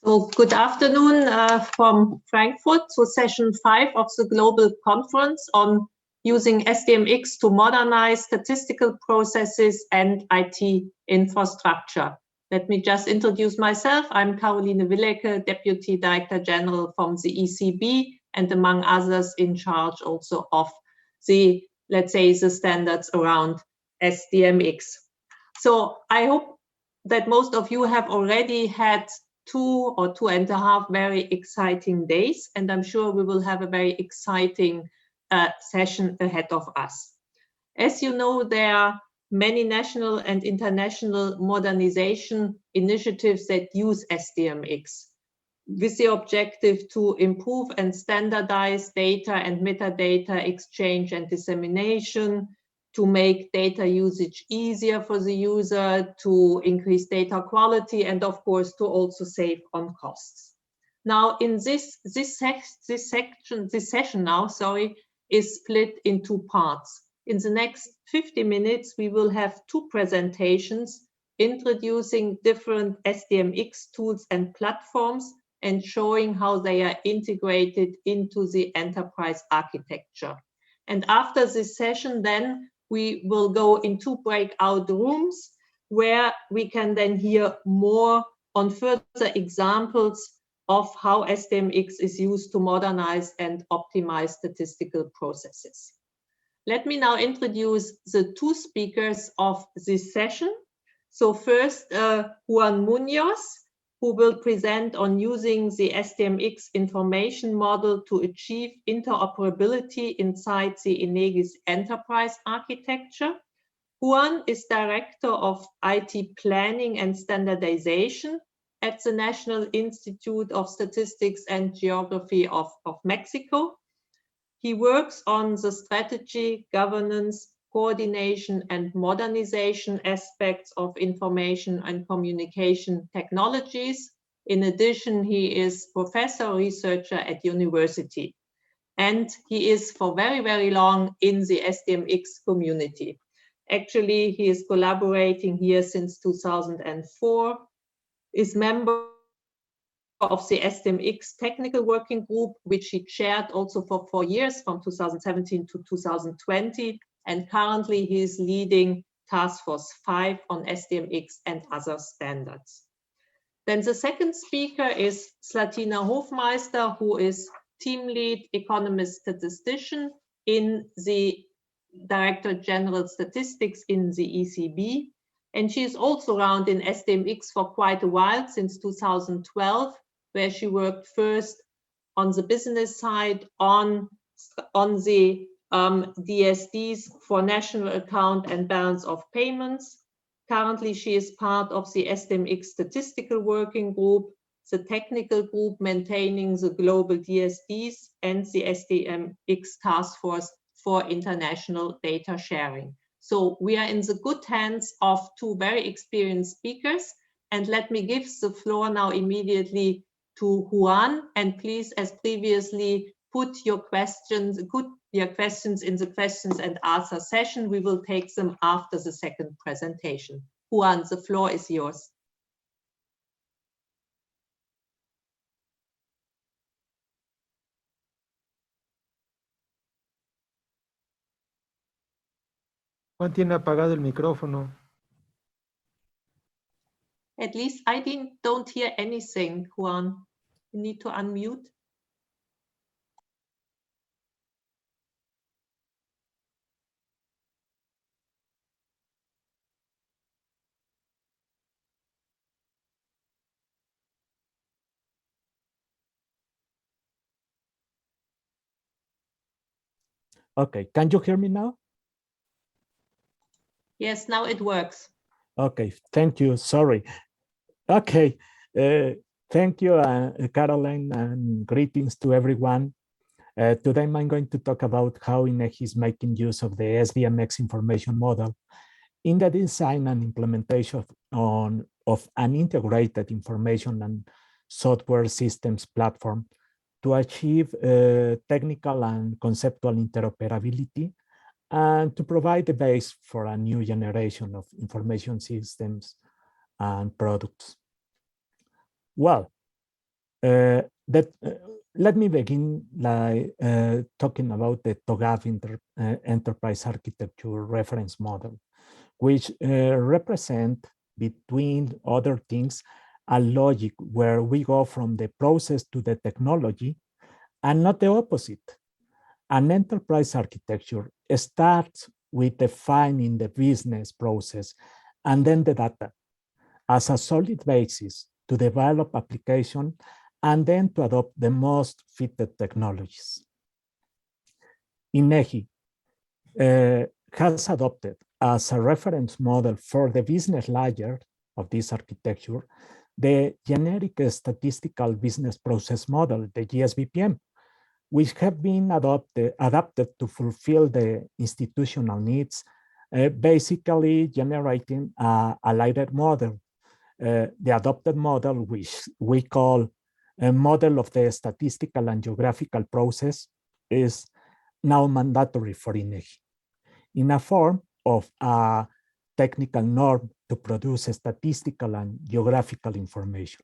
So good afternoon from Frankfurt to session 5 of the global conference on using SDMX to modernize statistical processes and IT infrastructure. Let me just introduce myself. I'm Caroline Willecke, Deputy Director General from the ECB, and among others in charge also of the, let's say, the standards around SDMX. So I hope that most of you have already had 2 or 2.5 very exciting days, and I'm sure we will have a very exciting session ahead of us. As you know, there are many national and international modernization initiatives that use SDMX with the objective to improve and standardize data and metadata exchange and dissemination, to make data usage easier for the user, to increase data quality, and of course, to also save on costs. Now, in this session now, is split in 2 parts. In the next 50 minutes, we will have 2 presentations introducing different SDMX tools and platforms and showing how they are integrated into the enterprise architecture. And after this session, then we will go into breakout rooms where we can then hear more on further examples of how SDMX is used to modernize and optimize statistical processes. Let me now introduce the 2 speakers of this session. So first, Juan Munoz, who will present on using the SDMX information model to achieve interoperability inside the Inegis enterprise architecture. Juan is Director of IT Planning and Standardization at the National Institute of Statistics and Geography of Mexico. He works on the strategy, governance, coordination, and modernization aspects of information and communication technologies. In addition, he is professor researcher at university. And he is for very, very long in the SDMX community. Actually, he is collaborating here since 2004, is member of the SDMX technical working group, which he chaired also for 4 years, from 2017 to 2020. And currently he is leading Task Force 5 on SDMX and other standards. Then the second speaker is Slatina Hofmeister, who is team lead economist statistician in the Director General Statistics in the ECB. And she is also around in SDMX for quite a while, since 2012, where she worked first on the business side on the DSDs for national account and balance of payments. Currently, she is part of the SDMX Statistical Working Group, the technical group maintaining the global DSDs, and the SDMX Task Force for international data sharing. So we are in the good hands of 2 very experienced speakers. And let me give the floor now immediately to Juan. And please, as previously, put your questions in the questions and answer session. We will take them after the second presentation. Juan, the floor is yours. Juan tiene apagado el micrófono. At least I don't hear anything, Juan. You need to unmute. Okay, can you hear me now? Yes, now it works. Okay, thank you, sorry. Okay, thank you, Caroline, and greetings to everyone. Today I'm going to talk about how INEGI is making use of the SDMX information model in the design and implementation of an integrated information and software systems platform to achieve technical and conceptual interoperability and to provide the base for a new generation of information systems and products. Well, Let me begin by talking about the Togaf enterprise architecture reference model, which represent, between other things, a logic where we go from the process to the technology, and not the opposite. An enterprise architecture starts with defining the business process and then the data as a solid basis to develop application and then to adopt the most fitted technologies. INEGI has adopted as a reference model for the business layer of this architecture the generic statistical business process model, the GSBPM, which have been adapted to fulfill the institutional needs, basically generating a lighter model. The adopted model, which we call a model of the statistical and geographical process, is now mandatory for INEGI in a form of a technical norm to produce statistical and geographical information.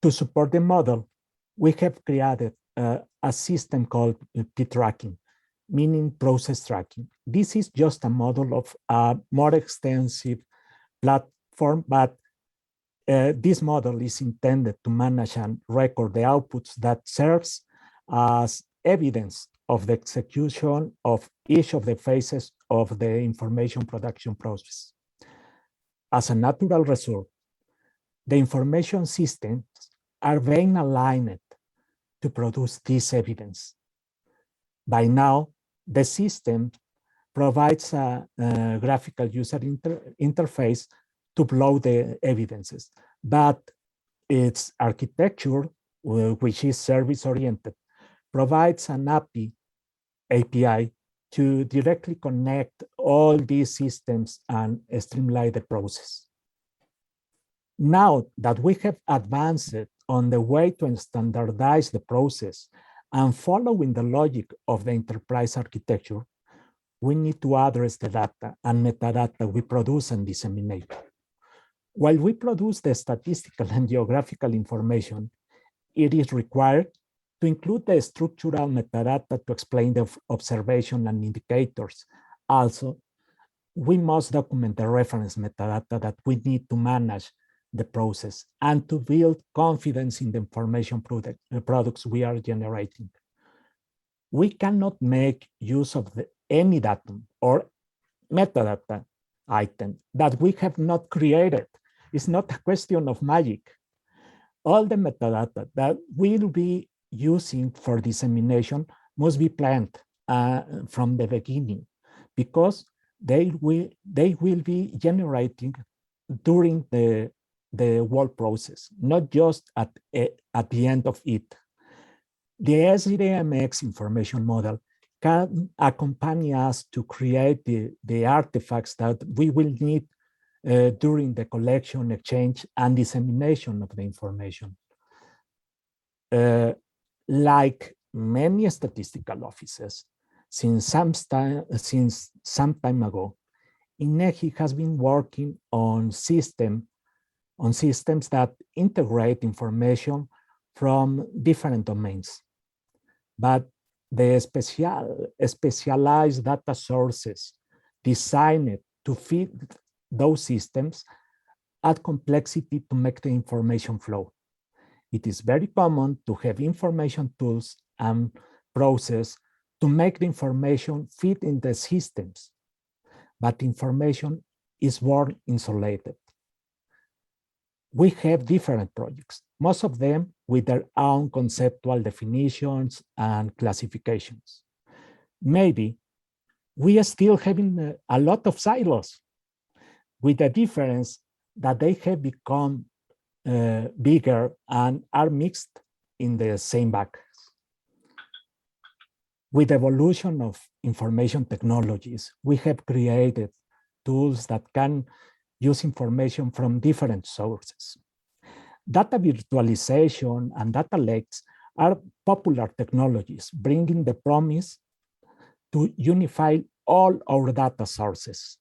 To support the model, we have created a system called P-tracking, meaning process tracking. This is just a model of a more extensive platform, but this model is intended to manage and record the outputs that serves as evidence of the execution of each of the phases of the information production process. As a natural result, the information systems are being aligned to produce this evidence. By now, the system provides a graphical user interface to upload the evidences, but its architecture, which is service-oriented, provides an API to directly connect all these systems and streamline the process. Now that we have advanced on the way to standardize the process and following the logic of the enterprise architecture, we need to address the data and metadata we produce and disseminate. While we produce the statistical and geographical information, it is required to include the structural metadata to explain the observation and indicators. Also, we must document the reference metadata that we need to manage the process and to build confidence in the information products we are generating. We cannot make use of any datum or metadata item that we have not created. It's not a question of magic. All the metadata that we'll be using for dissemination must be planned from the beginning, because they will be generating during the whole process, not just at the end of it. The SDMX information model can accompany us to create the artifacts that we will need during the collection, exchange, and dissemination of the information. Like many statistical offices, since some time ago, INEGI has been working on systems that integrate information from different domains. But the specialized data sources designed to fit those systems add complexity to make the information flow. It is very common to have information tools and process to make the information fit in the systems, but information is more insulated. We have different projects, most of them with their own conceptual definitions and classifications. Maybe we are still having a lot of silos, with the difference that they have become bigger and are mixed in the same buckets. With the evolution of information technologies, we have created tools that can use information from different sources. Data virtualization and data lakes are popular technologies, bringing the promise to unify all our data sources.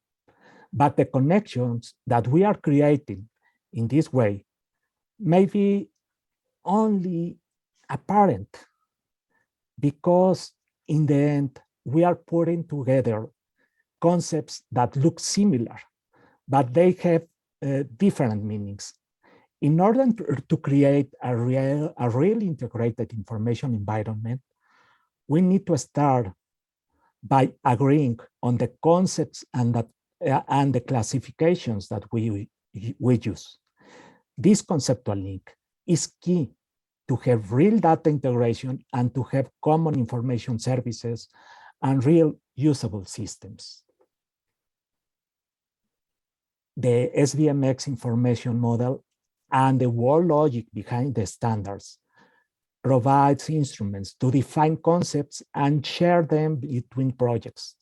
But the connections that we are creating in this way may be only apparent, because in the end, we are putting together concepts that look similar, but they have different meanings. In order to create a real integrated information environment, we need to start by agreeing on the concepts and the classifications that we use. This conceptual link is key to have real data integration and to have common information services and real usable systems. The SDMX information model and the whole logic behind the standards provides instruments to define concepts and share them between projects.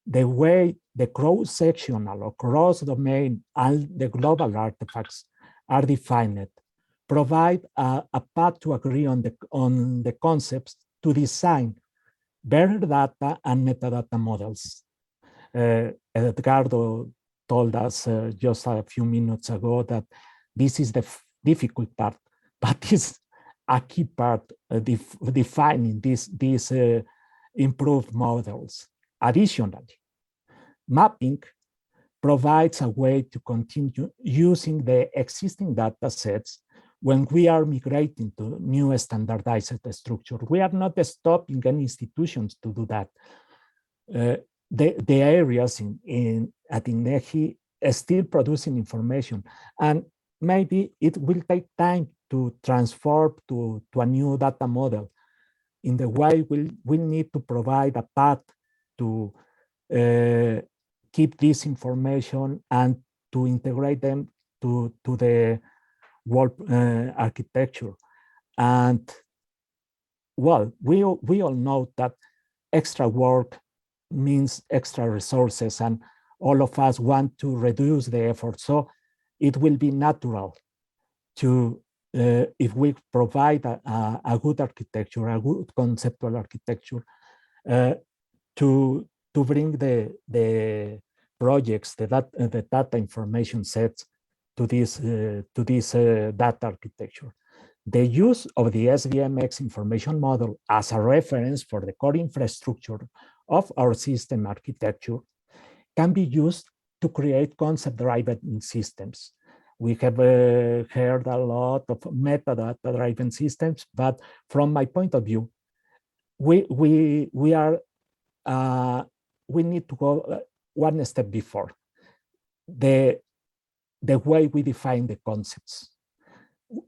The way the cross-sectional or cross-domain and the global artifacts are defined provide a path to agree on the concepts to design better data and metadata models. Edgardo told us just a few minutes ago that this is the difficult part, but it's a key part defining these improved models. Additionally, mapping provides a way to continue using the existing data sets when we are migrating to new standardized structure. We are not stopping any institutions to do that. The areas at INEGI are still producing information, and maybe it will take time to transform to a new data model. In the way, we'll need to provide a path to keep this information and to integrate them to the world architecture. And well, we all know that extra work means extra resources, and all of us want to reduce the effort. So it will be natural to, if we provide a good architecture, a good conceptual architecture, to bring the projects, the data information sets to this data architecture. The use of the SDMX information model as a reference for the core infrastructure of our system architecture can be used to create concept-driven systems. We have heard a lot of metadata-driven systems, but from my point of view, we need to go one step before the way we define the concepts.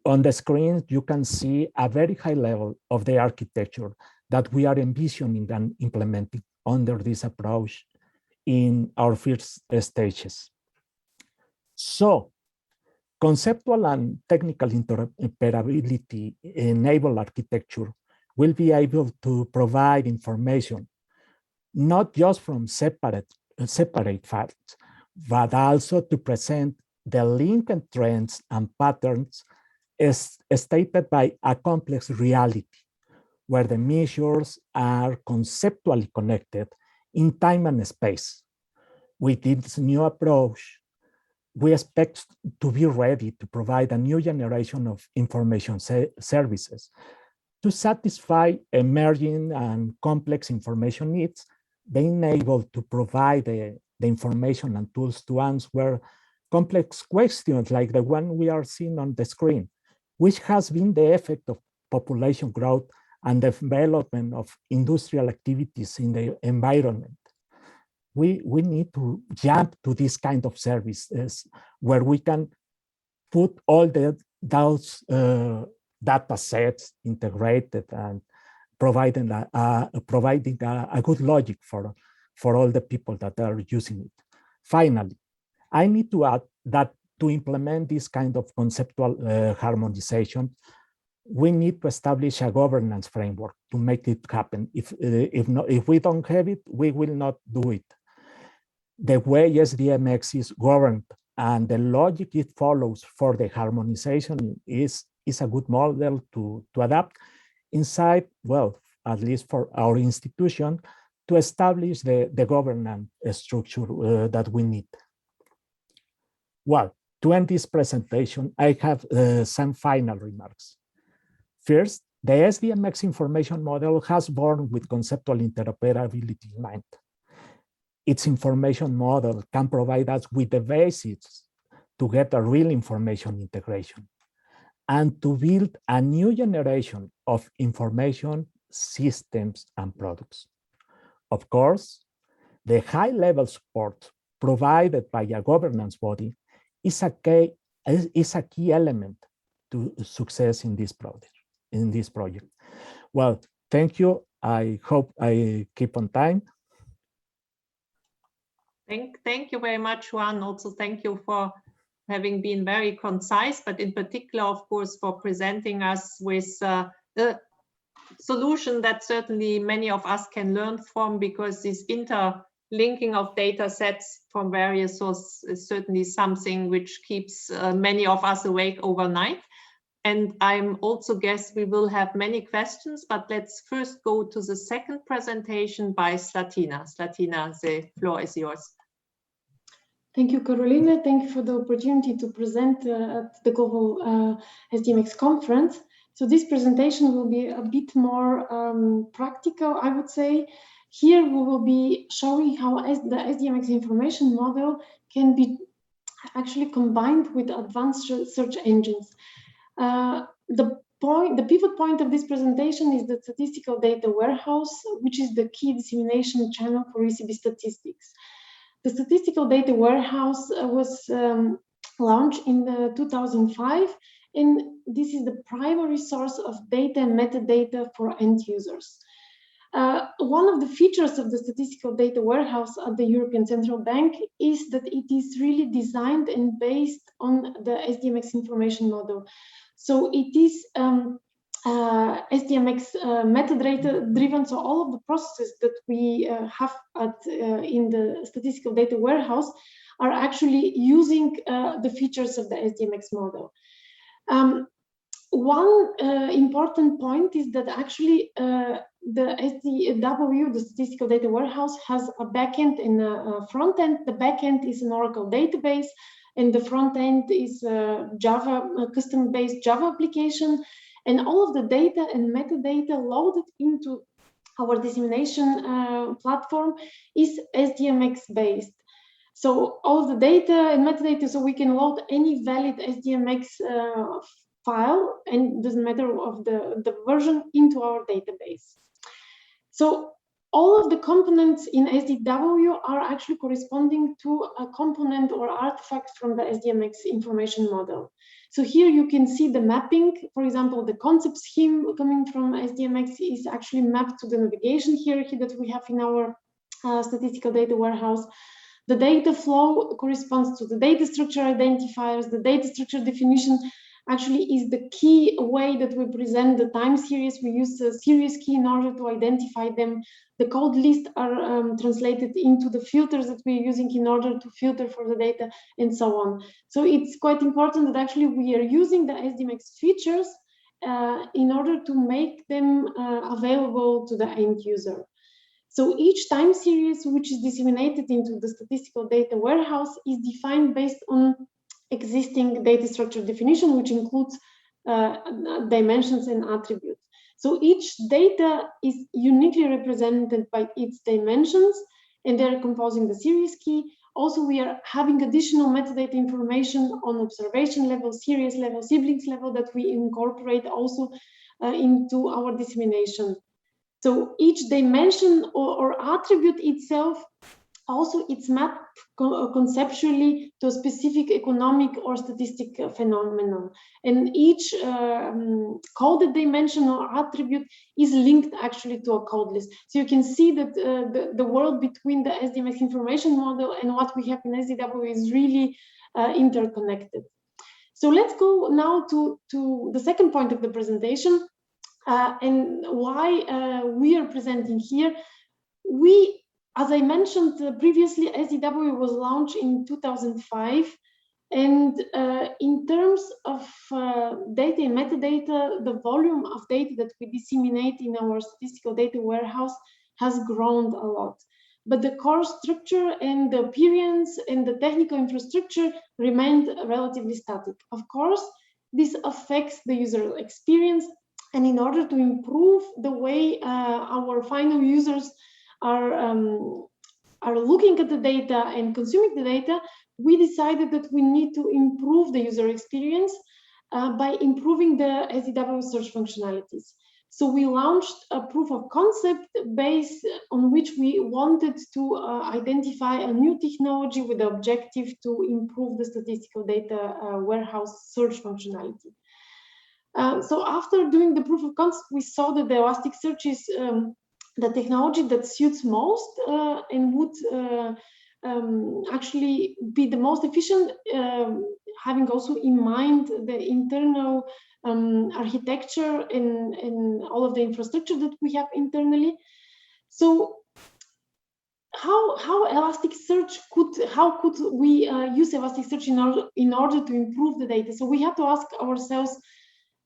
On the screen, you can see a very high level of the architecture that we are envisioning and implementing under this approach in our first stages. So, conceptual and technical interoperability enable architecture will be able to provide information not just from separate facts, but also to present the link and trends and patterns as stated by a complex reality, where the measures are conceptually connected in time and space. With this new approach, we expect to be ready to provide a new generation of information services to satisfy emerging and complex information needs, being able to provide the information and tools to answer complex questions like the one we are seeing on the screen, which has been the effect of population growth and the development of industrial activities in the environment. We need to jump to this kind of services where we can put all those data sets integrated and providing a good logic for all the people that are using it. Finally, I need to add that to implement this kind of conceptual harmonization, we need to establish a governance framework to make it happen. If we don't have it, we will not do it. The way SDMX is governed and the logic it follows for the harmonization is a good model to adapt inside, well, at least for our institution, to establish the governance structure that we need. Well, to end this presentation, I have some final remarks. First, the SDMX information model has born with conceptual interoperability in mind. Its information model can provide us with the basis to get a real information integration and to build a new generation of information systems and products. Of course, the high-level support provided by a governance body is a key element to success in this project. Well, thank you. I hope I keep on time. Thank you very much, Juan. Also, thank you for having been very concise, but in particular, of course, for presenting us with the solution that certainly many of us can learn from, because this interlinking of data sets from various sources is certainly something which keeps many of us awake overnight. And I'm also guess we will have many questions, but let's first go to the second presentation by Slatina. Slatina, the floor is yours. Thank you, Carolina. Thank you for the opportunity to present at the Global SDMX conference. So this presentation will be a bit more practical, I would say. Here we will be showing how the SDMX information model can be actually combined with advanced search engines. The pivot point of this presentation is the statistical data warehouse, which is the key dissemination channel for ECB statistics. The statistical data warehouse was launched in 2005, and this is the primary source of data and metadata for end users. One of the features of the statistical data warehouse at the European Central Bank is that it is really designed and based on the SDMX information model. So it is SDMX metadata driven, so all of the processes that we have in the statistical data warehouse are actually using the features of the SDMX model. One important point is that actually the SDW, the statistical data warehouse, has a backend and a front end. The backend is an Oracle database, and the front end is a custom-based Java application. And all of the data and metadata loaded into our dissemination platform is SDMX based. So all of the data and metadata, so we can load any valid SDMX file, and it doesn't matter of the version, into our database. So all of the components in SDW are actually corresponding to a component or artifact from the SDMX information model. So here you can see the mapping. For example, the concept scheme coming from SDMX is actually mapped to the navigation hierarchy that we have in our statistical data warehouse. The data flow corresponds to the data structure identifiers. The data structure definition actually is the key way that we present the time series. We use the series key in order to identify them. The code lists are translated into the filters that we're using in order to filter for the data, and so on. So it's quite important that actually we are using the SDMX features in order to make them available to the end user. So each time series which is disseminated into the statistical data warehouse is defined based on existing data structure definition, which includes dimensions and attributes. So each data is uniquely represented by its dimensions, and they're composing the series key. Also, we are having additional metadata information on observation level, series level, siblings level that we incorporate also into our dissemination. So each dimension or attribute itself, also it's mapped conceptually to a specific economic or statistic phenomenon. And each coded dimension or attribute is linked actually to a code list. So you can see that the world between the SDMX information model and what we have in SDW is really interconnected. So let's go now to the second point of the presentation and why we are presenting here. As I mentioned previously, SDW was launched in 2005, and in terms of data and metadata, the volume of data that we disseminate in our statistical data warehouse has grown a lot. But the core structure and the appearance and the technical infrastructure remained relatively static. Of course, this affects the user experience, and in order to improve the way our final users are looking at the data and consuming the data, we decided that we need to improve the user experience by improving the SDW search functionalities. So we launched a proof of concept based on which we wanted to identify a new technology with the objective to improve the statistical data warehouse search functionality. So after doing the proof of concept, we saw that the Elasticsearch is the technology that suits most and would actually be the most efficient, having also in mind the internal architecture and all of the infrastructure that we have internally. So how Elasticsearch how could we use Elasticsearch in order to improve the data? So we have to ask ourselves,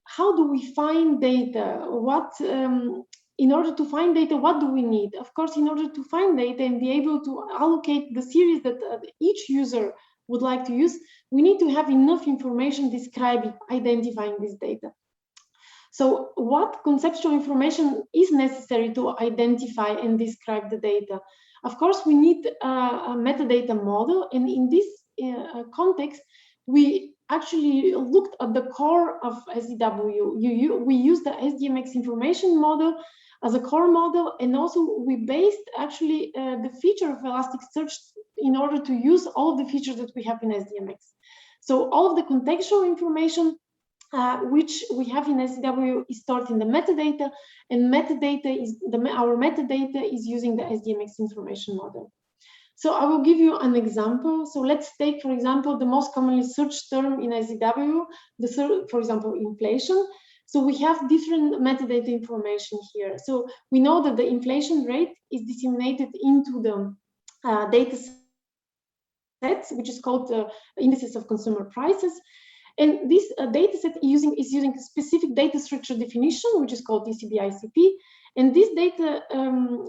how do we find data? In order to find data, what do we need? Of course, in order to find data and be able to allocate the series that each user would like to use, we need to have enough information describing, identifying this data. So what conceptual information is necessary to identify and describe the data? Of course, we need a metadata model, and in this context, we actually looked at the core of SDW. We used the SDMX information model as a core model, and also we based actually the feature of Elasticsearch in order to use all of the features that we have in SDMX. So all of the contextual information which we have in SDW is stored in the metadata, and our metadata is using the SDMX information model. So I will give you an example. So let's take, for example, the most commonly searched term in SDW, for example, inflation. So we have different metadata information here. So we know that the inflation rate is disseminated into the data sets, which is called indices of consumer prices. And this data set is using a specific data structure definition, which is called TCB-ICP. And this data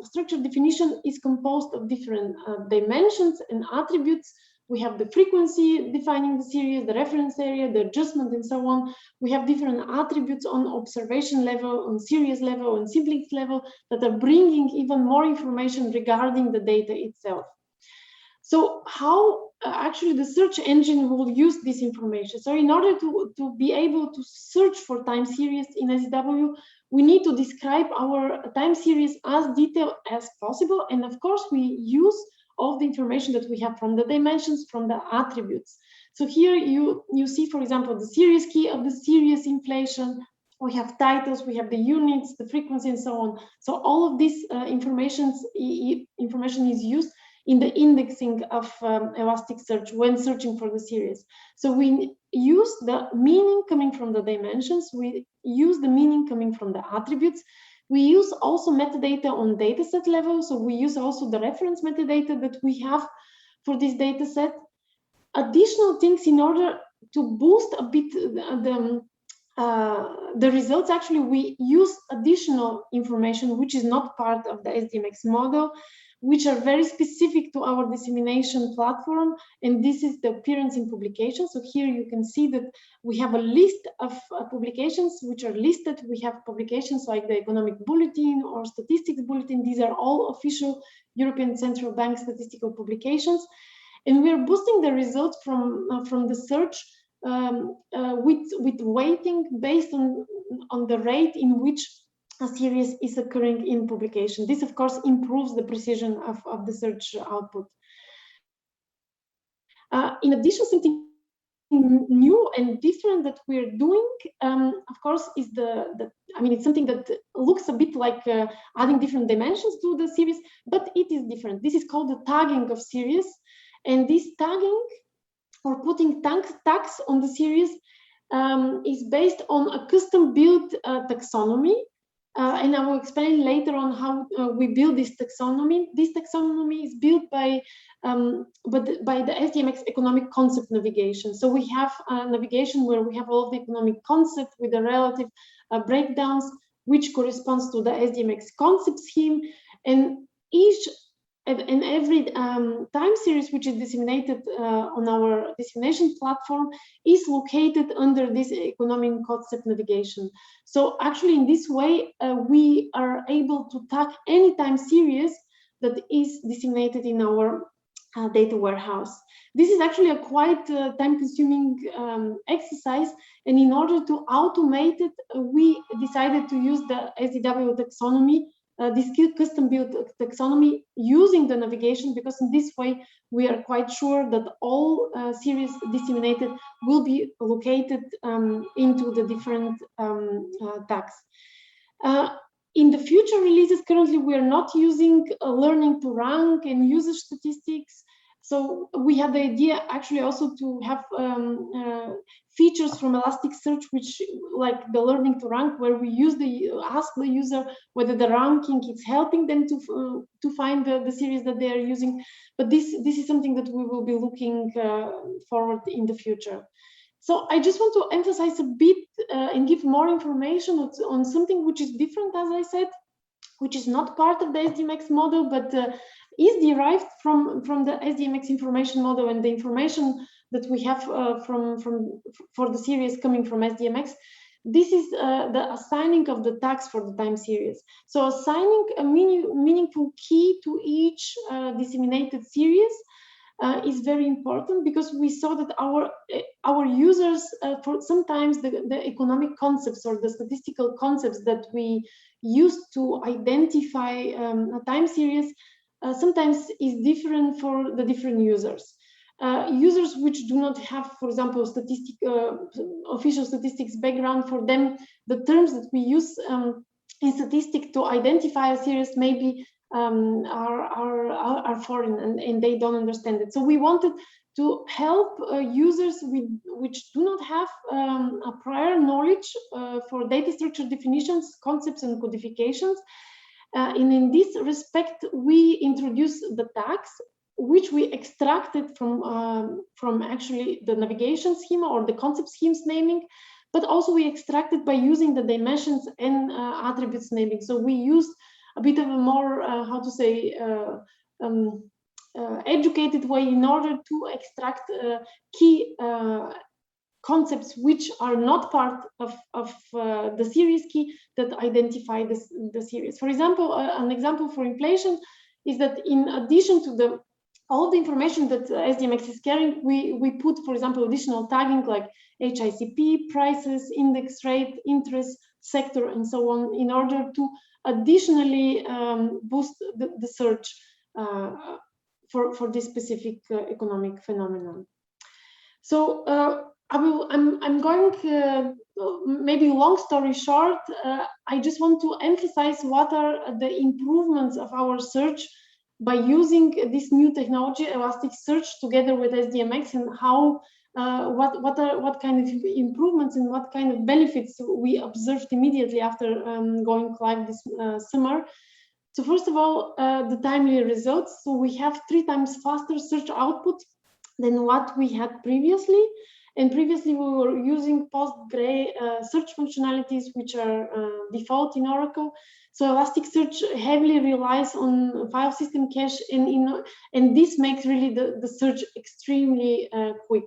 structure definition is composed of different dimensions and attributes. We have the frequency defining the series, the reference area, the adjustment, and so on. We have different attributes on observation level, on series level, and siblings level that are bringing even more information regarding the data itself. So how actually the search engine will use this information? So in order to be able to search for time series in SDW, we need to describe our time series as detailed as possible. And of course, we use all the information that we have from the dimensions, from the attributes. So here you see, for example, the series key of the series inflation. We have titles, we have the units, the frequency, and so on. So all of this information is used in the indexing of Elasticsearch when searching for the series. So we use the meaning coming from the dimensions, we use the meaning coming from the attributes, we use also metadata on dataset level, so we use also the reference metadata that we have for this dataset. Additional things in order to boost a bit the results, actually we use additional information which is not part of the SDMX model, which are very specific to our dissemination platform, and this is the appearance in publications. So here you can see that we have a list of publications which are listed. We have publications like the Economic Bulletin or Statistics Bulletin. These are all official European Central Bank statistical publications, and we are boosting the results from the search with weighting based on the rate in which a series is occurring in publication. This, of course, improves the precision of the search output. In addition, something new and different that we're doing, of course, is it's something that looks a bit like adding different dimensions to the series, but it is different. This is called the tagging of series, and this tagging or putting tags on the series is based on a custom-built taxonomy. And I will explain later on how we build this taxonomy. This taxonomy is built by the SDMX economic concept navigation. So we have a navigation where we have all of the economic concept with the relative breakdowns, which corresponds to the SDMX concept scheme. And each and every time series which is disseminated on our dissemination platform is located under this economic concept navigation. So actually in this way, we are able to tag any time series that is disseminated in our data warehouse. This is actually a quite time-consuming exercise, and in order to automate it, we decided to use the SDW taxonomy, this custom-built taxonomy using the navigation, because in this way we are quite sure that all series disseminated will be located into the different tags. In the future releases, currently we are not using learning to rank and user statistics. So we had the idea actually also to have features from Elasticsearch, which like the learning to rank, where we ask the user whether the ranking is helping them to find the series that they are using. But this is something that we will be looking forward in the future. So I just want to emphasize a bit and give more information on something which is different, as I said, which is not part of the SDMX model, but is derived from the SDMX information model and the information that we have for the series coming from SDMX. This is the assigning of the tags for the time series. So assigning a meaningful key to each disseminated series is very important, because we saw that our users, for sometimes the economic concepts or the statistical concepts that we use to identify a time series sometimes is different for the different users. Users which do not have, for example, official statistics background, for them the terms that we use in statistics to identify a series maybe are foreign and they don't understand it. So we wanted to help users which do not have a prior knowledge for data structure definitions, concepts, and codifications. And in this respect, we introduced the tags, which we extracted from actually the navigation schema or the concept schemes naming, but also we extracted by using the dimensions and attributes naming. So we used a bit of a more, how to say, educated way in order to extract key concepts which are not part of the series key that identify the series. For example, an example for inflation is that in addition to all the information that SDMX is carrying, we put, for example, additional tagging like HICP, prices, index rate, interest, sector, and so on, in order to additionally boost the search for this specific economic phenomenon. So I'm going, maybe long story short, I just want to emphasize what are the improvements of our search by using this new technology, Elasticsearch, together with SDMX, and how what kind of improvements and what kind of benefits we observed immediately after going live this summer. So first of all, the timely results. So we have 3 times faster search output than what we had previously. And previously we were using Postgre search functionalities, which are default in Oracle. So Elasticsearch heavily relies on file system cache, and this makes really the search extremely quick.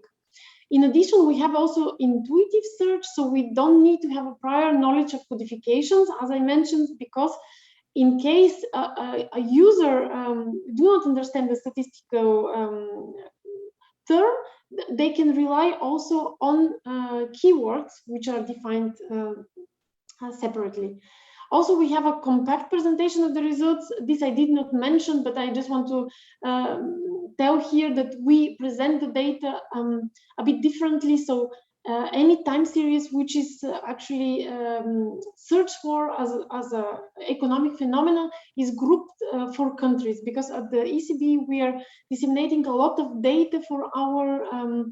In addition, we have also intuitive search, so we don't need to have a prior knowledge of codifications, as I mentioned, because in case a user do not understand the statistical term, they can rely also on keywords which are defined separately. Also, we have a compact presentation of the results. This I did not mention, but I just want to tell here that we present the data a bit differently. So any time series which is actually searched for as an economic phenomenon is grouped for countries, because at the ECB we are disseminating a lot of data for our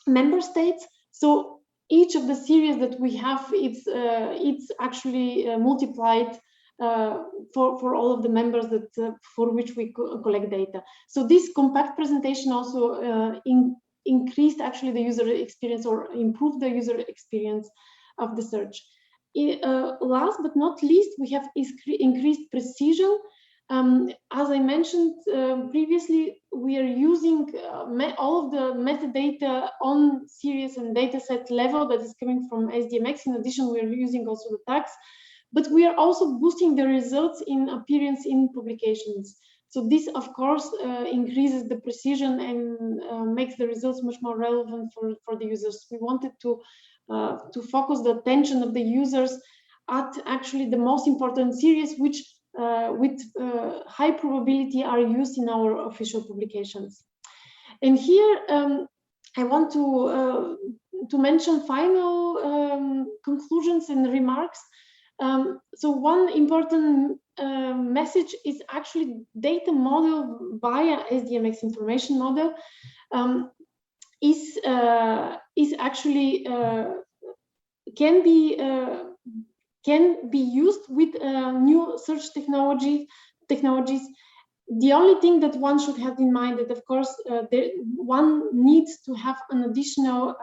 member states. So each of the series that we have, it's actually multiplied for all of the members that for which we collect data. So this compact presentation also increased actually the user experience, or improved the user experience of the search. Last but not least, we have increased precision. As I mentioned previously, we are using all of the metadata on series and dataset level that is coming from SDMX. In addition, we are using also the tags, but we are also boosting the results in appearance in publications. So this, of course, increases the precision and makes the results much more relevant for the users. We wanted to focus the attention of the users at actually the most important series, which with high probability are used in our official publications. And here I want to mention final conclusions and remarks. So one important message is actually data model via SDMX information model is actually can be used with new search technologies. The only thing that one should have in mind that, of course, one needs to have an additional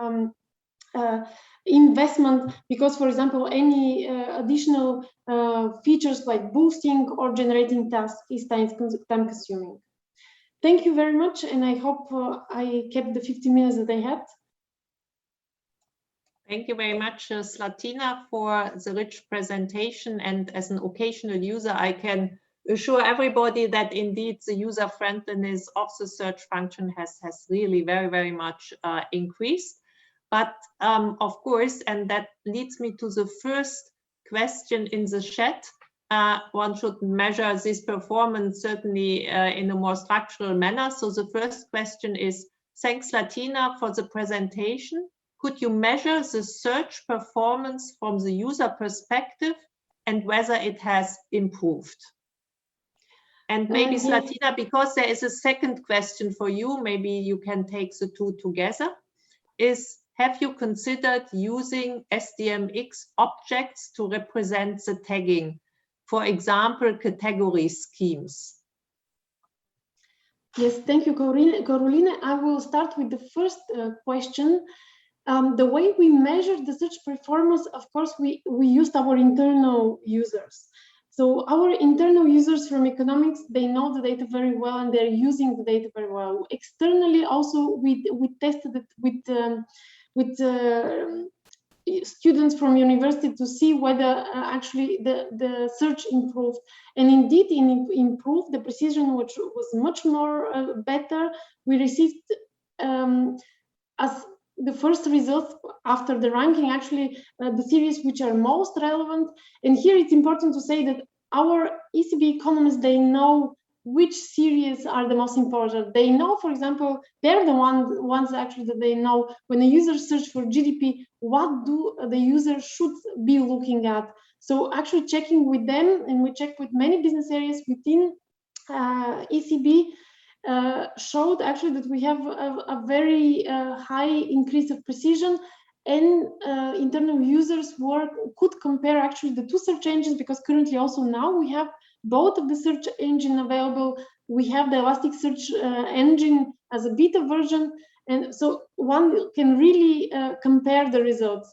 investment, because, for example, any additional features like boosting or generating tasks is time consuming. Thank you very much, and I hope I kept the 50 minutes that I had. Thank you very much, Slatina, for the rich presentation. And as an occasional user, I can assure everybody that indeed the user friendliness of the search function has really very much increased. But of course, and that leads me to the first question in the chat, one should measure this performance certainly in a more structural manner. So the first question is, thanks Slatina for the presentation. Could you measure the search performance from the user perspective and whether it has improved? And maybe Slatina, because there is a second question for you, maybe you can take the two together, is have you considered using SDMX objects to represent the tagging? For example, category schemes. Yes, thank you, Carolina. I will start with the first question. The way we measure the search performance, of course, we used our internal users. So our internal users from economics, they know the data very well and they're using the data very well. Externally, also, we tested it with students from university to see whether actually the search improved. And indeed, it improved. The precision, which was much more better. We received as the first results after the ranking, actually the series which are most relevant. And here it's important to say that our ECB economists, they know which series are the most important. They know, for example, they're the ones actually that they know when a user search for GDP, what do the user should be looking at. So actually checking with them, and we check with many business areas within ECB, showed actually that we have a very high increase of precision, and internal users could compare actually the two search engines, because currently also now we have both of the search engine available. We have the Elasticsearch engine as a beta version, and so one can really compare the results.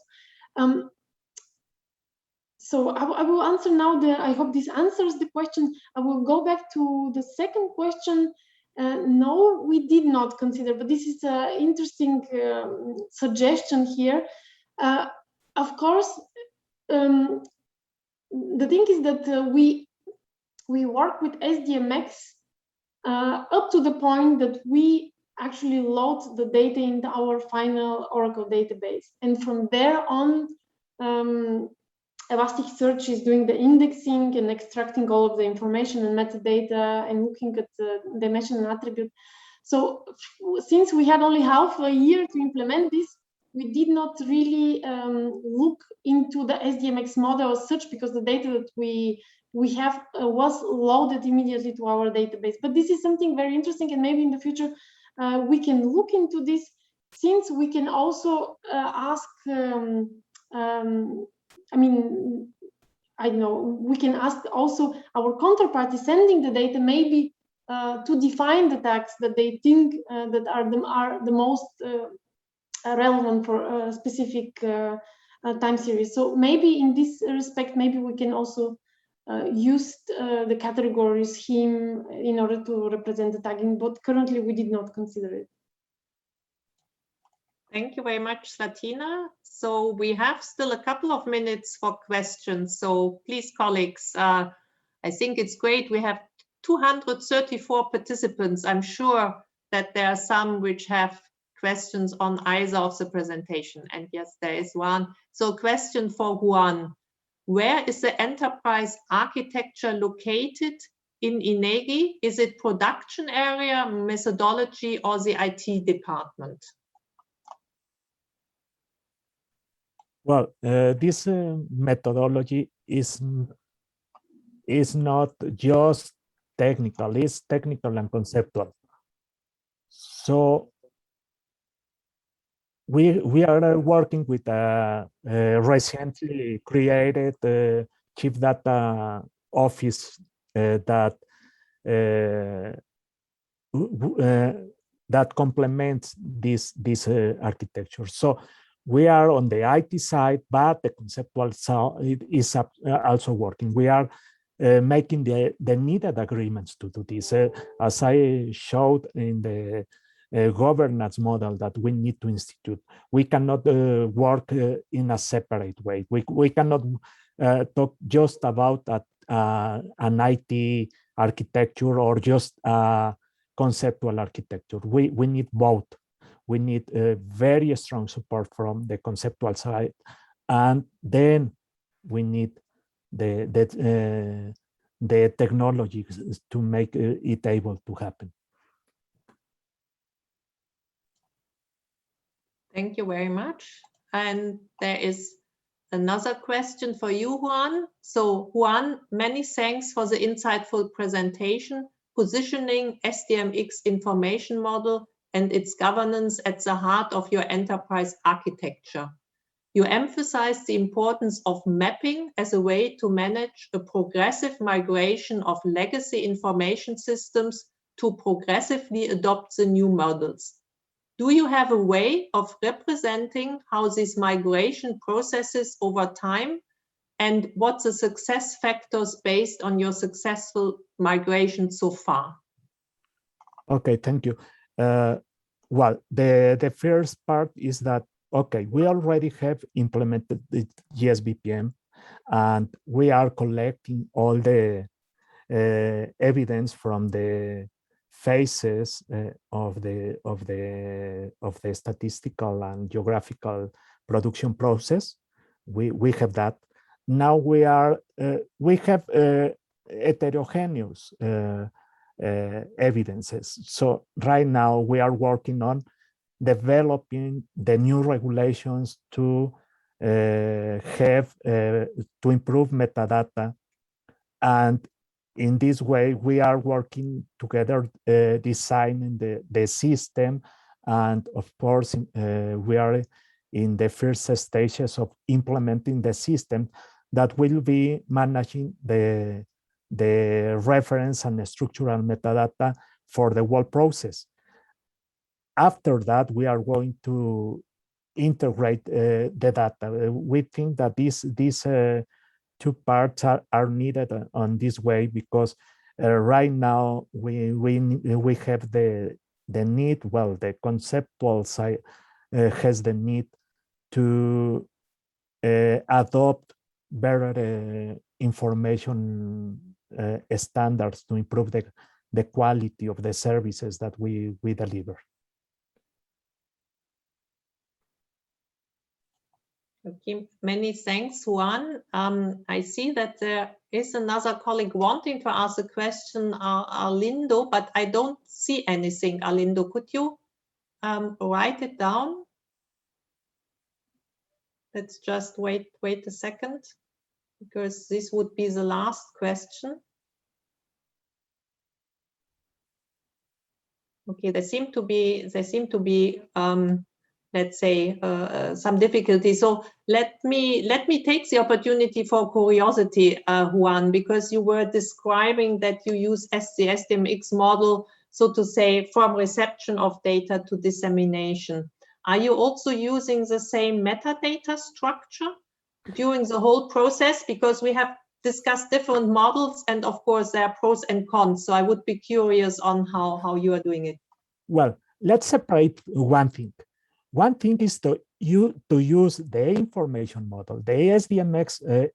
So I will answer now. I hope this answers the question. I will go back to the second question. No, we did not consider, but this is an interesting suggestion here. Of course, the thing is that we work with SDMX up to the point that we actually load the data into our final Oracle database, and from there on, Elasticsearch is doing the indexing and extracting all of the information and metadata and looking at the dimension and attribute. So since we had only half a year to implement this, we did not really look into the SDMX model as such, because the data that we have was loaded immediately to our database. But this is something very interesting, and maybe in the future we can look into this, since we can also ask I mean, I don't know, we can ask also our counterparty sending the data maybe to define the tags that they think that are the most relevant for a specific time series. So maybe in this respect, maybe we can also used the category scheme in order to represent the tagging, but currently we did not consider it. Thank you very much, Slatina. So we have still a couple of minutes for questions. So please, colleagues, I think it's great. We have 234 participants. I'm sure that there are some which have questions on either of the presentation. And yes, there is one. So question for Juan. Where is the enterprise architecture located in INEGI? Is it production area, methodology, or the IT department? Well, this methodology is not just technical, it's technical and conceptual. So we are working with a recently created chief data office that complements this architecture. So we are on the IT side, but the conceptual side is also working. We are making the needed agreements to do this. As I showed in the governance model that we need to institute, we cannot work in a separate way. We cannot talk just about an IT architecture or just conceptual architecture. We need both. We need very strong support from the conceptual side, and then we need the technology to make it able to happen. Thank you very much. And there is another question for you, Juan. So Juan, many thanks for the insightful presentation, positioning SDMX information model and its governance at the heart of your enterprise architecture. You emphasize the importance of mapping as a way to manage a progressive migration of legacy information systems to progressively adopt the new models. Do you have a way of representing how this migration processes over time, and what the success factors based on your successful migration so far? Okay, thank you. Well, the first part is that, okay, we already have implemented the GSBPM, and we are collecting all the evidence from the phases of the statistical and geographical production process. We have that. Now we have heterogeneous evidences. So right now we are working on developing the new regulations to improve metadata, and in this way we are working together designing the system, and of course we are in the first stages of implementing the system that will be managing the reference and structural metadata for the whole process. After that, we are going to integrate the data. We think that these two parts are needed on this way, because right now we have the need, well, the conceptual side has the need to adopt better information standards to improve the quality of the services that we deliver. Okay, many thanks, Juan. I see that there is another colleague wanting to ask a question, Arlindo, but I don't see anything. Arlindo, could you write it down? Let's just wait a second, because this would be the last question. Okay, there seem to be let's say some difficulty. So let me take the opportunity for curiosity, Juan, because you were describing that you use the SDMX model, so to say, from reception of data to dissemination. Are you also using the same metadata structure during the whole process? Because we have discuss different models, and of course there are pros and cons. So I would be curious on how you are doing it. Well, let's separate one thing. One thing is to use the information model, the SDMX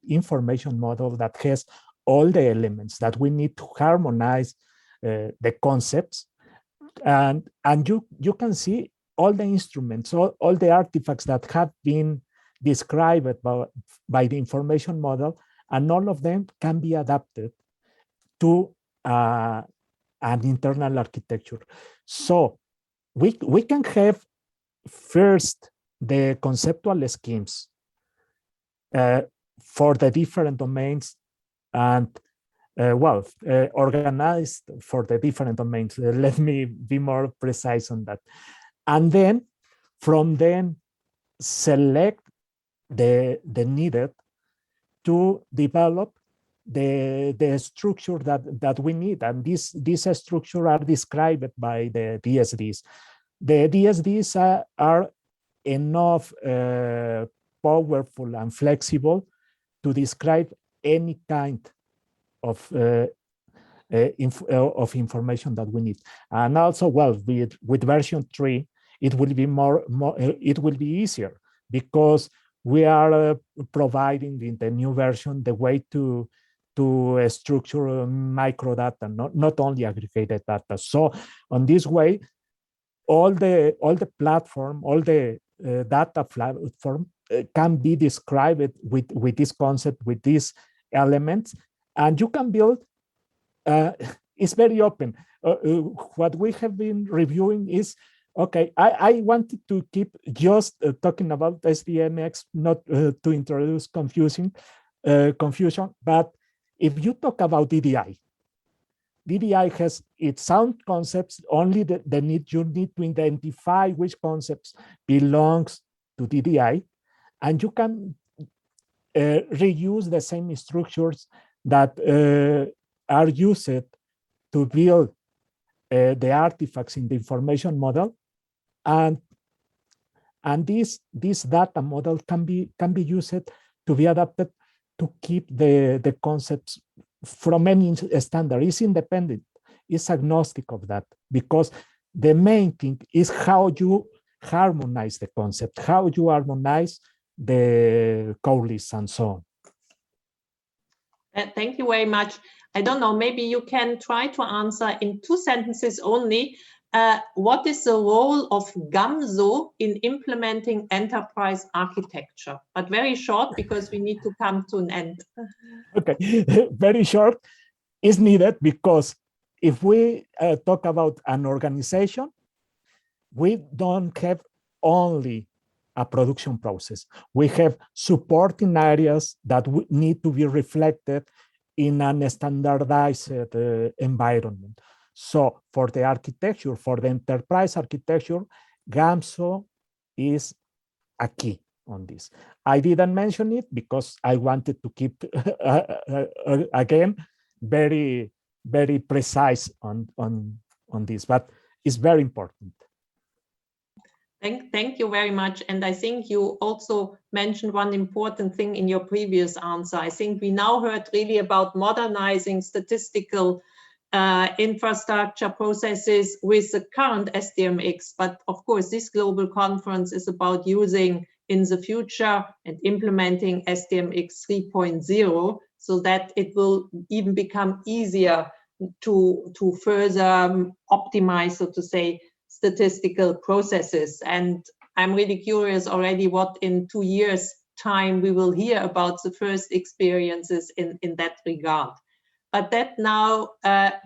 information model that has all the elements that we need to harmonize the concepts, and you can see all the instruments, all the artifacts that have been described by the information model, and all of them can be adapted to an internal architecture. So we can have first the conceptual schemes for the different domains, and organized for the different domains. Let me be more precise on that. And then from then select the needed to develop the structure that we need. And this structure are described by the DSDs. The DSDs are enough powerful and flexible to describe any kind of information that we need. And also, well, with version 3, it will be it will be easier, because we are providing in the new version the way to structure microdata, not only aggregated data. So on this way, all the platform, all the data platform can be described with this concept, with these elements, and you can build. It's very open. What we have been reviewing is, okay, I wanted to keep just talking about SDMX, not to introduce confusion, but if you talk about DDI has its sound concepts, only you need to identify which concepts belongs to DDI, and you can reuse the same structures that are used to build the artifacts in the information model, and this data model can be used to be adapted to keep the concepts from any standard. It's independent, it's agnostic of that, because the main thing is how you harmonize the concept, how you harmonize the code lists and so on. Thank you very much. I don't know, maybe you can try to answer in 2 sentences only. What is the role of GAMSO in implementing enterprise architecture? But very short, because we need to come to an end. Okay, very short is needed, because if we talk about an organization, we don't have only a production process. We have supporting areas that need to be reflected in a standardized environment. So for the architecture, for the enterprise architecture, GAMSO is a key on this. I didn't mention it because I wanted to keep, again, very, very precise on this, but it's very important. Thank you very much. And I think you also mentioned one important thing in your previous answer. I think we now heard really about modernizing statistical infrastructure processes with the current SDMX. But of course, this global conference is about using in the future and implementing SDMX 3.0 so that it will even become easier to further optimize, so to say, statistical processes. And I'm really curious already what in 2 years' time we will hear about the first experiences in that regard. But that now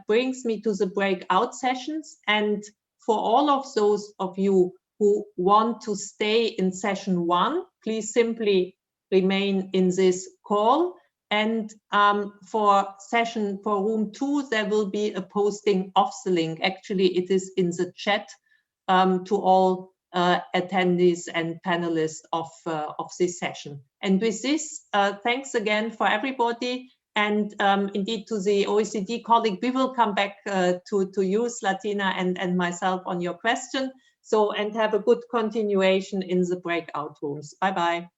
brings me to the breakout sessions. And for all of those of you who want to stay in session 1, please simply remain in this call. And for room 2, there will be a posting of the link. Actually, it is in the chat to all attendees and panelists of this session. And with this, thanks again for everybody. And indeed to the OECD colleague, we will come back to you, Slatina, and myself on your question. So, and have a good continuation in the breakout rooms. Bye-bye.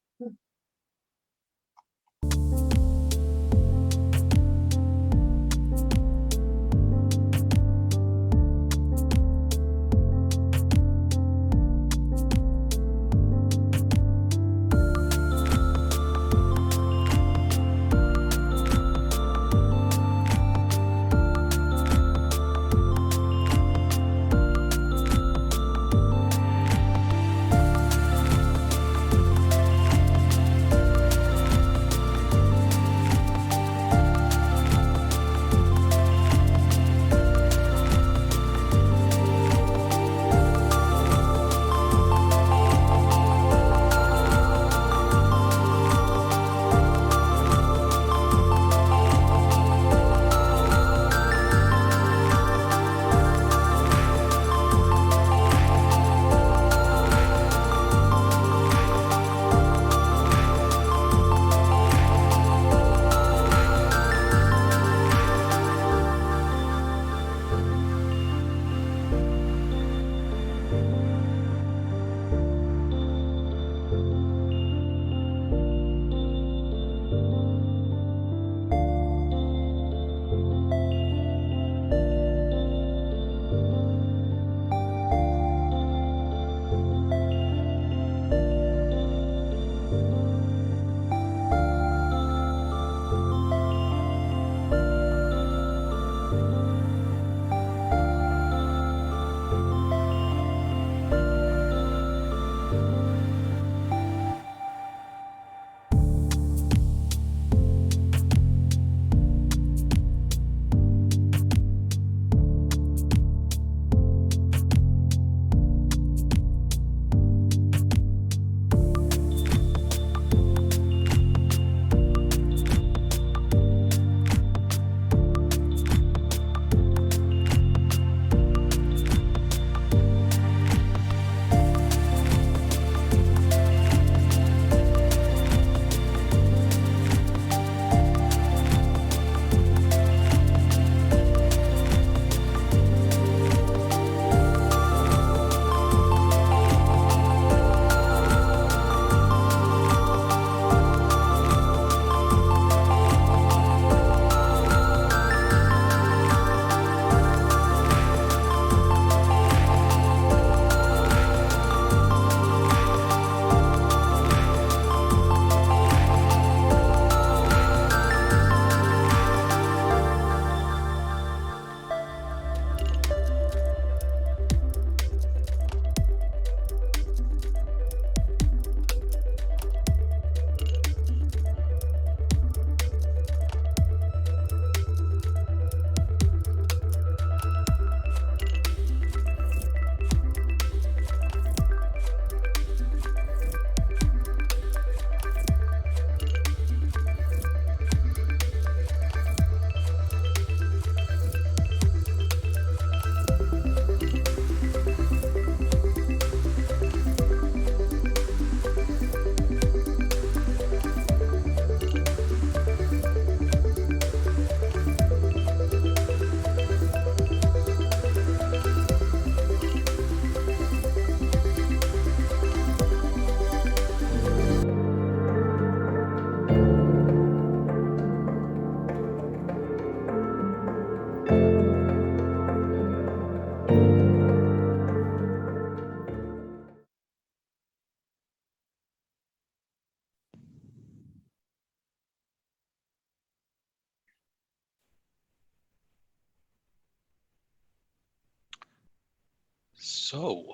So,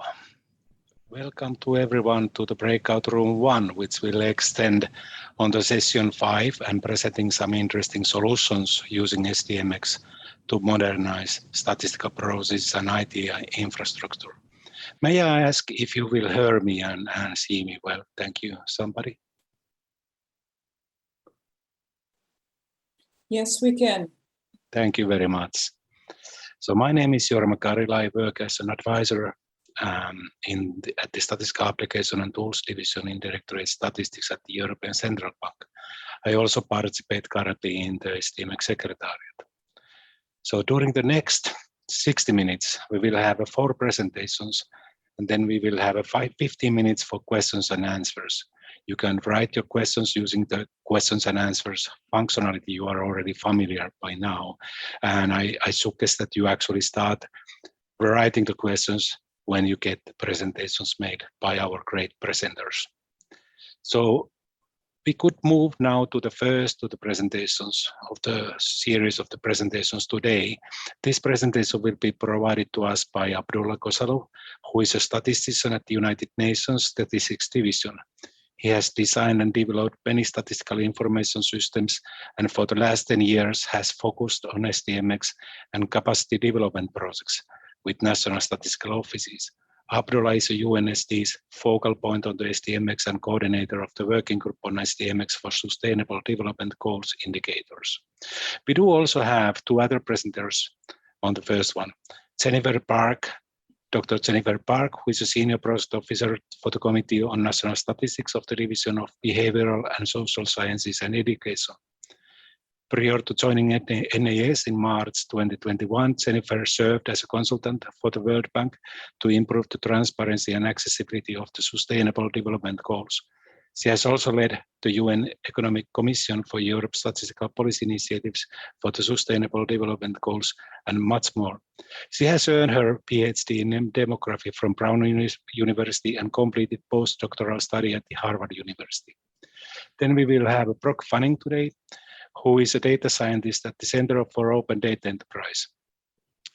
welcome to everyone to the breakout room 1, which will extend on the session 5 and presenting some interesting solutions using SDMX to modernize statistical processes and IT infrastructure. May I ask if you will hear me and see me well? Thank you. Somebody? Yes, we can. Thank you very much. So my name is Jorma Karila. I work as an advisor at the Statistical Application and Tools Division in Directorate Statistics at the European Central Bank. I also participate currently in the SDMX Secretariat. So during the next 60 minutes, we will have 4 presentations, and then we will have 15 minutes for questions and answers. You can write your questions using the questions and answers functionality you are already familiar by now. And I suggest that you actually start writing the questions when you get the presentations made by our great presenters. So we could move now to the first of the presentations of the series of the presentations today. This presentation will be provided to us by Abdullah Ghossalu, who is a statistician at the United Nations Statistics Division. He has designed and developed many statistical information systems, and for the last 10 years has focused on SDMX and capacity development projects with national statistical offices. Abdullah is a UNSD's focal point on the SDMX and coordinator of the working group on SDMX for Sustainable Development Goals indicators. We do also have 2 other presenters on the first one. Jennifer Park, Dr. Jennifer Park, who is a senior project officer for the Committee on National Statistics of the Division of Behavioral and Social Sciences and Education. Prior to joining NAS in March 2021, Jennifer served as a consultant for the World Bank to improve the transparency and accessibility of the Sustainable Development Goals. She has also led the UN Economic Commission for Europe's statistical policy initiatives for the Sustainable Development Goals and much more. She has earned her PhD in demography from Brown University and completed postdoctoral study at the Harvard University. Then we will have Brock Fanning today, who is a data scientist at the Center for Open Data Enterprise.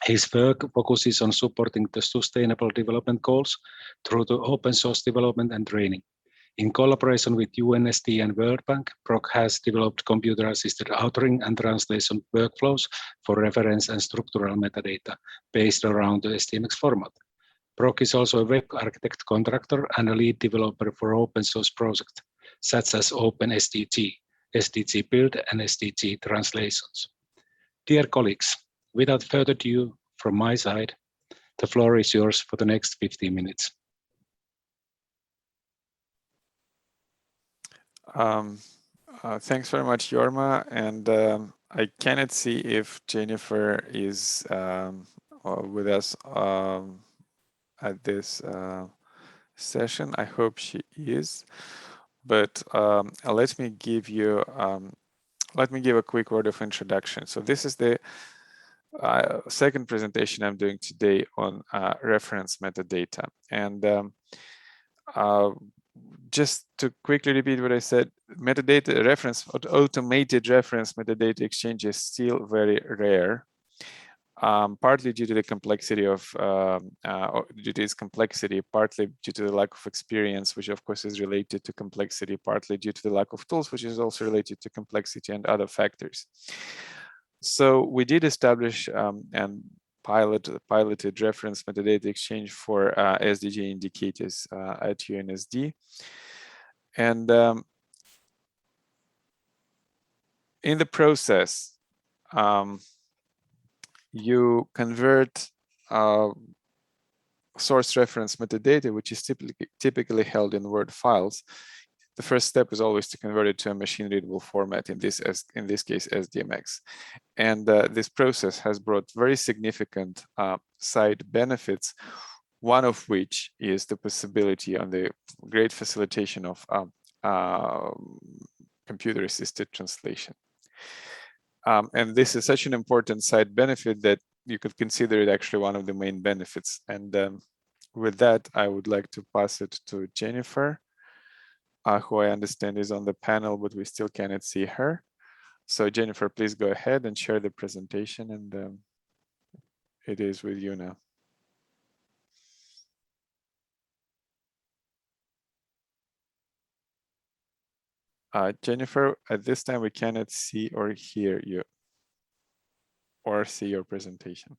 His work focuses on supporting the Sustainable Development Goals through the open source development and training. In collaboration with UNSD and World Bank, Brock has developed computer-assisted authoring and translation workflows for reference and structural metadata based around the SDMX format. Brock is also a web architect contractor and a lead developer for open source projects, such as OpenSDG, SDG Build, and SDG Translations. Dear colleagues, without further ado from my side, the floor is yours for the next 15 minutes. Thanks very much, Jorma. And I cannot see if Jennifer is with us at this session. I hope she is. But let me give a quick word of introduction. So this is the second presentation I'm doing today on reference metadata. And just to quickly repeat what I said, metadata reference, automated reference metadata exchange is still very rare, partly due to the complexity of, due to its complexity, partly due to the lack of experience, which of course is related to complexity, partly due to the lack of tools, which is also related to complexity and other factors. So we did establish and piloted reference metadata exchange for SDG indicators at UNSD. And in the process, you convert source reference metadata, which is typically held in Word files. The first step is always to convert it to a machine readable format, in this case SDMX. And this process has brought very significant side benefits, one of which is the possibility on the great facilitation of computer-assisted translation. And this is such an important side benefit that you could consider it actually one of the main benefits. And with that, I would like to pass it to Jennifer, who I understand is on the panel, but we still cannot see her. So Jennifer, please go ahead and share the presentation, and it is with you now. Jennifer, at this time we cannot see or hear you or see your presentation.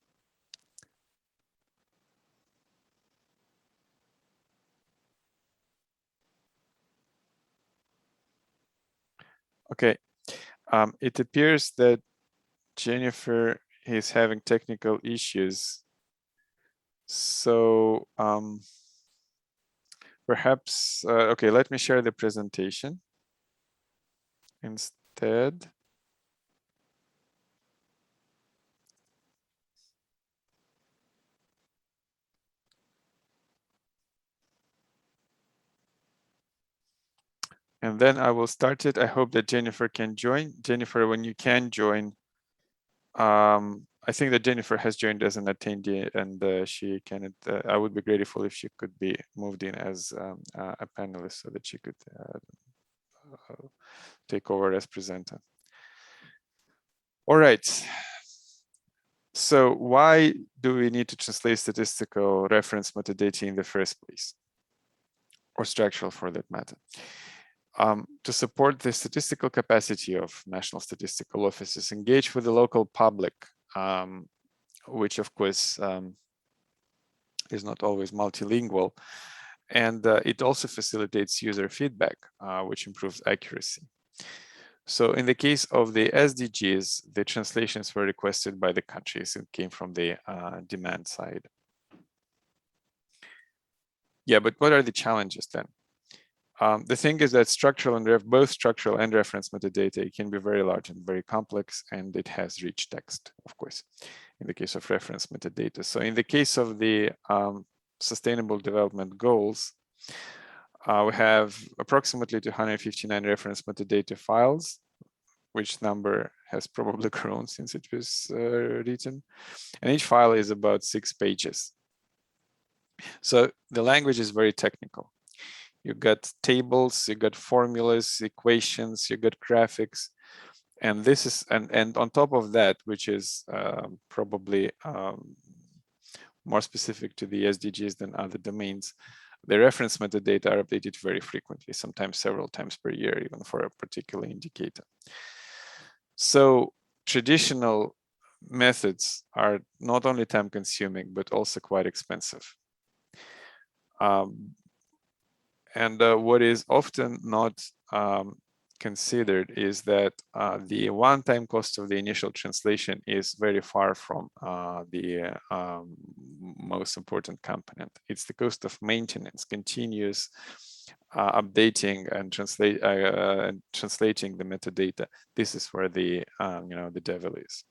Okay, it appears that Jennifer is having technical issues. So perhaps, okay, let me share the presentation instead. And then I will start it. I hope that Jennifer can join. Jennifer, when you can join, I think that Jennifer has joined as an attendee, and she can. I would be grateful if she could be moved in as a panelist so that she could take over as presenter. All right. So why do we need to translate statistical reference metadata in the first place, or structural for that matter? To support the statistical capacity of national statistical offices, engage with the local public, which of course is not always multilingual. And it also facilitates user feedback, which improves accuracy. So in the case of the SDGs, the translations were requested by the countries. It came from the demand side. Yeah, but what are the challenges then? The thing is that structural and both structural and reference metadata, it can be very large and very complex, and it has rich text, of course, in the case of reference metadata. So in the case of the Sustainable Development Goals, we have approximately 259 reference metadata files, which number has probably grown since it was written. And each file is about 6 pages. So the language is very technical. You got tables, you got formulas, equations, you got graphics, and this is and on top of that, which is probably more specific to the SDGs than other domains, the reference metadata are updated very frequently, sometimes several times per year, even for a particular indicator. So traditional methods are not only time-consuming but also quite expensive. And what is often not considered is that the one-time cost of the initial translation is very far from the most important component. It's the cost of maintenance, continuous updating and translating the metadata. This is where the the devil is.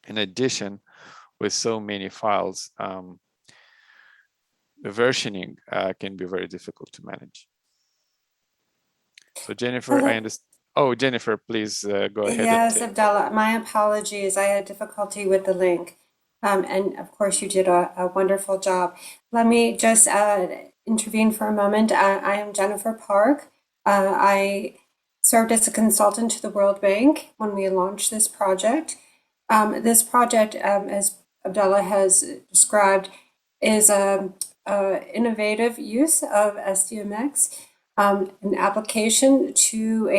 In addition, with so many files, the versioning can be very difficult to manage. So Jennifer, I understand. Oh, Jennifer, please go ahead. Yes, Abdallah, my apologies. I had difficulty with the link. And of course, you did a wonderful job. Let me just intervene for a moment. I am Jennifer Park. I served as a consultant to the World Bank when we launched this project. This project, as Abdallah has described, is innovative use of SDMX, an application to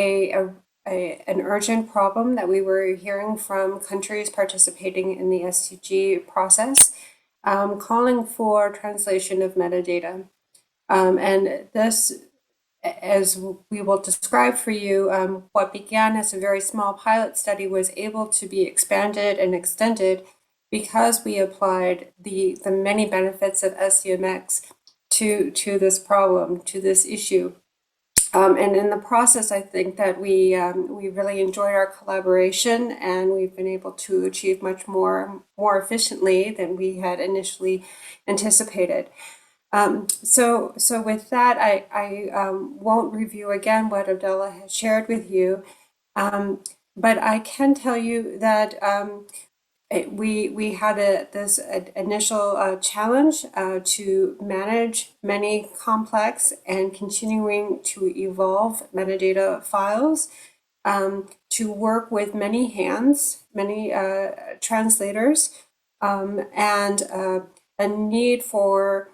an urgent problem that we were hearing from countries participating in the SDG process, calling for translation of metadata. And this, as we will describe for you, what began as a very small pilot study was able to be expanded and extended because we applied the many benefits of SDMX to this problem, to this issue. And in the process, I think that we really enjoyed our collaboration, and we've been able to achieve much more efficiently than we had initially anticipated. So with that, I won't review again what Abdallah has shared with you, but I can tell you that we had this initial challenge to manage many complex and continuing to evolve metadata files, to work with many hands, many translators, and a need for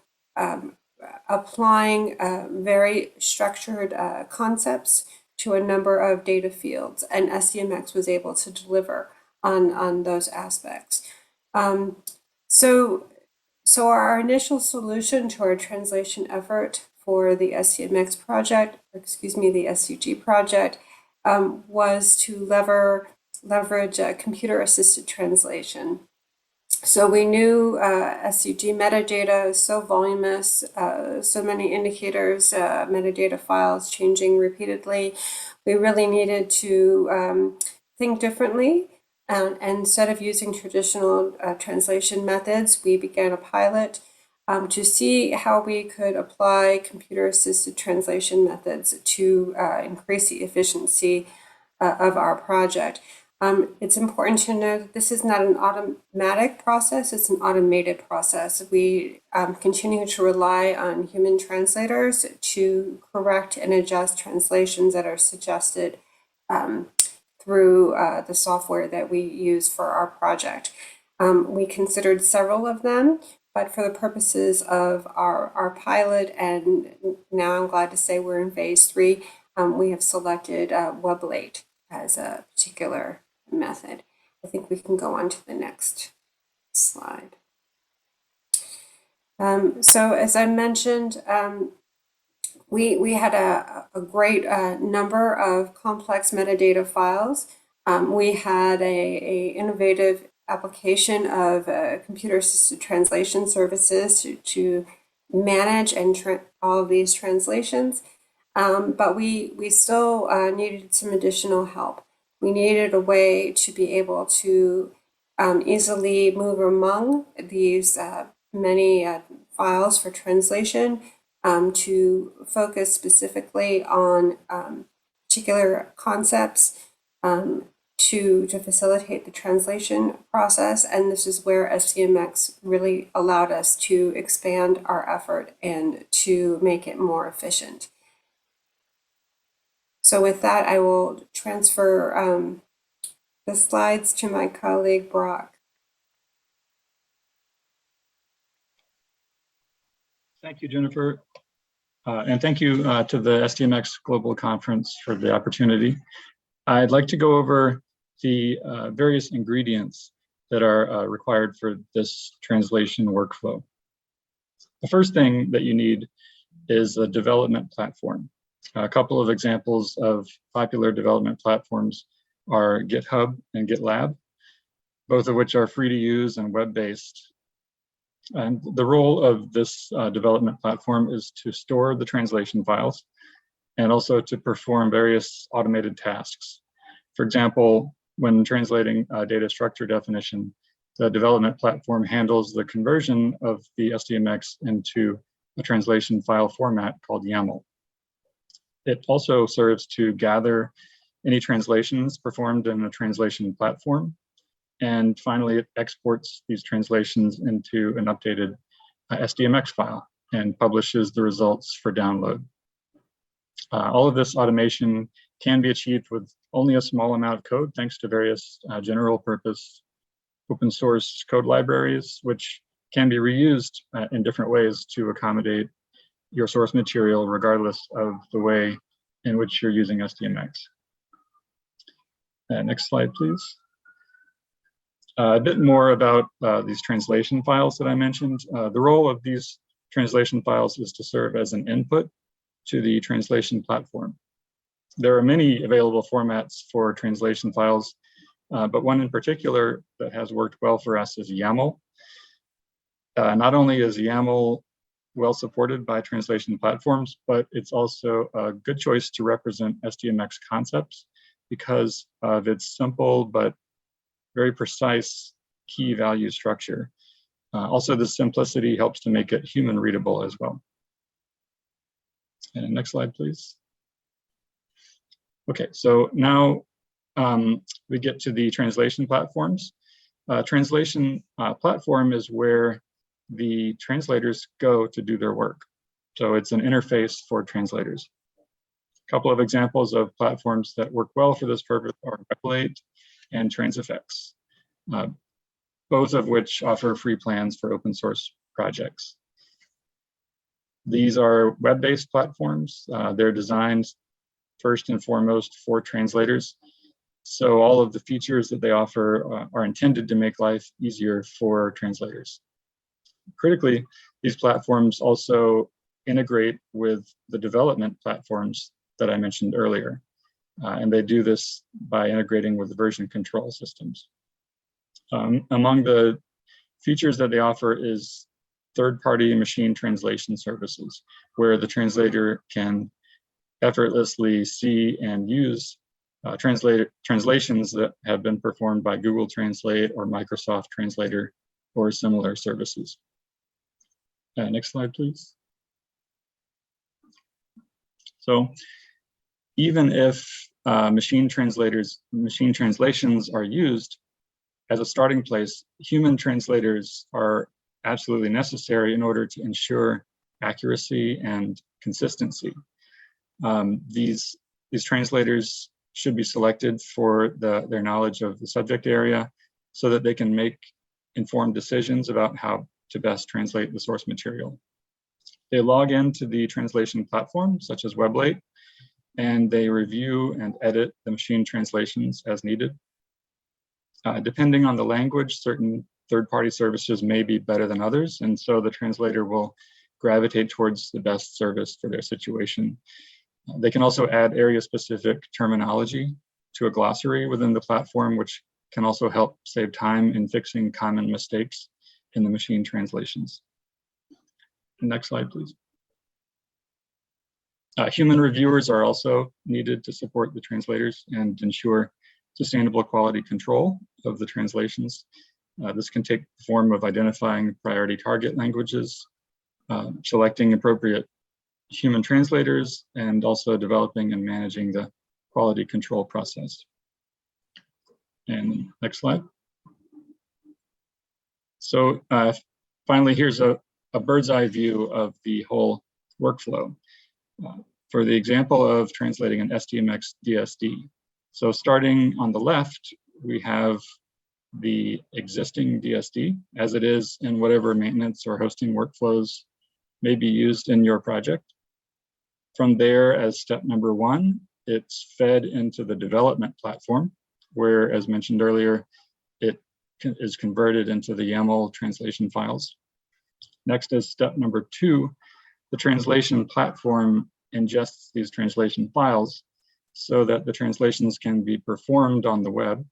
applying very structured concepts to a number of data fields, and SDMX was able to deliver on those aspects. So our initial solution to our translation effort for the SDMX project, or excuse me, the SUG project, was to leverage computer-assisted translation. So we knew SUG metadata is so voluminous, so many indicators, metadata files changing repeatedly. We really needed to think differently. And instead of using traditional translation methods, we began a pilot to see how we could apply computer-assisted translation methods to increase the efficiency of our project. It's important to note that this is not an automatic process, it's an automated process. We continue to rely on human translators to correct and adjust translations that are suggested through the software that we use for our project. We considered several of them, but for the purposes of our pilot, and now I'm glad to say we're in phase 3, we have selected WebLate as a particular method. I think we can go on to the next slide. So as I mentioned, we had a great number of complex metadata files. We had a innovative application of computer-assisted translation services to manage and all of these translations, but we still needed some additional help. We needed a way to be able to easily move among these many files for translation, to focus specifically on particular concepts to facilitate the translation process. And this is where SDMX really allowed us to expand our effort and to make it more efficient. So with that, I will transfer the slides to my colleague, Brock. Thank you, Jennifer. And thank you to the SDMX Global Conference for the opportunity. I'd like to go over the various ingredients that are required for this translation workflow. The first thing that you need is a development platform. A couple of examples of popular development platforms are GitHub and GitLab, both of which are free to use and web-based. And the role of this development platform is to store the translation files and also to perform various automated tasks. For example, when translating data structure definition, the development platform handles the conversion of the SDMX into a translation file format called YAML. It also serves to gather any translations performed in a translation platform. And finally, it exports these translations into an updated SDMX file and publishes the results for download. All of this automation can be achieved with only a small amount of code, thanks to various general purpose open source code libraries, which can be reused in different ways to accommodate your source material, regardless of the way in which you're using SDMX. Next slide, please. A bit more about these translation files that I mentioned. The role of these translation files is to serve as an input to the translation platform. There are many available formats for translation files, but one in particular that has worked well for us is YAML. Not only is YAML well supported by translation platforms, but it's also a good choice to represent SDMX concepts because of its simple but very precise key value structure. Also, the simplicity helps to make it human readable as well. And next slide, please. Okay, so now we get to the translation platforms. Translation platform is where the translators go to do their work. So it's an interface for translators. A couple of examples of platforms that work well for this purpose are WebLate and TransFX, both of which offer free plans for open source projects. These are web-based platforms. They're designed first and foremost for translators. So all of the features that they offer are intended to make life easier for translators. Critically, these platforms also integrate with the development platforms that I mentioned earlier. And they do this by integrating with the version control systems. Among the features that they offer is third-party machine translation services, where the translator can effortlessly see and use translations that have been performed by Google Translate or Microsoft Translator or similar services. Next slide, please. So even if machine translations are used as a starting place, human translators are absolutely necessary in order to ensure accuracy and consistency. These translators should be selected for their knowledge of the subject area so that they can make informed decisions about how to best translate the source material. They log into the translation platform, such as Weblate, and they review and edit the machine translations as needed. Depending on the language, certain third-party services may be better than others, and so the translator will gravitate towards the best service for their situation. They can also add area-specific terminology to a glossary within the platform, which can also help save time in fixing common mistakes in the machine translations. Next slide, please. Human reviewers are also needed to support the translators and ensure sustainable quality control of the translations. This can take the form of identifying priority target languages, selecting appropriate human translators, and also developing and managing the quality control process. And next slide. So finally, here's a bird's eye view of the whole workflow. For the example of translating an SDMX DSD. So starting on the left, we have the existing DSD as it is in whatever maintenance or hosting workflows may be used in your project. From there, as step number one, it's fed into the development platform, where, as mentioned earlier, it is converted into the YAML translation files. Next, as step number two, the translation platform ingests these translation files so that the translations can be performed on the web.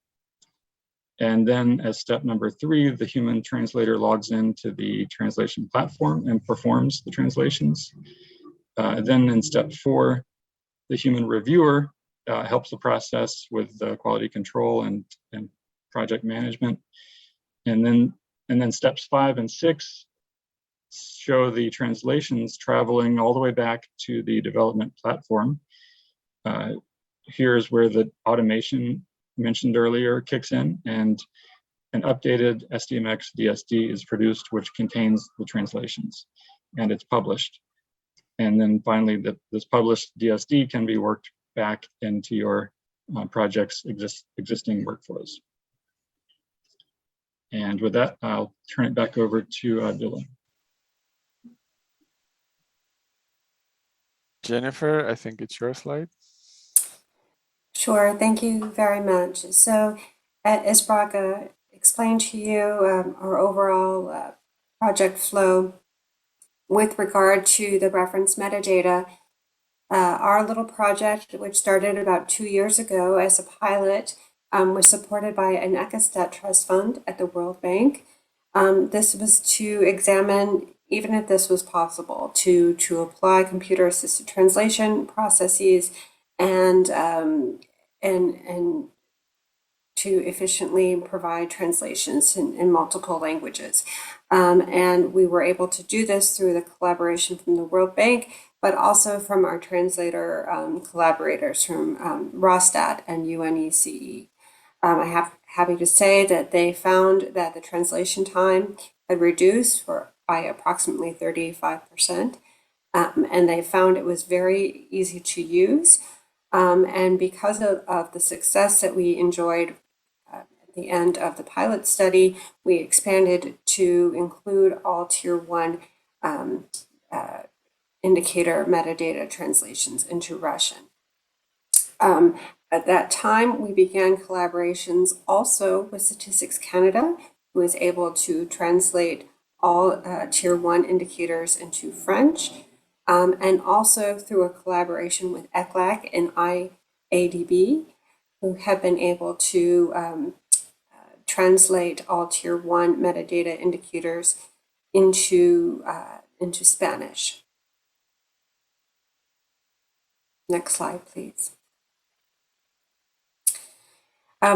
And then as step number three, the human translator logs into the translation platform and performs the translations. Then in step four, the human reviewer helps the process with the quality control and project management. And then steps 5 and 6 show the translations traveling all the way back to the development platform. Here's where the automation mentioned earlier kicks in, and an updated SDMX DSD is produced, which contains the translations, and it's published. And then finally, this published DSD can be worked back into your project's existing workflows. And with that, I'll turn it back over to Abdullah. Jennifer, I think it's your slide. Sure, thank you very much. So as Braga explained to you, our overall project flow with regard to the reference metadata, our little project, which started about 2 years ago as a pilot, was supported by an Ecostat Trust Fund at the World Bank. This was to examine, even if this was possible, to apply computer-assisted translation processes and to efficiently provide translations in multiple languages. And we were able to do this through the collaboration from the World Bank, but also from our translator collaborators from Rostat and UNECE. I'm happy to say that they found that the translation time had reduced by approximately 35%. And they found it was very easy to use. And because of the success that we enjoyed at the end of the pilot study, we expanded to include all Tier 1 indicator metadata translations into Russian. At that time, we began collaborations also with Statistics Canada, who was able to translate all Tier 1 indicators into French, and also through a collaboration with ECLAC and IADB, who have been able to translate all Tier 1 metadata indicators into Spanish. Next slide, please.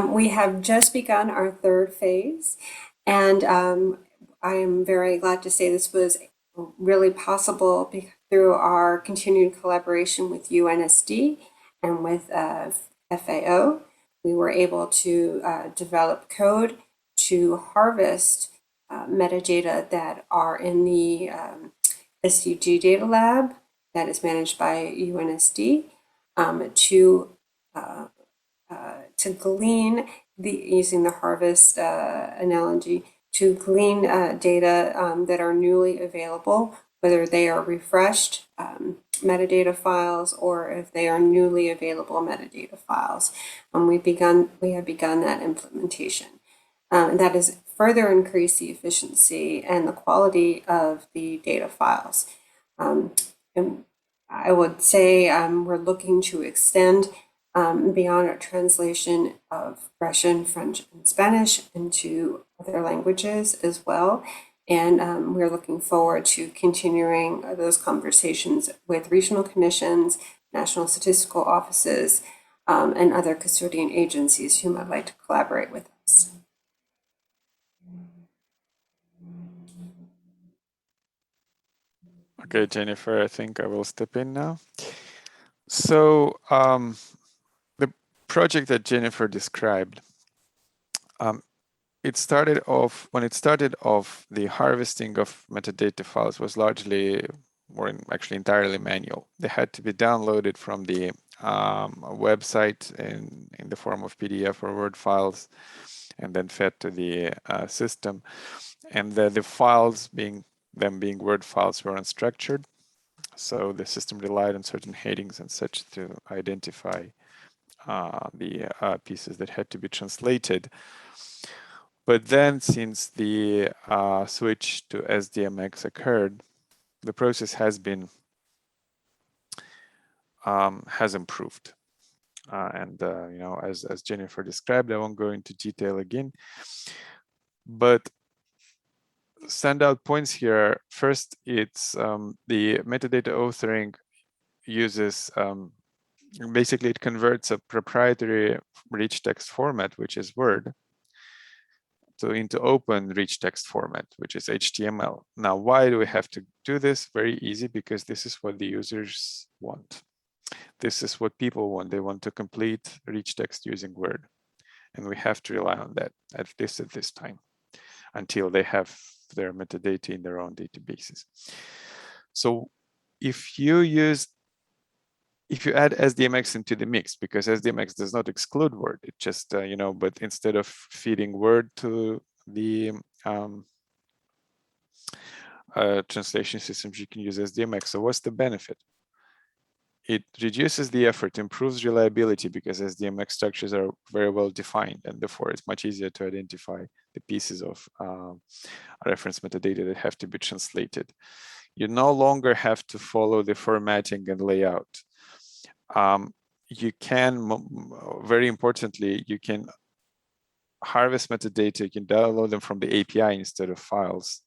We have just begun our third phase, and I am very glad to say this was really possible through our continued collaboration with UNSD and with FAO. We were able to develop code to harvest metadata that are in the SDG Data Lab that is managed by UNSD to glean, using the harvest analogy, to glean data that are newly available, whether they are refreshed metadata files or if they are newly available metadata files. And we have begun that implementation. And that has further increased the efficiency and the quality of the data files. And I would say we're looking to extend beyond our translation of Russian, French, and Spanish into other languages as well. And we're looking forward to continuing those conversations with regional commissions, national statistical offices, and other custodian agencies who might like to collaborate with us. Okay, Jennifer, I think I will step in now. So the project that Jennifer described, it started off, the harvesting of metadata files was largely, or actually entirely manual. They had to be downloaded from the website in the form of PDF or Word files, and then fed to the system. And the files being Word files were unstructured. So the system relied on certain headings and such to identify the pieces that had to be translated. But then, since the switch to SDMX occurred, the process has improved. And you know, as Jennifer described, I won't go into detail again. But standout points here. First, it's the metadata authoring uses basically it converts a proprietary rich text format, which is Word, into open rich text format, which is HTML. Now, why do we have to do this? Very easy, because this is what the users want. This is what people want. They want to complete rich text using Word. And we have to rely on that, at least at this time, until they have their metadata in their own databases. So if you add SDMX into the mix, because SDMX does not exclude Word, it just, you know, but instead of feeding Word to the translation systems, you can use SDMX. So what's the benefit? It reduces the effort, improves reliability, because SDMX structures are very well defined, and therefore it's much easier to identify the pieces of reference metadata that have to be translated. You no longer have to follow the formatting and layout. You can, very importantly, you can harvest metadata, you can download them from the API instead of files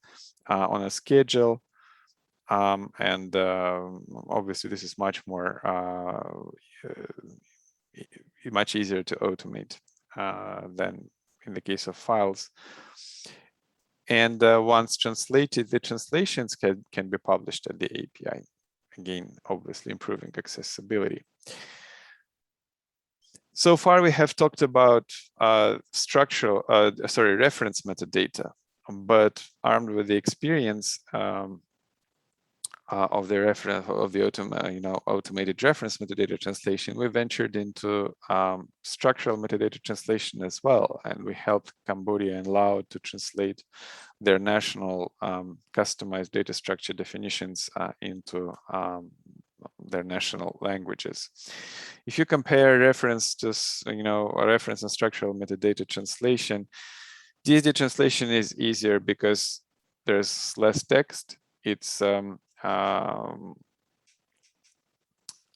on a schedule. And obviously this is much more, much easier to automate than in the case of files. And once translated, the translations can be published at the API. Again, obviously improving accessibility. So far, we have talked about reference metadata, but armed with the experience of the automated reference metadata translation, we ventured into structural metadata translation as well, and we helped Cambodia and Laos to translate their national customized data structure definitions into their national languages. If you compare reference to, a reference and structural metadata translation, DSD translation is easier because there's less text. It's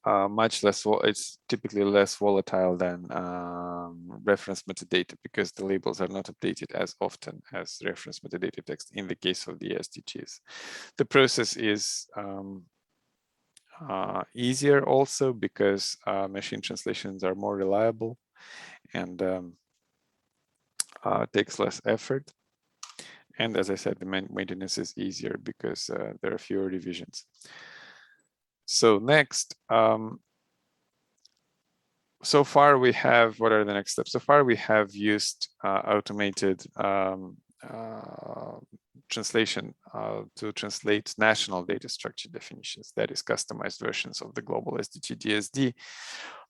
much less, it's typically less volatile than reference metadata because the labels are not updated as often as reference metadata text in the case of the SDGs. The process is easier also because machine translations are more reliable and takes less effort. And as I said, the maintenance is easier because there are fewer revisions. So next, so far we have, what are the next steps? So far we have used automated translation to translate national data structure definitions, that is customized versions of the global SDG DSD,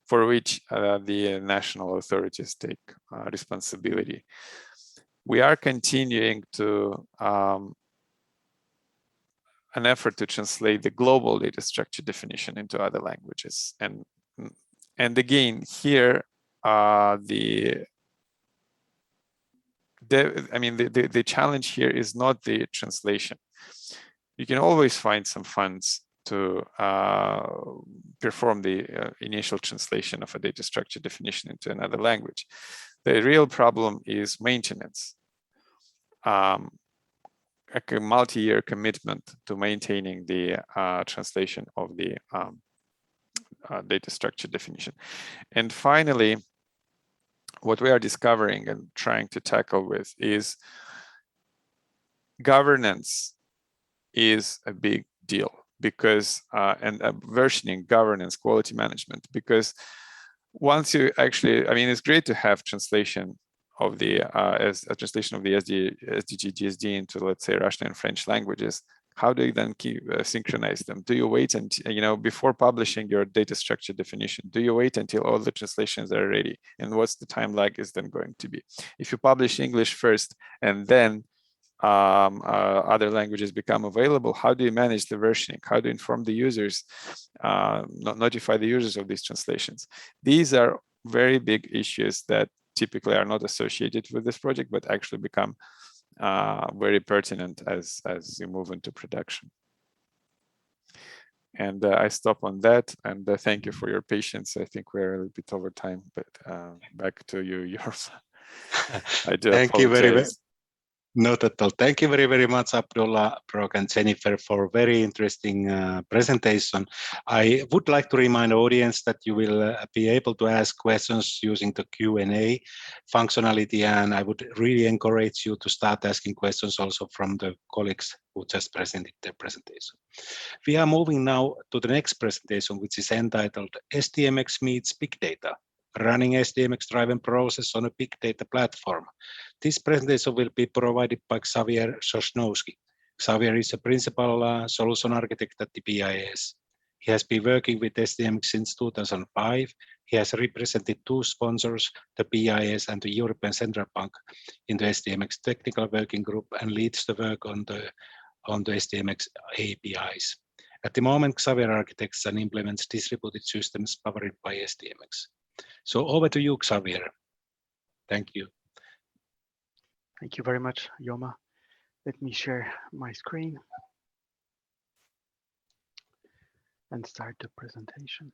for which the national authorities take responsibility. We are continuing to an effort to translate the global data structure definition into other languages. And again, here, the challenge here is not the translation. You can always find some funds to perform the initial translation of a data structure definition into another language. The real problem is maintenance. A multi-year commitment to maintaining the translation of the data structure definition. And finally, what we are discovering and trying to tackle with is governance is a big deal because, and versioning, governance, quality management, because once you actually, it's great to have translation of the as a translation of the SDG DSD into, let's say, Russian and French languages. How do you then synchronize them? Do you wait until, before publishing your data structure definition, do you wait until all the translations are ready? And what's the time lag is then going to be? If you publish English first and then other languages become available, how do you manage the versioning? How do you inform the users, notify the users of these translations? These are very big issues that typically are not associated with this project, but actually become very pertinent as you move into production. And I stop on that, and thank you for your patience. I think we're a little bit over time, but back to you, yours. I do Thank you very much. apologize. Not at all. Thank you very, very much, Abdullah, Brok, and Jennifer, for very interesting presentation. I would like to remind the audience that you will be able to ask questions using the Q&A functionality, and I would really encourage you to start asking questions also from the colleagues who just presented their presentation. We are moving now to the next presentation, which is entitled SDMX Meets Big Data, Running SDMX-Driven Process on a Big Data Platform. This presentation will be provided by Xavier Sosnowski. Xavier is a principal solution architect at the BIS. He has been working with SDMX since 2005. He has represented two sponsors, the BIS and the European Central Bank, in the SDMX technical working group and leads the work on the SDMX APIs. At the moment, Xavier architects and implements distributed systems powered by SDMX. So over to you, Xavier. Thank you. Thank you very much, Yoma. Let me share my screen and start the presentation.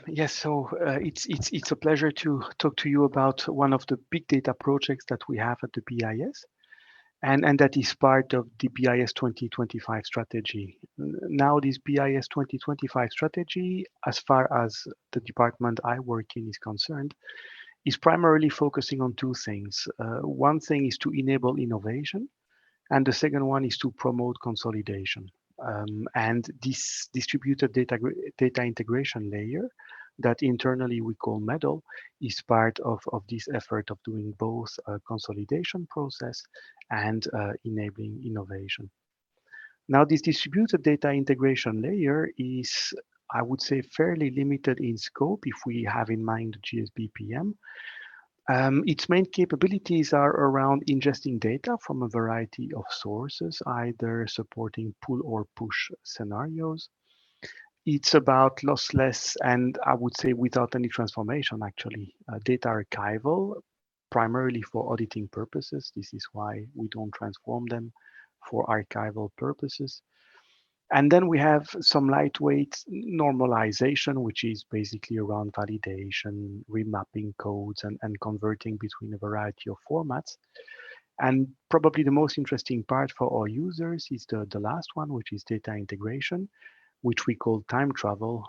Yes, so it's a pleasure to talk to you about one of the big data projects that we have at the BIS, and that is part of the BIS 2025 strategy. Now, this BIS 2025 strategy, as far as the department I work in is concerned, is primarily focusing on two things. One thing is to enable innovation, and the second one is to promote consolidation. And this distributed data integration layer that internally we call MEDAL is part of this effort of doing both a consolidation process and enabling innovation. Now, this distributed data integration layer is, I would say, fairly limited in scope if we have in mind GSB PM. Its main capabilities are around ingesting data from a variety of sources, either supporting pull or push scenarios, it's about lossless and I would say without any transformation, actually. Data archival, primarily for auditing purposes. This is why we don't transform them for archival purposes. And then we have some lightweight normalization, which is basically around validation, remapping codes, and converting between a variety of formats. And probably the most interesting part for our users is the last one, which is data integration, which we call time travel,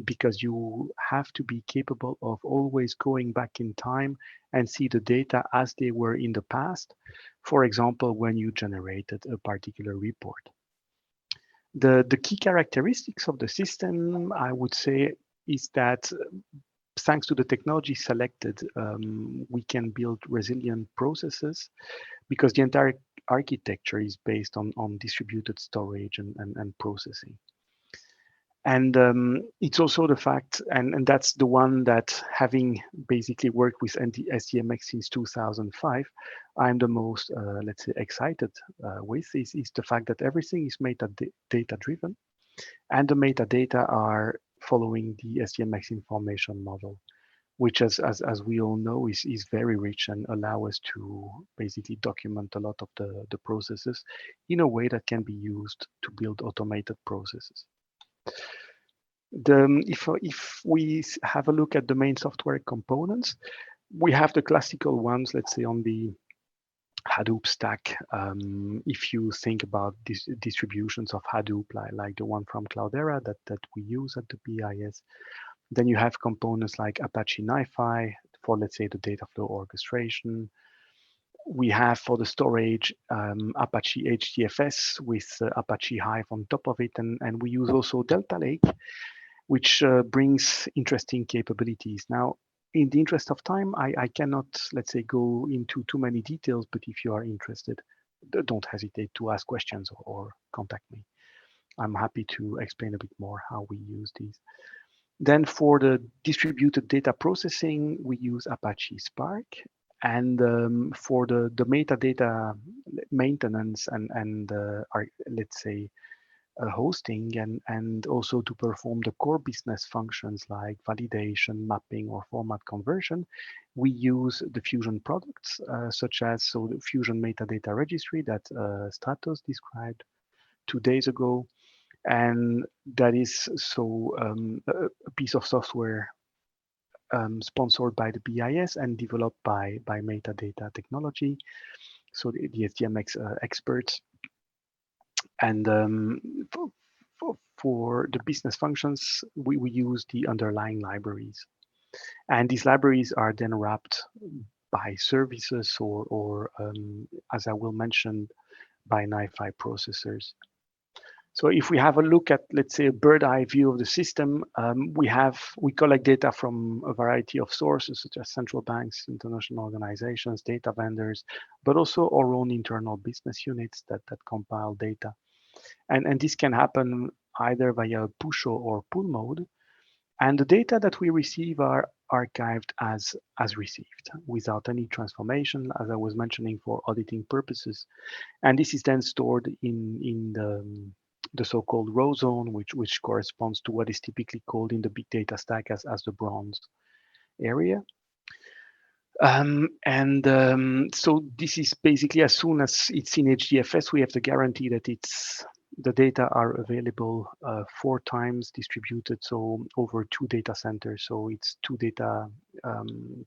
because you have to be capable of always going back in time and see the data as they were in the past. For example, when you generated a particular report. The key characteristics of the system, I would say, is that thanks to the technology selected, we can build resilient processes because the entire architecture is based on distributed storage and processing. And it's also the fact, and that's the one that having basically worked with SDMX since 2005, I'm the most, let's say, excited with is the fact that everything is metadata driven and the metadata are following the SDMX information model, which as we all know is very rich and allow us to basically document a lot of the processes in a way that can be used to build automated processes. If we have a look at the main software components, we have the classical ones, let's say on the Hadoop stack. If you think about distributions of Hadoop, like the one from Cloudera that we use at the BIS, then you have components like Apache NiFi for, let's say, the data flow orchestration. We have for the storage Apache HDFS with Apache Hive on top of it, and we use also Delta Lake, which brings interesting capabilities. Now, in the interest of time, I cannot, let's say, go into too many details, but if you are interested, don't hesitate to ask questions or contact me. I'm happy to explain a bit more how we use these. Then for the distributed data processing, we use Apache Spark. And for the metadata maintenance and let's say, hosting and also to perform the core business functions like validation, mapping, or format conversion, we use the Fusion products, such as the Fusion Metadata Registry that Stratos described 2 days ago. And that is a piece of software sponsored by the BIS and developed by Metadata Technology, so the SDMX experts. And for the business functions, we use the underlying libraries. And these libraries are then wrapped by services or as I will mention, by NiFi processors. So if we have a look at, let's say, a bird's eye view of the system, we collect data from a variety of sources, such as central banks, international organizations, data vendors, but also our own internal business units that compile data. And this can happen either via push or pull mode. And the data that we receive are archived as received without any transformation, as I was mentioning, for auditing purposes. And this is then stored in the so-called row zone, which corresponds to what is typically called in the big data stack as the bronze area. So this is basically, as soon as it's in HDFS, we have the guarantee that the data are available 4 times distributed, so over 2 data centers. So it's 2 data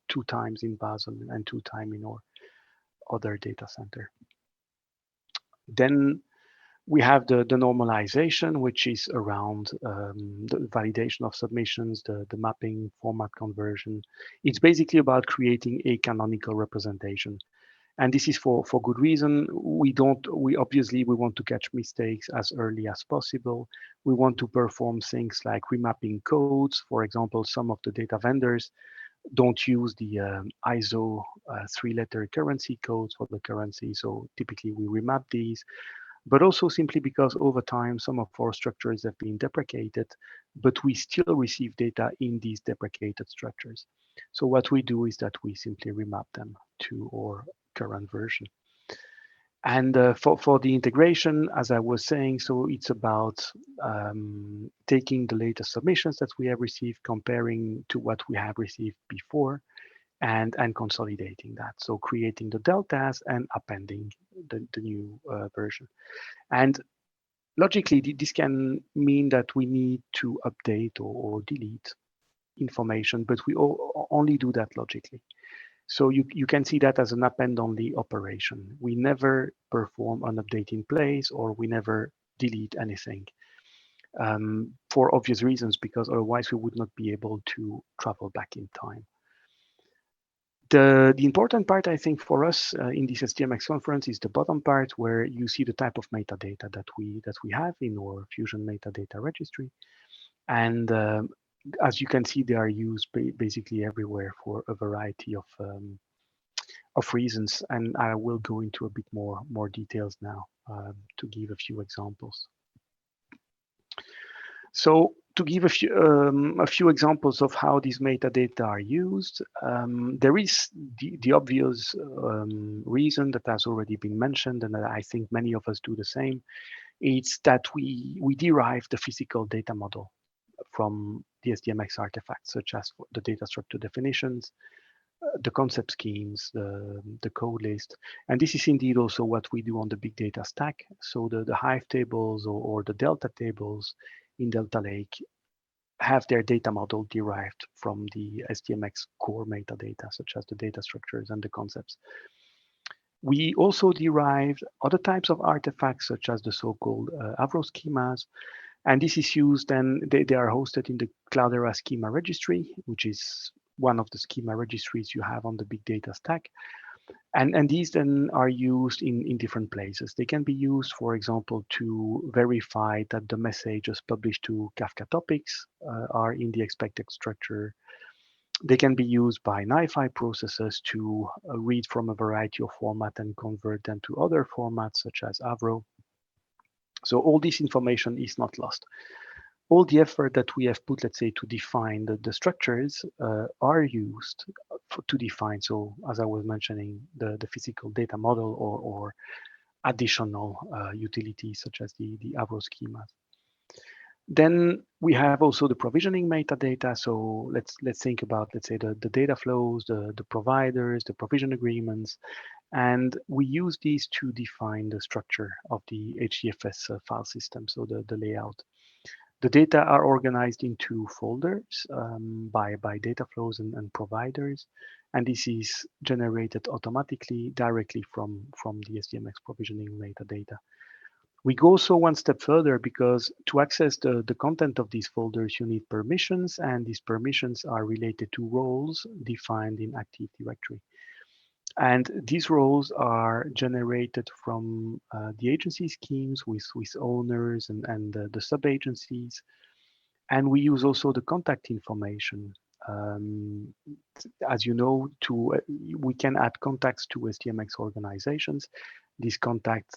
2 times in Basel and 2 times in our other data center. Then we have the normalization, which is around the validation of submissions, the mapping, format conversion. It's basically about creating a canonical representation. And this is for good reason. We obviously want to catch mistakes as early as possible. We want to perform things like remapping codes. For example, some of the data vendors don't use the ISO 3-letter currency codes for the currency. So typically we remap these, but also simply because over time, some of our structures have been deprecated, but we still receive data in these deprecated structures. So what we do is that we simply remap them to our current version. And for the integration, as I was saying, so it's about taking the latest submissions that we have received, comparing to what we have received before, and consolidating that. So creating the deltas and appending the new version. And logically, this can mean that we need to update or delete information, but we only do that logically. So you can see that as an append-only operation. We never perform an update in place, or we never delete anything for obvious reasons, because otherwise we would not be able to travel back in time. The important part, I think, for us in this SDMX conference is the bottom part, where you see the type of metadata that we have in our Fusion metadata registry. And as you can see, they are used basically everywhere for a variety of reasons, and I will go into a bit more details now to give a few examples. So to give a few examples of how these metadata are used, there is the obvious reason that has already been mentioned, and I think many of us do the same. It's that we derive the physical data model from the SDMX artifacts, such as the data structure definitions, the concept schemes, the code list. And this is indeed also what we do on the big data stack. So the Hive tables or the Delta tables in Delta Lake have their data model derived from the SDMX core metadata, such as the data structures and the concepts. We also derived other types of artifacts, such as the so-called Avro schemas. And this is used, and they are hosted in the Cloudera schema registry, which is one of the schema registries you have on the big data stack. And these then are used in different places. They can be used, for example, to verify that the messages published to Kafka topics are in the expected structure. They can be used by NiFi processes to read from a variety of formats and convert them to other formats, such as Avro. So all this information is not lost. All the effort that we have put, let's say, to define the structures are used to define, so as I was mentioning, the physical data model or additional utilities such as the Avro schemas. Then we have also the provisioning metadata. So let's think about, let's say, the data flows, the providers, the provision agreements, and we use these to define the structure of the HDFS file system, so the layout. The data are organized into folders by data flows and providers, and this is generated automatically directly from the SDMX provisioning metadata. We go also one step further, because to access the content of these folders, you need permissions, and these permissions are related to roles defined in Active Directory. And these roles are generated from the agency schemes with owners and the sub-agencies. And we use also the contact information. As you know, we can add contacts to SDMX organizations. These contacts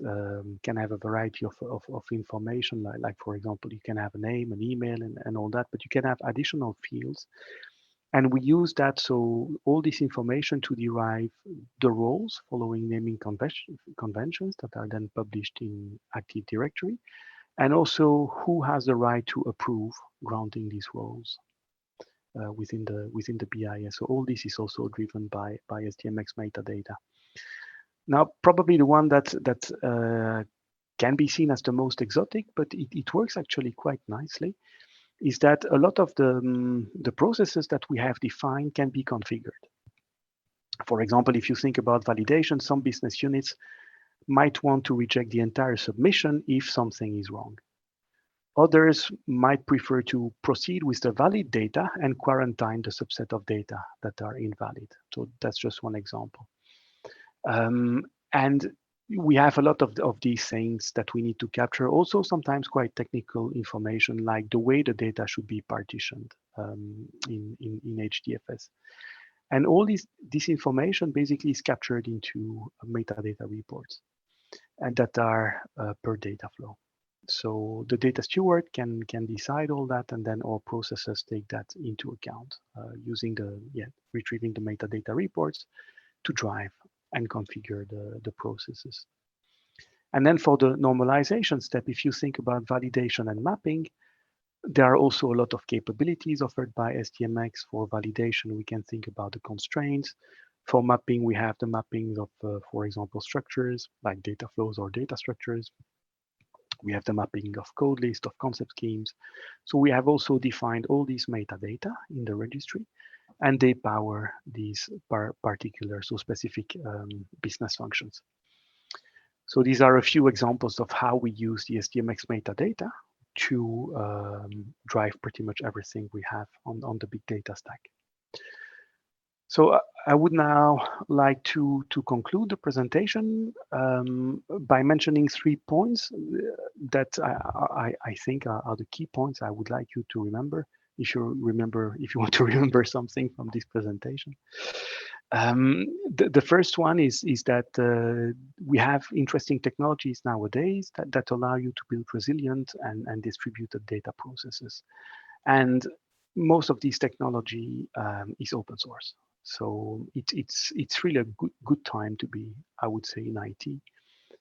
can have a variety of information, like for example, you can have a name, an email, and all that, but you can have additional fields. And we use that, so all this information to derive the roles following naming conventions that are then published in Active Directory, and also who has the right to approve granting these roles within the BIS. So all this is also driven by SDMX metadata. Now, probably the one that can be seen as the most exotic, but it works actually quite nicely, is that a lot of the processes that we have defined can be configured. For example, if you think about validation, some business units might want to reject the entire submission if something is wrong. Others might prefer to proceed with the valid data and quarantine the subset of data that are invalid. So that's just one example. And we have a lot of these things that we need to capture. Also, sometimes quite technical information, like the way the data should be partitioned in HDFS. And all this information basically is captured into metadata reports, and that are per data flow. So the data steward can decide all that, and then our processes take that into account using retrieving the metadata reports to drive and configure the processes. And then for the normalization step, if you think about validation and mapping, there are also a lot of capabilities offered by SDMX. For validation, we can think about the constraints. For mapping, we have the mapping of, for example, structures like data flows or data structures. We have the mapping of code list, of concept schemes. So we have also defined all these metadata in the registry, and they power these particular, so specific business functions. So these are a few examples of how we use the SDMX metadata to drive pretty much everything we have on the big data stack. So I would now like to conclude the presentation by mentioning 3 points that I think are the key points I would like you to remember. If you want to remember something from this presentation. The first one is that we have interesting technologies nowadays that allow you to build resilient and distributed data processes. And most of this technology is open source. So it's really a good time to be, I would say, in IT,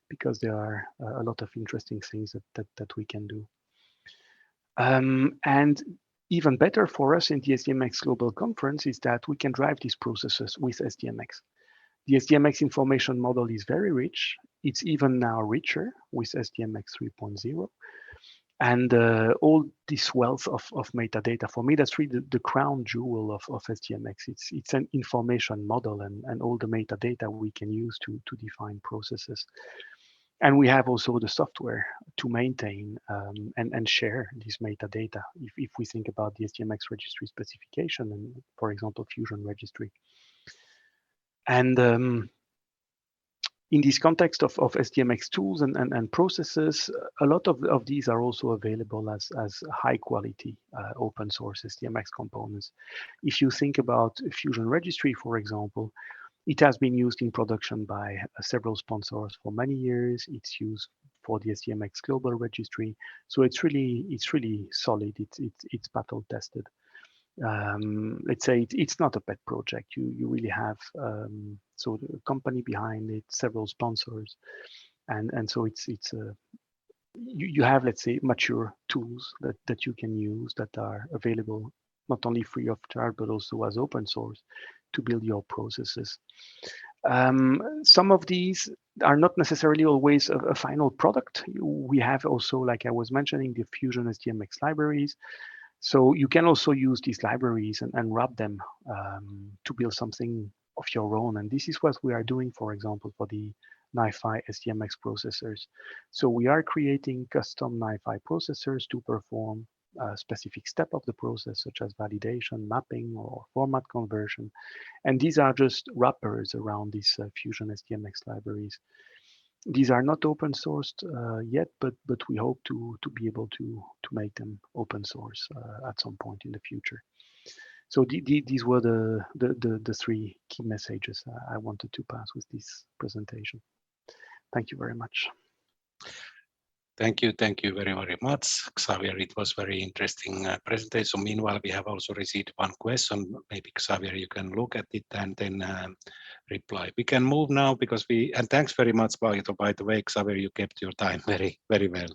because there are a lot of interesting things that we can do. And even better for us in the SDMX Global Conference is that we can drive these processes with SDMX. The SDMX information model is very rich. It's even now richer with SDMX 3.0. And all this wealth of metadata, for me, that's really the crown jewel of SDMX. It's an information model and all the metadata we can use to define processes. And we have also the software to maintain and share this metadata. If we think about the SDMX registry specification and, for example, Fusion registry. And in this context of SDMX tools and processes, a lot of these are also available as high quality open source SDMX components. If you think about Fusion registry, for example, it has been used in production by several sponsors for many years. It's used for the SDMX global registry. So it's really solid. It's battle tested. Let's say it's not a pet project. You really have so the company behind it, several sponsors, and so you have, let's say, mature tools that you can use that are available not only free of charge but also as open source to build your processes. Some of these are not necessarily always a final product. We have also, like I was mentioning, the Fusion SDMX libraries. So you can also use these libraries and wrap them to build something of your own. And this is what we are doing, for example, for the NiFi SDMX processors. So we are creating custom NiFi processors to perform a specific step of the process, such as validation, mapping, or format conversion. And these are just wrappers around these Fusion SDMX libraries. These are not open sourced yet, but we hope to be able to make them open source at some point in the future. So these were the 3 key messages I wanted to pass with this presentation. Thank you very much. Thank you very, very much, Xavier. It was very interesting presentation. Meanwhile, we have also received one question. Maybe Xavier, you can look at it and then reply. We can move now because and thanks very much, by the way, Xavier, you kept your time very, very well.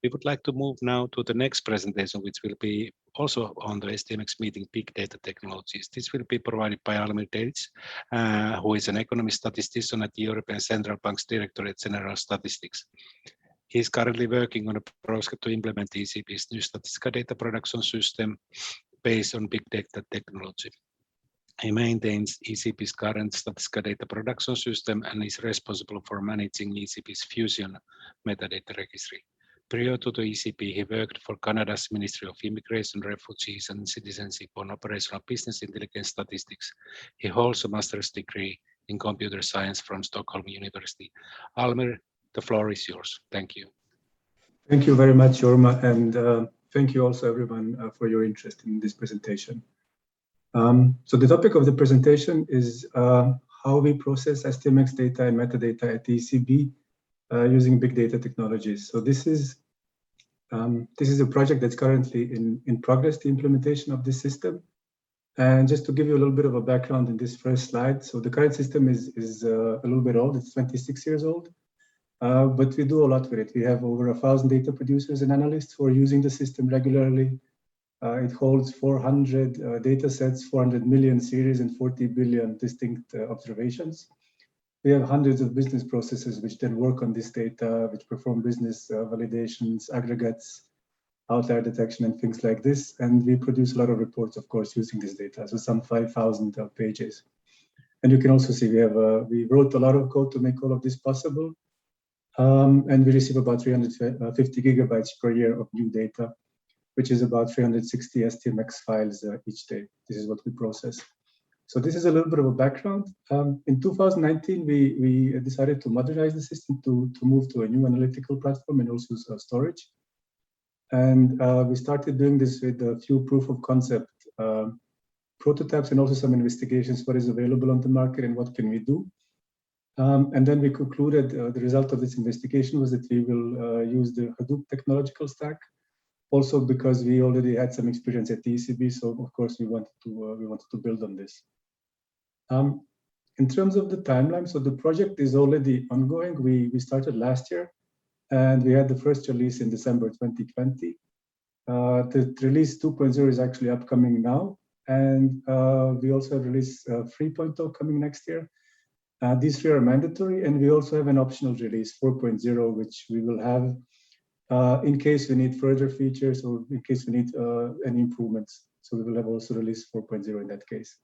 We would like to move now to the next presentation, which will be also on the SDMX meeting, Big Data Technologies. This will be provided by Almir Delic, who is an economist statistician at the European Central Bank's Directorate General Statistics. He is currently working on a project to implement ECB's new statistical data production system based on big data technology. He maintains ECB's current statistical data production system and is responsible for managing ECB's Fusion metadata registry. Prior to the ECB, he worked for Canada's Ministry of Immigration, Refugees and Citizenship on operational business intelligence statistics. He holds a master's degree in computer science from Stockholm University. Almir, the floor is yours. Thank you. Thank you very much, Jorma, and thank you also everyone for your interest in this presentation. So the topic of the presentation is how we process SDMX data and metadata at the ECB using big data technologies. So this is a project that's currently in progress, the implementation of this system. And just to give you a little bit of a background in this first slide, so the current system is a little bit old. It's 26 years old. but we do a lot with it. We have over 1,000 data producers and analysts who are using the system regularly. It holds 400 data sets, 400 million series, and 40 billion distinct observations. We have hundreds of business processes which then work on this data, which perform business validations, aggregates, outlier detection, and things like this. And we produce a lot of reports, of course, using this data, so some 5,000 pages. And you can also see we wrote a lot of code to make all of this possible. And we receive about 350 gigabytes per year of new data, which is about 360 SDMX files each day. This is what we process. So this is a little bit of a background. In 2019, we decided to modernize the system to move to a new analytical platform and also storage. And we started doing this with a few proof of concept prototypes and also some investigations, what is available on the market and what can we do. And then we concluded the result of this investigation was that we will use the Hadoop technological stack. Also because we already had some experience at the ECB, so of course we wanted to build on this. In terms of the timeline, so the project is already ongoing. We started last year, and we had the first release in December 2020. The release 2.0 is actually upcoming now, and we also have release 3.0 coming next year. These three are mandatory, and we also have an optional release 4.0, which we will have in case we need further features or in case we need any improvements. So we will have also release 4.0 in that case.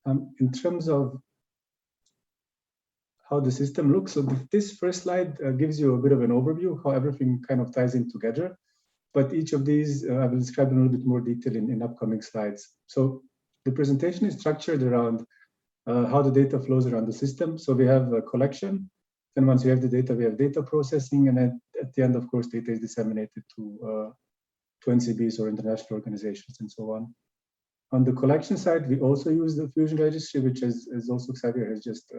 In terms of how the system looks, so this first slide gives you a bit of an overview of how everything kind of ties in together. But each of these I will describe in a little bit more detail in upcoming slides. So the presentation is structured around how the data flows around the system. So we have a collection. Then once we have the data, we have data processing. And then at the end, of course, data is disseminated to NCBs or international organizations and so on. On the collection side, we also use the Fusion registry, which is also Xavier has just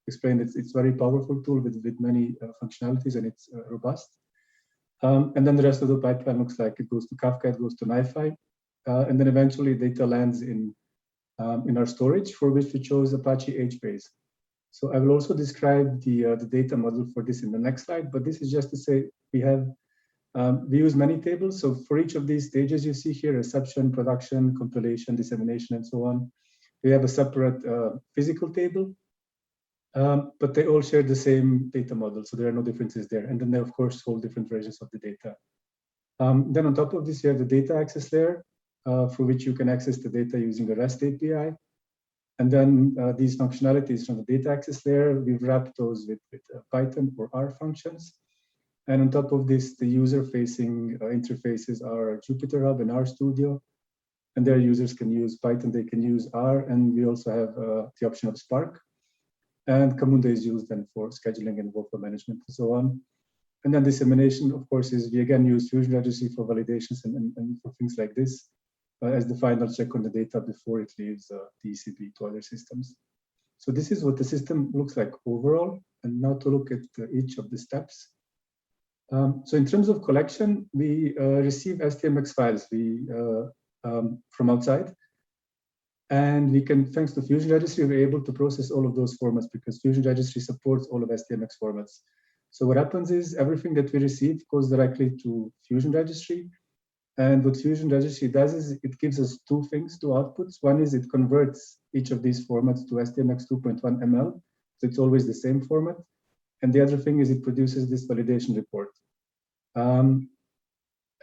explained. It's a very powerful tool with many functionalities, and it's robust. And then the rest of the pipeline looks like it goes to Kafka, it goes to NiFi, and then eventually data lands in our storage, for which we chose Apache HBase. So I will also describe the data model for this in the next slide, but this is just to say we use many tables. So for each of these stages you see here, reception, production, compilation, dissemination, and so on, we have a separate physical table, but they all share the same data model. So there are no differences there. And then they, of course, hold different versions of the data. Then on top of this, you have the data access layer, for which you can access the data using a REST API. And then these functionalities from the data access layer, we've wrapped those with Python or R functions. And on top of this, the user-facing interfaces are Jupyter Hub and RStudio. And their users can use Python, they can use R, and we also have the option of Spark. And Camunda is used then for scheduling and workflow management and so on. And then dissemination, of course, is we again use Fusion Registry for validations and for things like this as the final check on the data before it leaves the ECB to other systems. So this is what the system looks like overall. And now to look at each of the steps. So in terms of collection, we receive SDMX files from outside. And we can, thanks to Fusion Registry, we're able to process all of those formats because Fusion Registry supports all of SDMX formats. So what happens is everything that we receive goes directly to Fusion Registry. And what Fusion Registry does is it gives us two outputs. One is it converts each of these formats to SDMX 2.1 ML. So it's always the same format. And the other thing is it produces this validation report.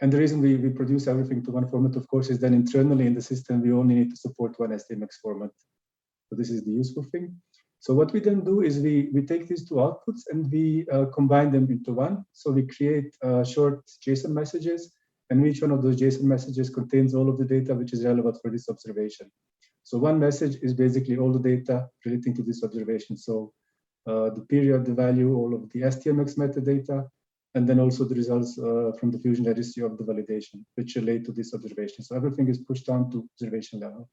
And the reason we produce everything to one format, of course, is then internally in the system, we only need to support one SDMX format. So this is the useful thing. So what we then do is we take these two outputs and we combine them into one. So we create short JSON messages, and each one of those JSON messages contains all of the data which is relevant for this observation. So one message is basically all the data relating to this observation. So the period, the value, all of the SDMX metadata, and then also the results from the Fusion Registry of the validation, which relate to this observation. So everything is pushed down to observation level.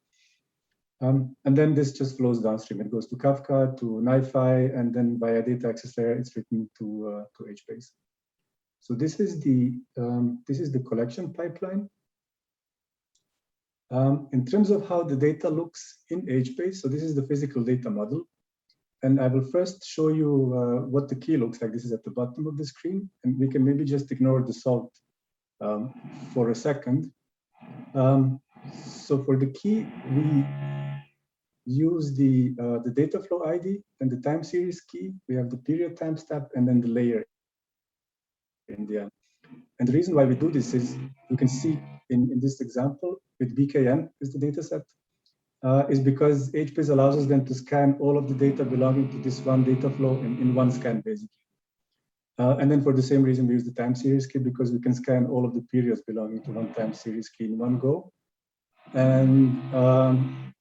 And then this just flows downstream. It goes to Kafka, to NiFi, and then via data access layer, it's written to HBase. So this is the collection pipeline. In terms of how the data looks in HBase, so this is the physical data model. And I will first show you what the key looks like. This is at the bottom of the screen, and we can maybe just ignore the salt for a second. So for the key, we use the data flow ID and the time series key. We have the period timestamp and then the layer in the end. And the reason why we do this is, you can see in this example with BKN is the data set, is because HBase allows us then to scan all of the data belonging to this one data flow in one scan, basically. And then for the same reason, we use the time series key, because we can scan all of the periods belonging to one time series key in one go. And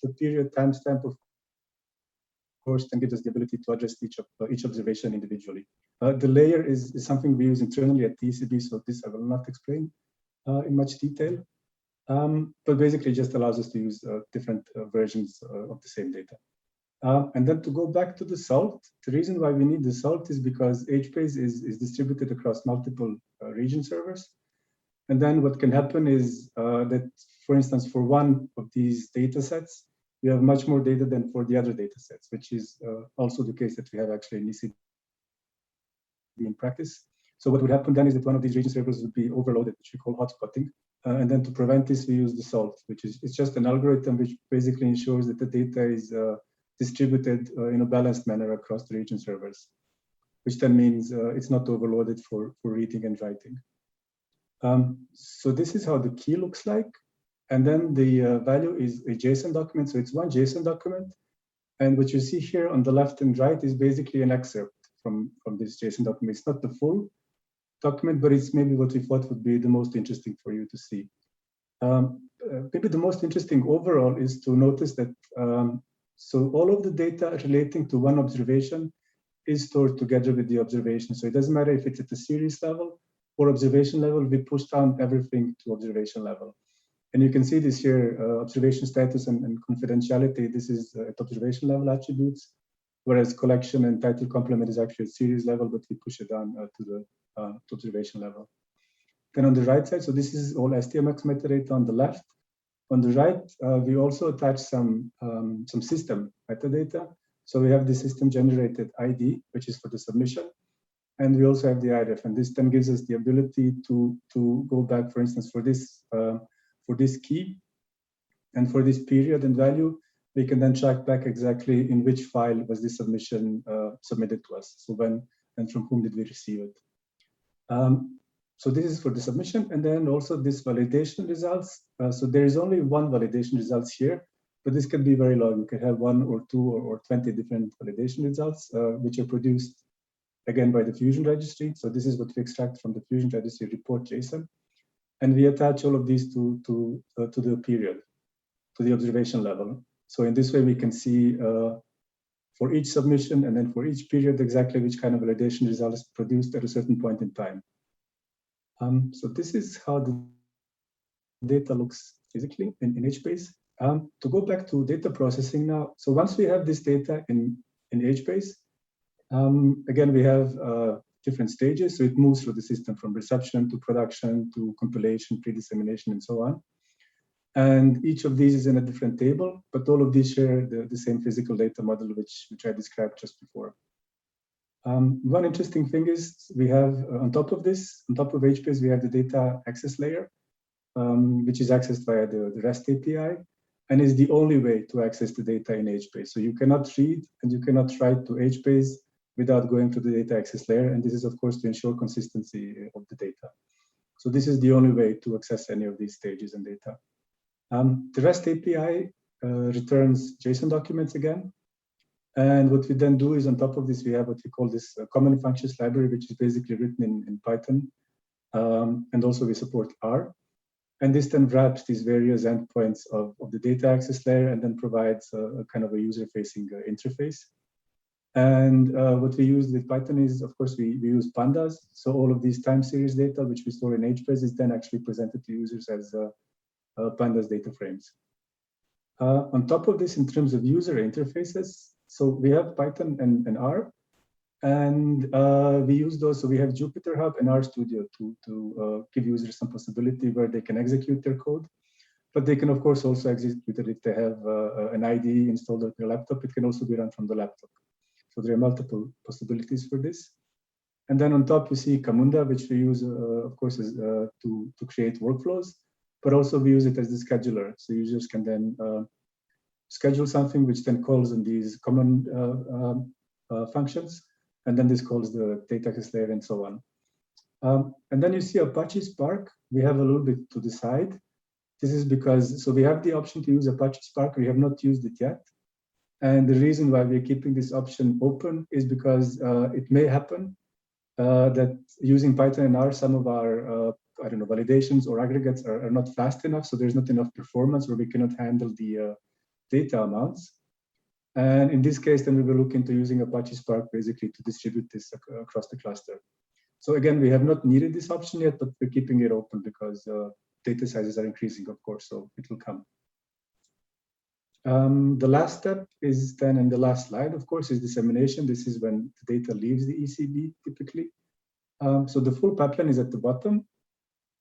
the period timestamp, of course, then gives us the ability to address each observation individually. The layer is something we use internally at TCB, so this I will not explain in much detail. But basically just allows us to use different versions of the same data. And then to go back to the salt, the reason why we need the salt is because HBase is distributed across multiple region servers. And then what can happen is that, for instance, for one of these data sets, we have much more data than for the other data sets, which is also the case that we have actually in ECB in practice. So what would happen then is that one of these region servers would be overloaded, which we call hotspotting. And then to prevent this, we use the salt, which is it's just an algorithm which basically ensures that the data is distributed in a balanced manner across the region servers, which then means it's not overloaded for reading and writing. So this is how the key looks like. And then the value is a JSON document. So it's one JSON document. And what you see here on the left and right is basically an excerpt from this JSON document. It's not the full document, but it's maybe what we thought would be the most interesting for you to see. Maybe the most interesting overall is to notice that so all of the data relating to one observation is stored together with the observation. So it doesn't matter if it's at the series level or observation level, we push down everything to observation level. And you can see this here, observation status and confidentiality. This is at observation level attributes, whereas collection and title complement is actually at series level, but we push it down to the observation level. Then on the right side, so this is all SDMX metadata on the left. On the right, we also attach some system metadata. So we have the system generated ID, which is for the submission. And we also have the IREF, and this then gives us the ability to go back, for instance, for this key and for this period and value, we can then track back exactly in which file was this submission submitted to us. So when and from whom did we receive it? So this is for the submission, and then also this validation results. So there is only one validation results here, but this can be very long. You can have 1 or 2 or 20 different validation results, which are produced again by the Fusion registry. So this is what we extract from the Fusion registry report JSON, and we attach all of these to the period, to the observation level. So in this way, we can see for each submission and then for each period exactly which kind of validation result is produced at a certain point in time. So this is how the data looks physically in HBase. To go back to data processing now, so once we have this data in HBase, again, we have different stages. So it moves through the system from reception to production to compilation, pre-dissemination, and so on. And each of these is in a different table, but all of these share the same physical data model, which I described just before. One interesting thing is we have on top of this, on top of HBase, we have the data access layer, which is accessed via the REST API, and is the only way to access the data in HBase. So you cannot read and you cannot write to HBase without going to the data access layer. And this is, of course, to ensure consistency of the data. So this is the only way to access any of these stages and data. The REST API returns JSON documents again. And what we then do is on top of this, we have what we call this common functions library, which is basically written in Python. And also we support R. And this then wraps these various endpoints of the data access layer and then provides a kind of a user-facing interface. And what we use with Python is, of course, we use pandas. So all of these time series data, which we store in HBase, is then actually presented to users as pandas data frames. On top of this, in terms of user interfaces, so we have Python and R, and we use those. So we have Jupyter Hub and RStudio to give users some possibility where they can execute their code. But they can, of course, also execute it if they have an IDE installed on their laptop. It can also be run from the laptop. So there are multiple possibilities for this. And then on top, you see Camunda, which we use, of course, to create workflows, but also we use it as the scheduler. So users can then schedule something, which then calls on these common functions, and then this calls the data access layer and so on. And then you see Apache Spark. We have a little bit to decide. This is because, so we have the option to use Apache Spark. We have not used it yet. And the reason why we're keeping this option open is because it may happen that using Python and R, some of our, I don't know, validations or aggregates are not fast enough. So there's not enough performance, or we cannot handle the data amounts. And in this case, then we will look into using Apache Spark basically to distribute this across the cluster. So again, we have not needed this option yet, but we're keeping it open because data sizes are increasing, of course, so it will come. The last step is then, in the last slide, of course, is dissemination. This is when the data leaves the ECB typically. So the full pipeline is at the bottom.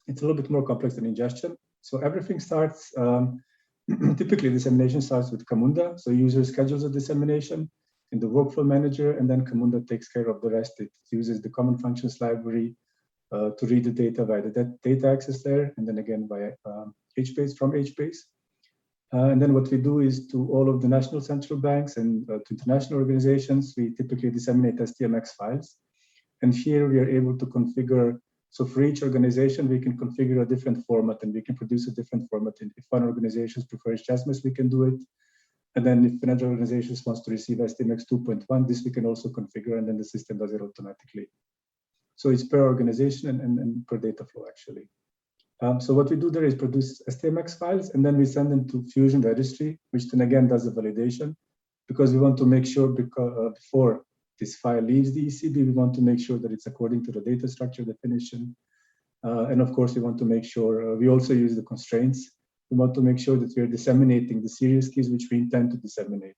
It's a little bit more complex than ingestion. So everything starts, typically dissemination starts with Camunda. So user schedules a dissemination in the workflow manager, and then Camunda takes care of the rest. It uses the common functions library to read the data via the data access layer, and then again via HBase from HBase. And then what we do is to all of the national central banks and to international organizations, we typically disseminate SDMX files. And here we are able to configure, so for each organization, we can configure a different format, and we can produce a different format. And if one organization prefers JASMIS, we can do it. And then if another organization wants to receive SDMX 2.1, this we can also configure, and then the system does it automatically. So it's per organization and per data flow, actually. So what we do there is produce SDMX files, and then we send them to Fusion Registry, which then again does the validation, because we want to make sure before this file leaves the ECB, we want to make sure that it's according to the data structure definition. And of course, we want to make sure, we also use the constraints. We want to make sure that we are disseminating the series keys which we intend to disseminate.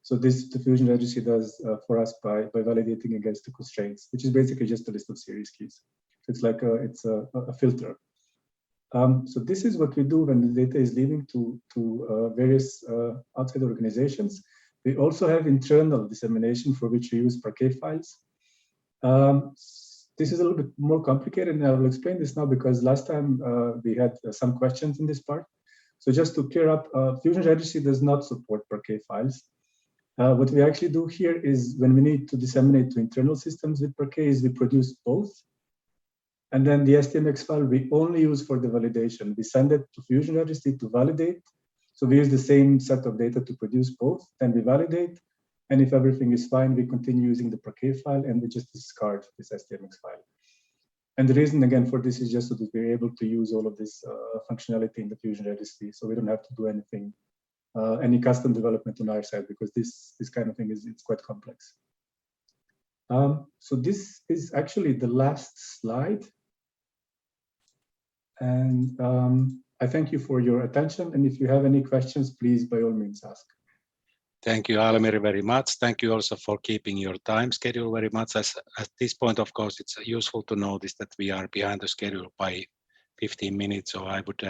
So this the Fusion Registry does for us by validating against the constraints, which is basically just a list of series keys. So it's like a filter. So this is what we do when the data is leaving to various outside organizations. We also have internal dissemination for which we use Parquet files. This is a little bit more complicated, and I will explain this now because last time we had some questions in this part. So just to clear up, Fusion Registry does not support Parquet files. What we actually do here is when we need to disseminate to internal systems with Parquet is we produce both. And then the SDMX file we only use for the validation. We send it to Fusion Registry to validate. So we use the same set of data to produce both, then we validate. And if everything is fine, we continue using the Parquet file and we just discard this SDMX file. And the reason again for this is just so that we're able to use all of this functionality in the Fusion Registry. So we don't have to do anything, any custom development on our side, because this kind of thing it's quite complex. So this is actually the last slide. And I thank you for your attention. And if you have any questions, please, by all means, ask. Thank you, Almir, very much. Thank you also for keeping your time schedule very much. At this point, of course, it's useful to notice that we are behind the schedule by 15 minutes. So I would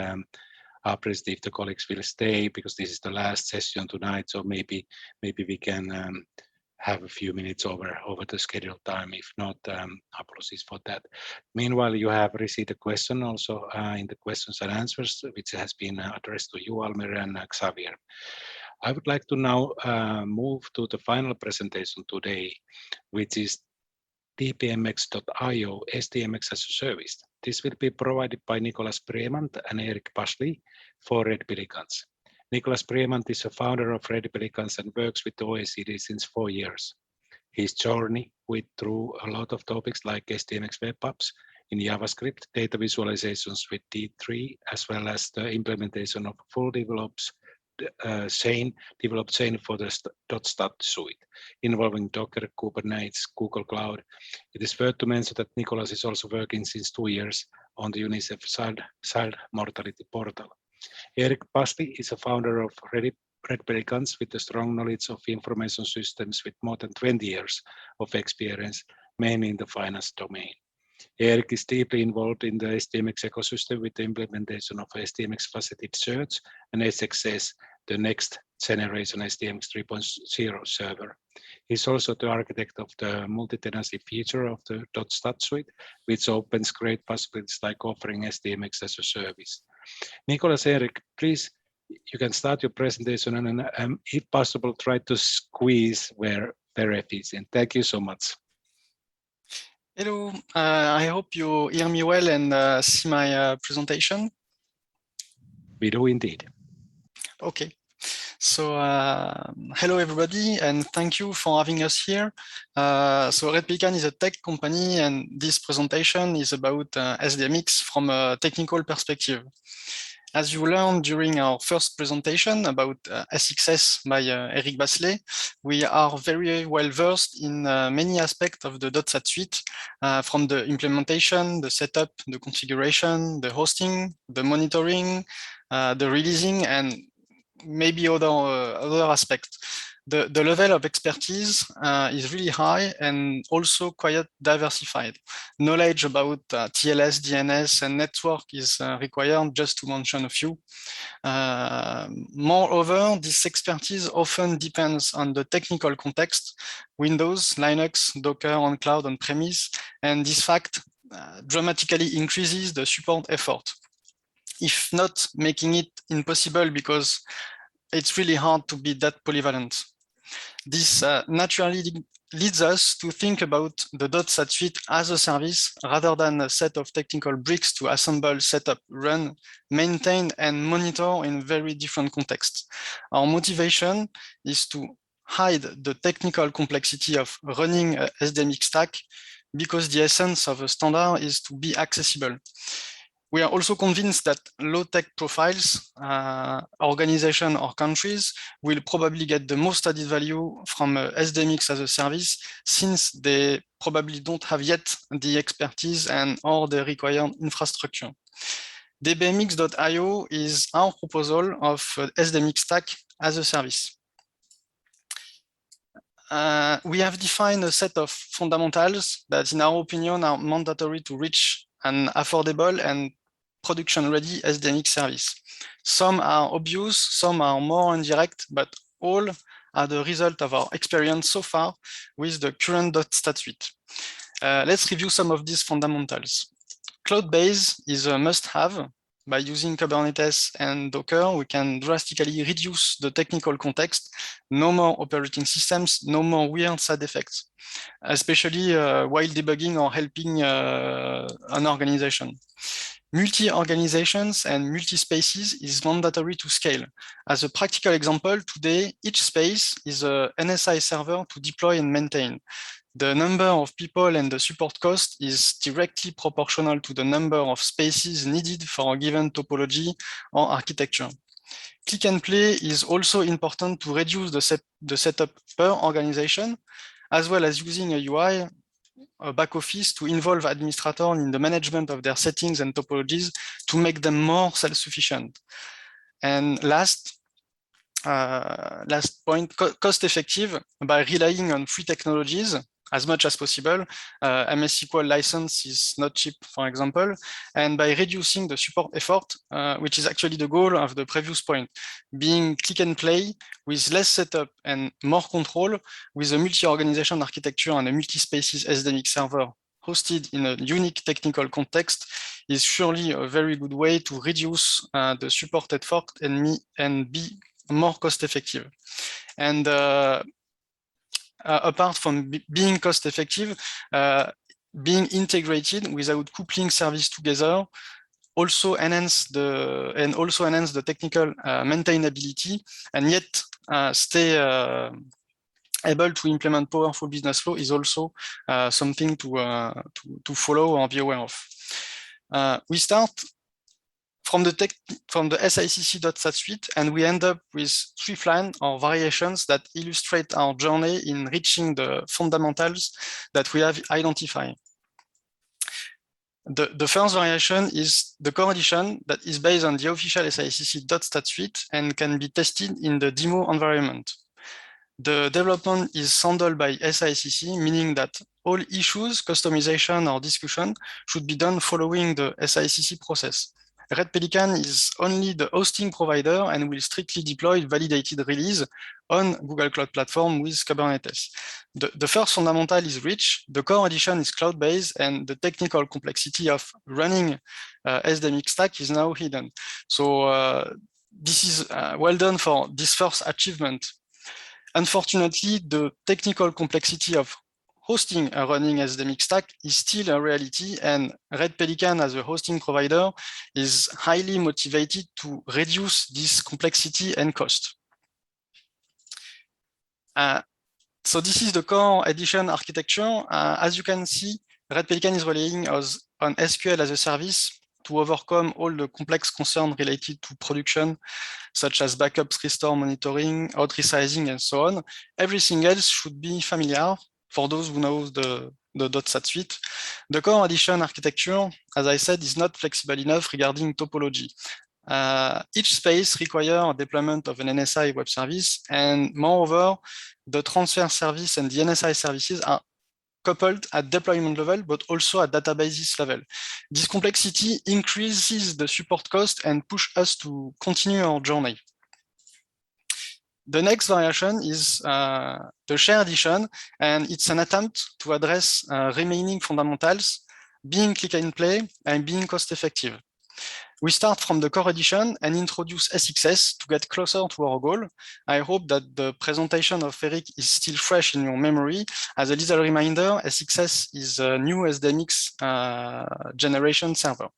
appreciate if the colleagues will stay, because this is the last session tonight. So maybe we can have a few minutes over the scheduled time. If not, apologies for that. Meanwhile, you have received a question also in the questions and answers, which has been addressed to you, Almir and Xavier. I would like to now move to the final presentation today, which is tpmx.io SDMX as a service. This will be provided by Nicolas Bremant and Eric Pashley for Red Pelicans. Nicolas Bremant is a founder of Red Pelicans and works with OECD since 4 years. His journey through a lot of topics like SDMX web apps in JavaScript, data visualizations with D3, as well as the implementation of full developed chain for the .stat suite, involving Docker, Kubernetes, Google Cloud. It is worth to mention that Nicolas is also working since 2 years on the UNICEF child mortality portal. Eric Pashley is a founder of Red Pelicans with a strong knowledge of information systems with more than 20 years of experience, mainly in the finance domain. Eric is deeply involved in the SDMX ecosystem with the implementation of SDMX faceted search and SXS the next generation SDMX 3.0 server. He's also the architect of the multi-tenancy feature of the .stat suite, which opens great possibilities like offering SDMX as a service. Nicolas Erik, please, you can start your presentation and if possible, try to squeeze where very efficient. Thank you so much. Hello, I hope you hear me well and see my presentation. We do indeed. Okay. So hello everybody, and thank you for having us here. So Red Pelican is a tech company, and this presentation is about SDMX from a technical perspective. As you learned during our first presentation about SXS by Eric Basselet, we are very well versed in many aspects of the .stat suite, from the implementation, the setup, the configuration, the hosting, the monitoring, the releasing, and maybe other aspects. The level of expertise is really high and also quite diversified. Knowledge about TLS, DNS, and network is required, just to mention a few. Moreover, this expertise often depends on the technical context, Windows, Linux, Docker on cloud, on premise, and this fact dramatically increases the support effort, if not making it impossible, because it's really hard to be that polyvalent. This naturally leads us to think about the .stat suite as a service rather than a set of technical bricks to assemble, set up, run, maintain, and monitor in very different contexts. Our motivation is to hide the technical complexity of running a SDMX stack, because the essence of a standard is to be accessible. We are also convinced that low-tech profiles, organization or countries will probably get the most added value from SDMX as a service, since they probably don't have yet the expertise and or the required infrastructure. dbmx.io is our proposal of SDMX stack as a service. We have defined a set of fundamentals that, in our opinion, are mandatory to reach an affordable and production-ready SDMX service. Some are obvious, some are more indirect, but all are the result of our experience so far with the current .stat suite. Let's review some of these fundamentals. Cloud-based is a must-have. By using Kubernetes and Docker, we can drastically reduce the technical context. No more operating systems, no more weird side effects, especially while debugging or helping an organization. Multi-organizations and multi-spaces is mandatory to scale. As a practical example, today, each space is a NSI server to deploy and maintain. The number of people and the support cost is directly proportional to the number of spaces needed for a given topology or architecture. Click and play is also important to reduce the setup per organization, as well as using a UI, a back office, to involve administrators in the management of their settings and topologies to make them more self-sufficient. And last point, cost effective by relying on free technologies as much as possible. MS SQL license is not cheap, for example, and by reducing the support effort, which is actually the goal of the previous point, being click and play with less setup and more control, with a multi-organization architecture and a multi-spaces SDMX server hosted in a unique technical context, is surely a very good way to reduce the support effort and be more cost effective. And apart from being cost effective, being integrated without coupling service together also enhance the technical maintainability, and yet stay able to implement powerful business flow is also something to follow or be aware of. We start from the SICC.stat suite, and we end up with 3 lines or variations that illustrate our journey in reaching the fundamentals that we have identified. The first variation is the core edition that is based on the official SICC.stat suite and can be tested in the demo environment. The development is handled by SICC, meaning that all issues, customization, or discussion should be done following the SICC process. Red Pelican is only the hosting provider and will strictly deploy validated release on Google Cloud Platform with Kubernetes. The first fundamental is rich, the core edition is cloud-based, and the technical complexity of running SDMX stack is now hidden. So this is well done for this first achievement. Unfortunately, the technical complexity of hosting a running SDMX stack is still a reality, and Red Pelican as a hosting provider is highly motivated to reduce this complexity and cost. So this is the core edition architecture. As you can see, Red Pelican is relying on SQL as a service to overcome all the complex concerns related to production, such as backups, restore, monitoring, out resizing, and so on. Everything else should be familiar for those who know the .sat suite. The core edition architecture, as I said, is not flexible enough regarding topology. Each space requires deployment of an NSI web service, and moreover, the transfer service and the NSI services are coupled at deployment level, but also at databases level. This complexity increases the support cost and pushes us to continue our journey. The next variation is the share edition, and it's an attempt to address remaining fundamentals, being click and play and being cost effective. We start from the core edition and introduce SXS to get closer to our goal. I hope that the presentation of Eric is still fresh in your memory. As a little reminder, SXS is a new SDMX generation server.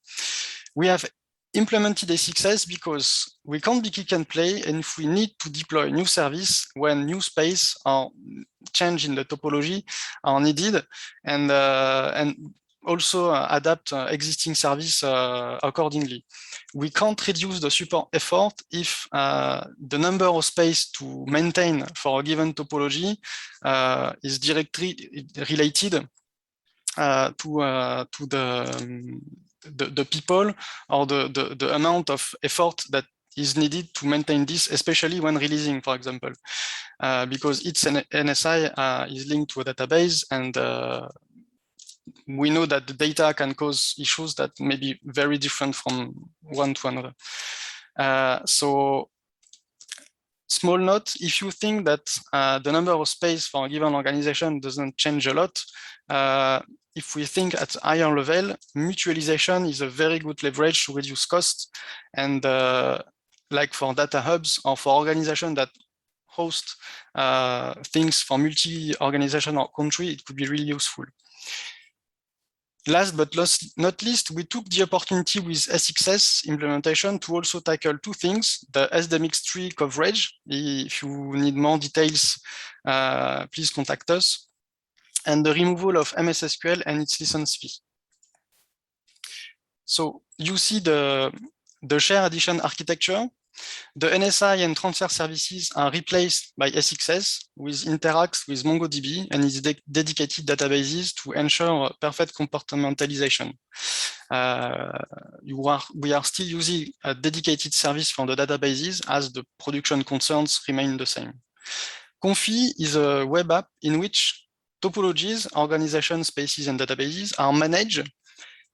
We have implemented SXS because we can't be click and play, and if we need to deploy new service when new space or change in the topology are needed, and also adapt existing service accordingly. We can't reduce the support effort if the number of space to maintain for a given topology is directly related to the people or the amount of effort that is needed to maintain this, especially when releasing, for example, because each NSI is linked to a database, and we know that the data can cause issues that may be very different from one to another. So, small note, if you think that the number of space for a given organization doesn't change a lot, if we think at higher level, mutualization is a very good leverage to reduce costs. And like for data hubs or for organizations that host things for multi-organization or country, it could be really useful. Last but not least, we took the opportunity with SXS implementation to also tackle two things: the SDMX tree coverage. If you need more details, please contact us. And the removal of MS SQL and its license fee. So you see the share edition architecture. The NSI and transfer services are replaced by SXS, which interacts with MongoDB and its dedicated databases to ensure perfect compartmentalization. We are still using a dedicated service for the databases as the production concerns remain the same. Confi is a web app in which topologies, organization spaces, and databases are managed,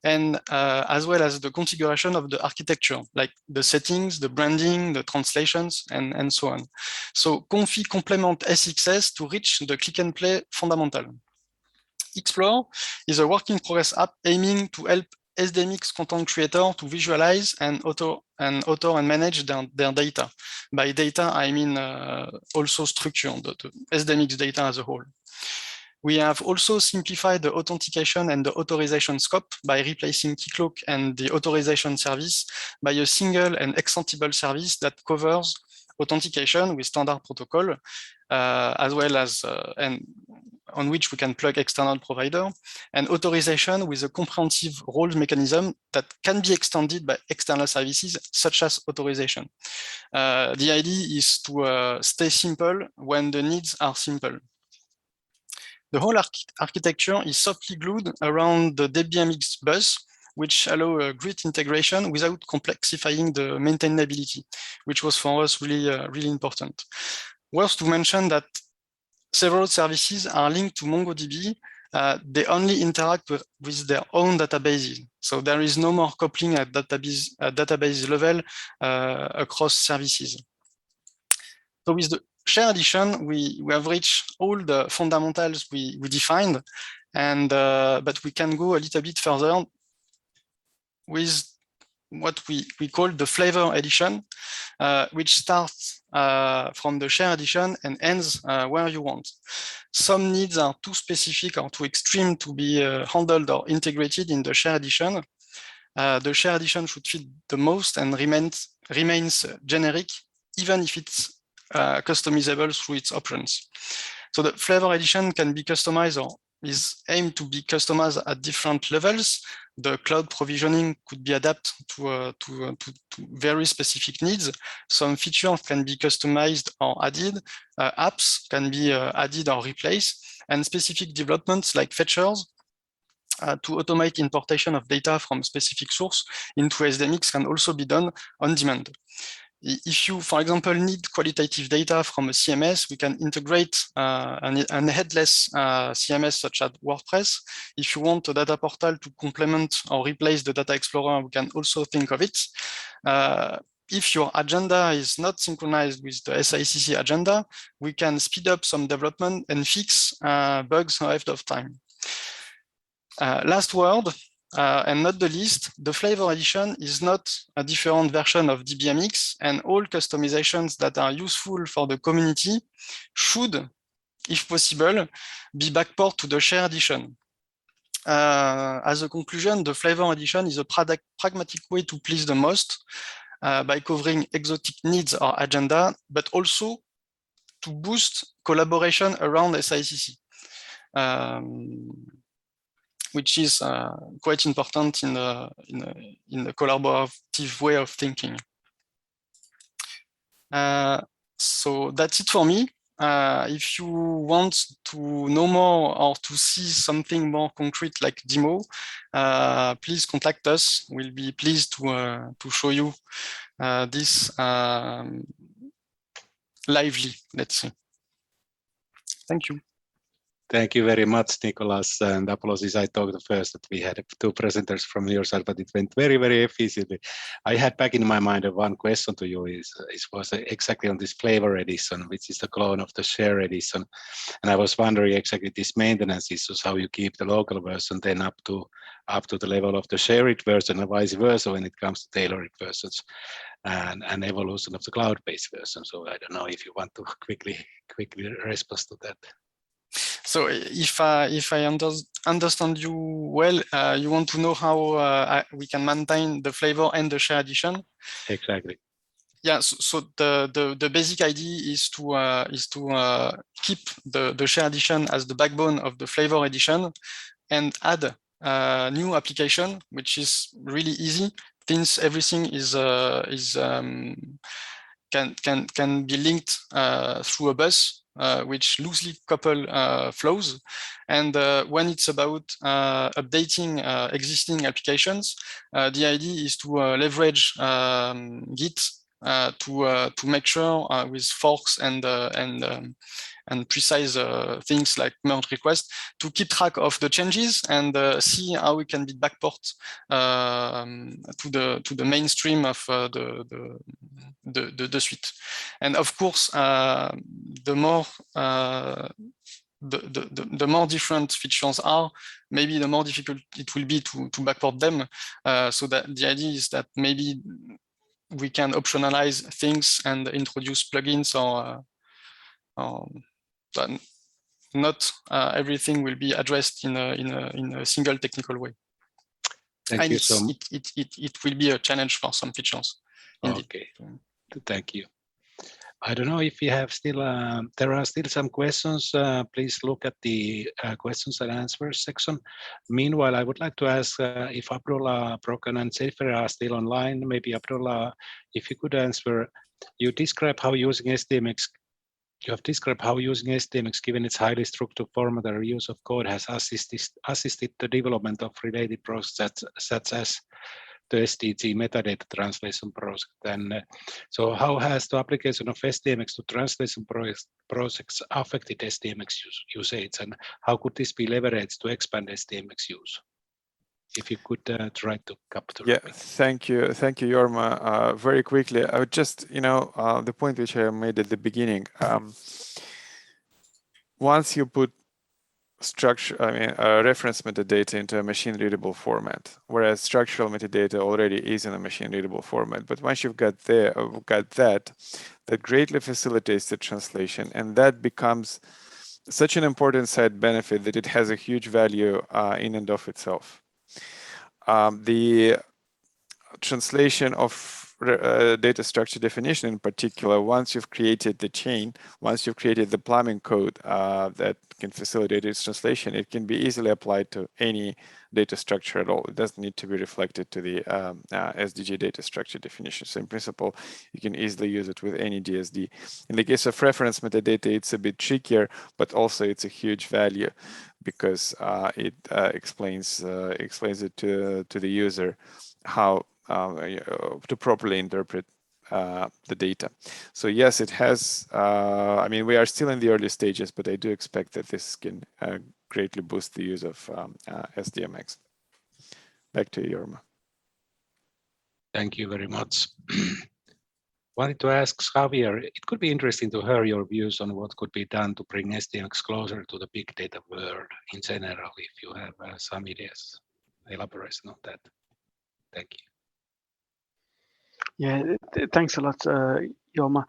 and as well as the configuration of the architecture, like the settings, the branding, the translations, and so on. So Confi complement SXS to reach the click and play fundamental. Explore is a work in progress app aiming to help SDMX content creator to visualize and author and manage their data. By data, I mean also structure, the SDMX data as a whole. We have also simplified the authentication and the authorization scope by replacing Keycloak and the authorization service by a single and extensible service that covers authentication with standard protocol, as well as and on which we can plug external provider, and authorization with a comprehensive roles mechanism that can be extended by external services such as authorization. The idea is to stay simple when the needs are simple. The whole architecture is softly glued around the DBMX bus, which allow a great integration without complexifying the maintainability, which was for us really, really important. Worth to mention that several services are linked to MongoDB they only interact with their own databases. So there is no more coupling at database level across services. So with the share edition, we have reached all the fundamentals we defined, and but we can go a little bit further with what we call the flavor edition, which starts from the share edition and ends where you want. Some needs are too specific or too extreme to be handled or integrated in the share edition. The share edition should fit the most and remains generic, even if it's customizable through its options. So the flavor edition can be customized or is aimed to be customized at different levels. The cloud provisioning could be adapted to very specific needs. Some features can be customized or added. Apps can be added or replaced. And specific developments like fetchers to automate importation of data from specific source into SDMX can also be done on demand. If you, for example, need qualitative data from a CMS, we can integrate an headless CMS such as Wordpress. If you want a data portal to complement or replace the data explorer, we can also think of it. If your agenda is not synchronized with the SICC agenda, we can speed up some development and fix bugs ahead of time. Last word, and not the least, the flavor edition is not a different version of DBMX, and all customizations that are useful for the community should, if possible, be backport to the share edition. As a conclusion, the flavor edition is a pragmatic way to please the most by covering exotic needs or agenda, but also to boost collaboration around SICC. Which is quite important in the collaborative way of thinking. So that's it for me. If you want to know more or to see something more concrete like demo, please contact us. We'll be pleased to show you this lively, let's say. Thank you. Thank you very much, Nicolas. And apologies, I talked first that we had two presenters from your side, but it went very, very efficiently. I had back in my mind one question to you was exactly on this flavor edition, which is the clone of the share edition. And I was wondering exactly this maintenance issues, how you keep the local version then up to the level of the shared version and vice versa when it comes to tailored versions and evolution of the cloud-based version. So I don't know if you want to quickly respond to that. So if I understand you well, you want to know how we can maintain the flavor and the share edition? Exactly. Yeah. So the basic idea is to keep the share edition as the backbone of the flavor edition, and add new application, which is really easy since everything can be linked through a bus. Which loosely couple flows. And when it's about updating existing applications, the idea is to leverage Git to make sure with forks and precise things like merge request to keep track of the changes and see how we can be backport to the mainstream of the suite. And of course, the more different features are, maybe the more difficult it will be to backport them. So that the idea is that maybe we can optionalize things and introduce plugins or not everything will be addressed in a single technical way. Thank you so much. It will be a challenge for some features. Indeed. Okay, thank you. I don't know if you have still, there are still some questions. Please look at the questions and answers section. Meanwhile, I would like to ask if Abdullah, Broken, and Sefer are still online. Maybe Abdullah, if you could answer, you describe how using SDMX. You have described how using SDMX, given its highly structured format and reuse of code, has assisted the development of related processes such as the SDG metadata translation project. And so how has the application of SDMX to translation projects affected SDMX usage, and how could this be leveraged to expand SDMX use? If you could try to capture. Yeah, thank you, Jorma. Very quickly, I would just, the point which I made at the beginning. Once you put reference metadata into a machine-readable format, whereas structural metadata already is in a machine-readable format. But once you've got that greatly facilitates the translation, and that becomes such an important side benefit that it has a huge value in and of itself. The translation of data structure definition in particular, once you've created the chain, once you've created the plumbing code that can facilitate its translation, it can be easily applied to any data structure at all. It doesn't need to be reflected to the SDG data structure definition. So in principle, you can easily use it with any DSD. In the case of reference metadata, it's a bit trickier, but also it's a huge value because it explains it to the user how to properly interpret the data. So yes, it has, we are still in the early stages, but I do expect that this can greatly boost the use of SDMX. Back to you, Jorma. Thank you very much. Wanted to ask Javier, it could be interesting to hear your views on what could be done to bring SDMX closer to the big data world in general, if you have some ideas, elaboration on that. Thank you. Yeah, thanks a lot, Jorma.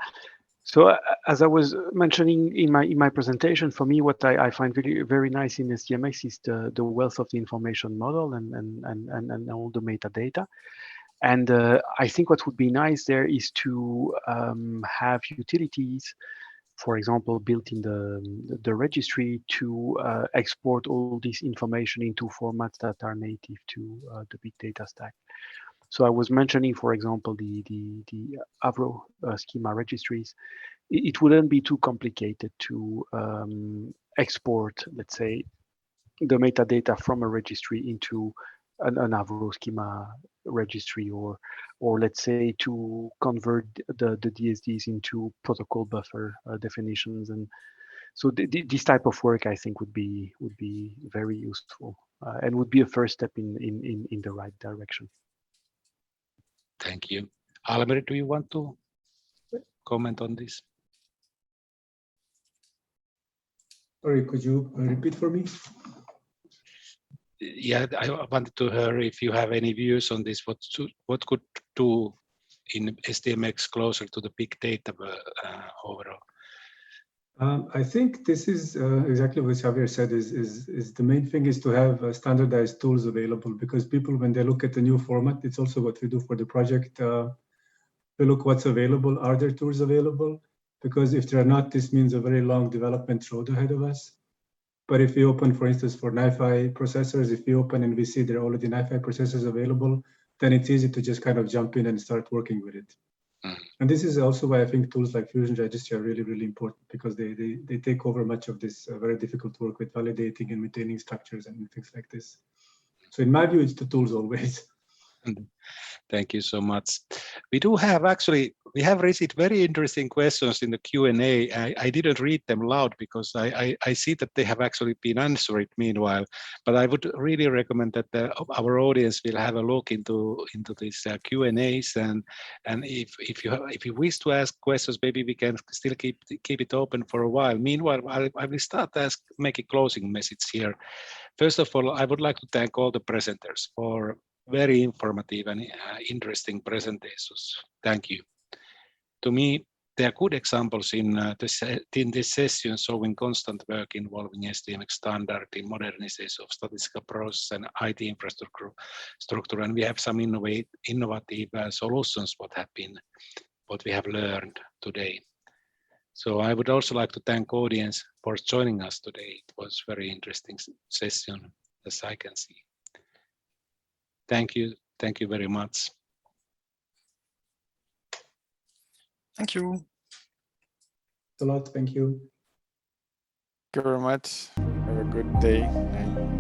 So as I was mentioning in my presentation, for me, what I find really very nice in SDMX is the wealth of the information model and all the metadata. And I think what would be nice there is to have utilities, for example, built in the registry to export all this information into formats that are native to the big data stack. So I was mentioning, for example, the Avro schema registries. It wouldn't be too complicated to export, let's say, the metadata from a registry into an Avro schema registry, or let's say to convert the DSDs into protocol buffer definitions. And so this type of work, I think, would be very useful and would be a first step in the right direction. Thank you. Almer, do you want to comment on this? Sorry, could you repeat for me? Yeah, I wanted to hear if you have any views on this. What could do in SDMX closer to the big data overall? I think this is exactly what Javier said. Is the main thing is to have standardized tools available, because people, when they look at the new format, it's also what we do for the project. We look what's available. Are there tools available? Because if there are not, this means a very long development road ahead of us. But if we open, for instance, for NiFi processors, if we open and we see there are already NiFi processors available, then it's easy to just kind of jump in and start working with it. And this is also why I think tools like Fusion Registry are really, really important, because they take over much of this very difficult work with validating and maintaining structures and things like this. So in my view, it's the tools always. Thank you so much. We have received very interesting questions in the Q&A. I didn't read them loud because I see that they have actually been answered meanwhile, but I would really recommend that our audience will have a look into these Q&As, and if you wish to ask questions, maybe we can still keep it open for a while. Meanwhile, I will start to make a closing message here. First of all, I would like to thank all the presenters for very informative and interesting presentations. Thank you. To me, there are good examples in this session showing constant work involving SDMX standard in modernization of statistical process and IT infrastructure, and we have some innovative solutions what we have learned today. So I would also like to thank audience for joining us today. It was a very interesting session, as I can see. Thank you very much. Thank you. Thanks a lot. Thank you. Thank you very much. Have a good day.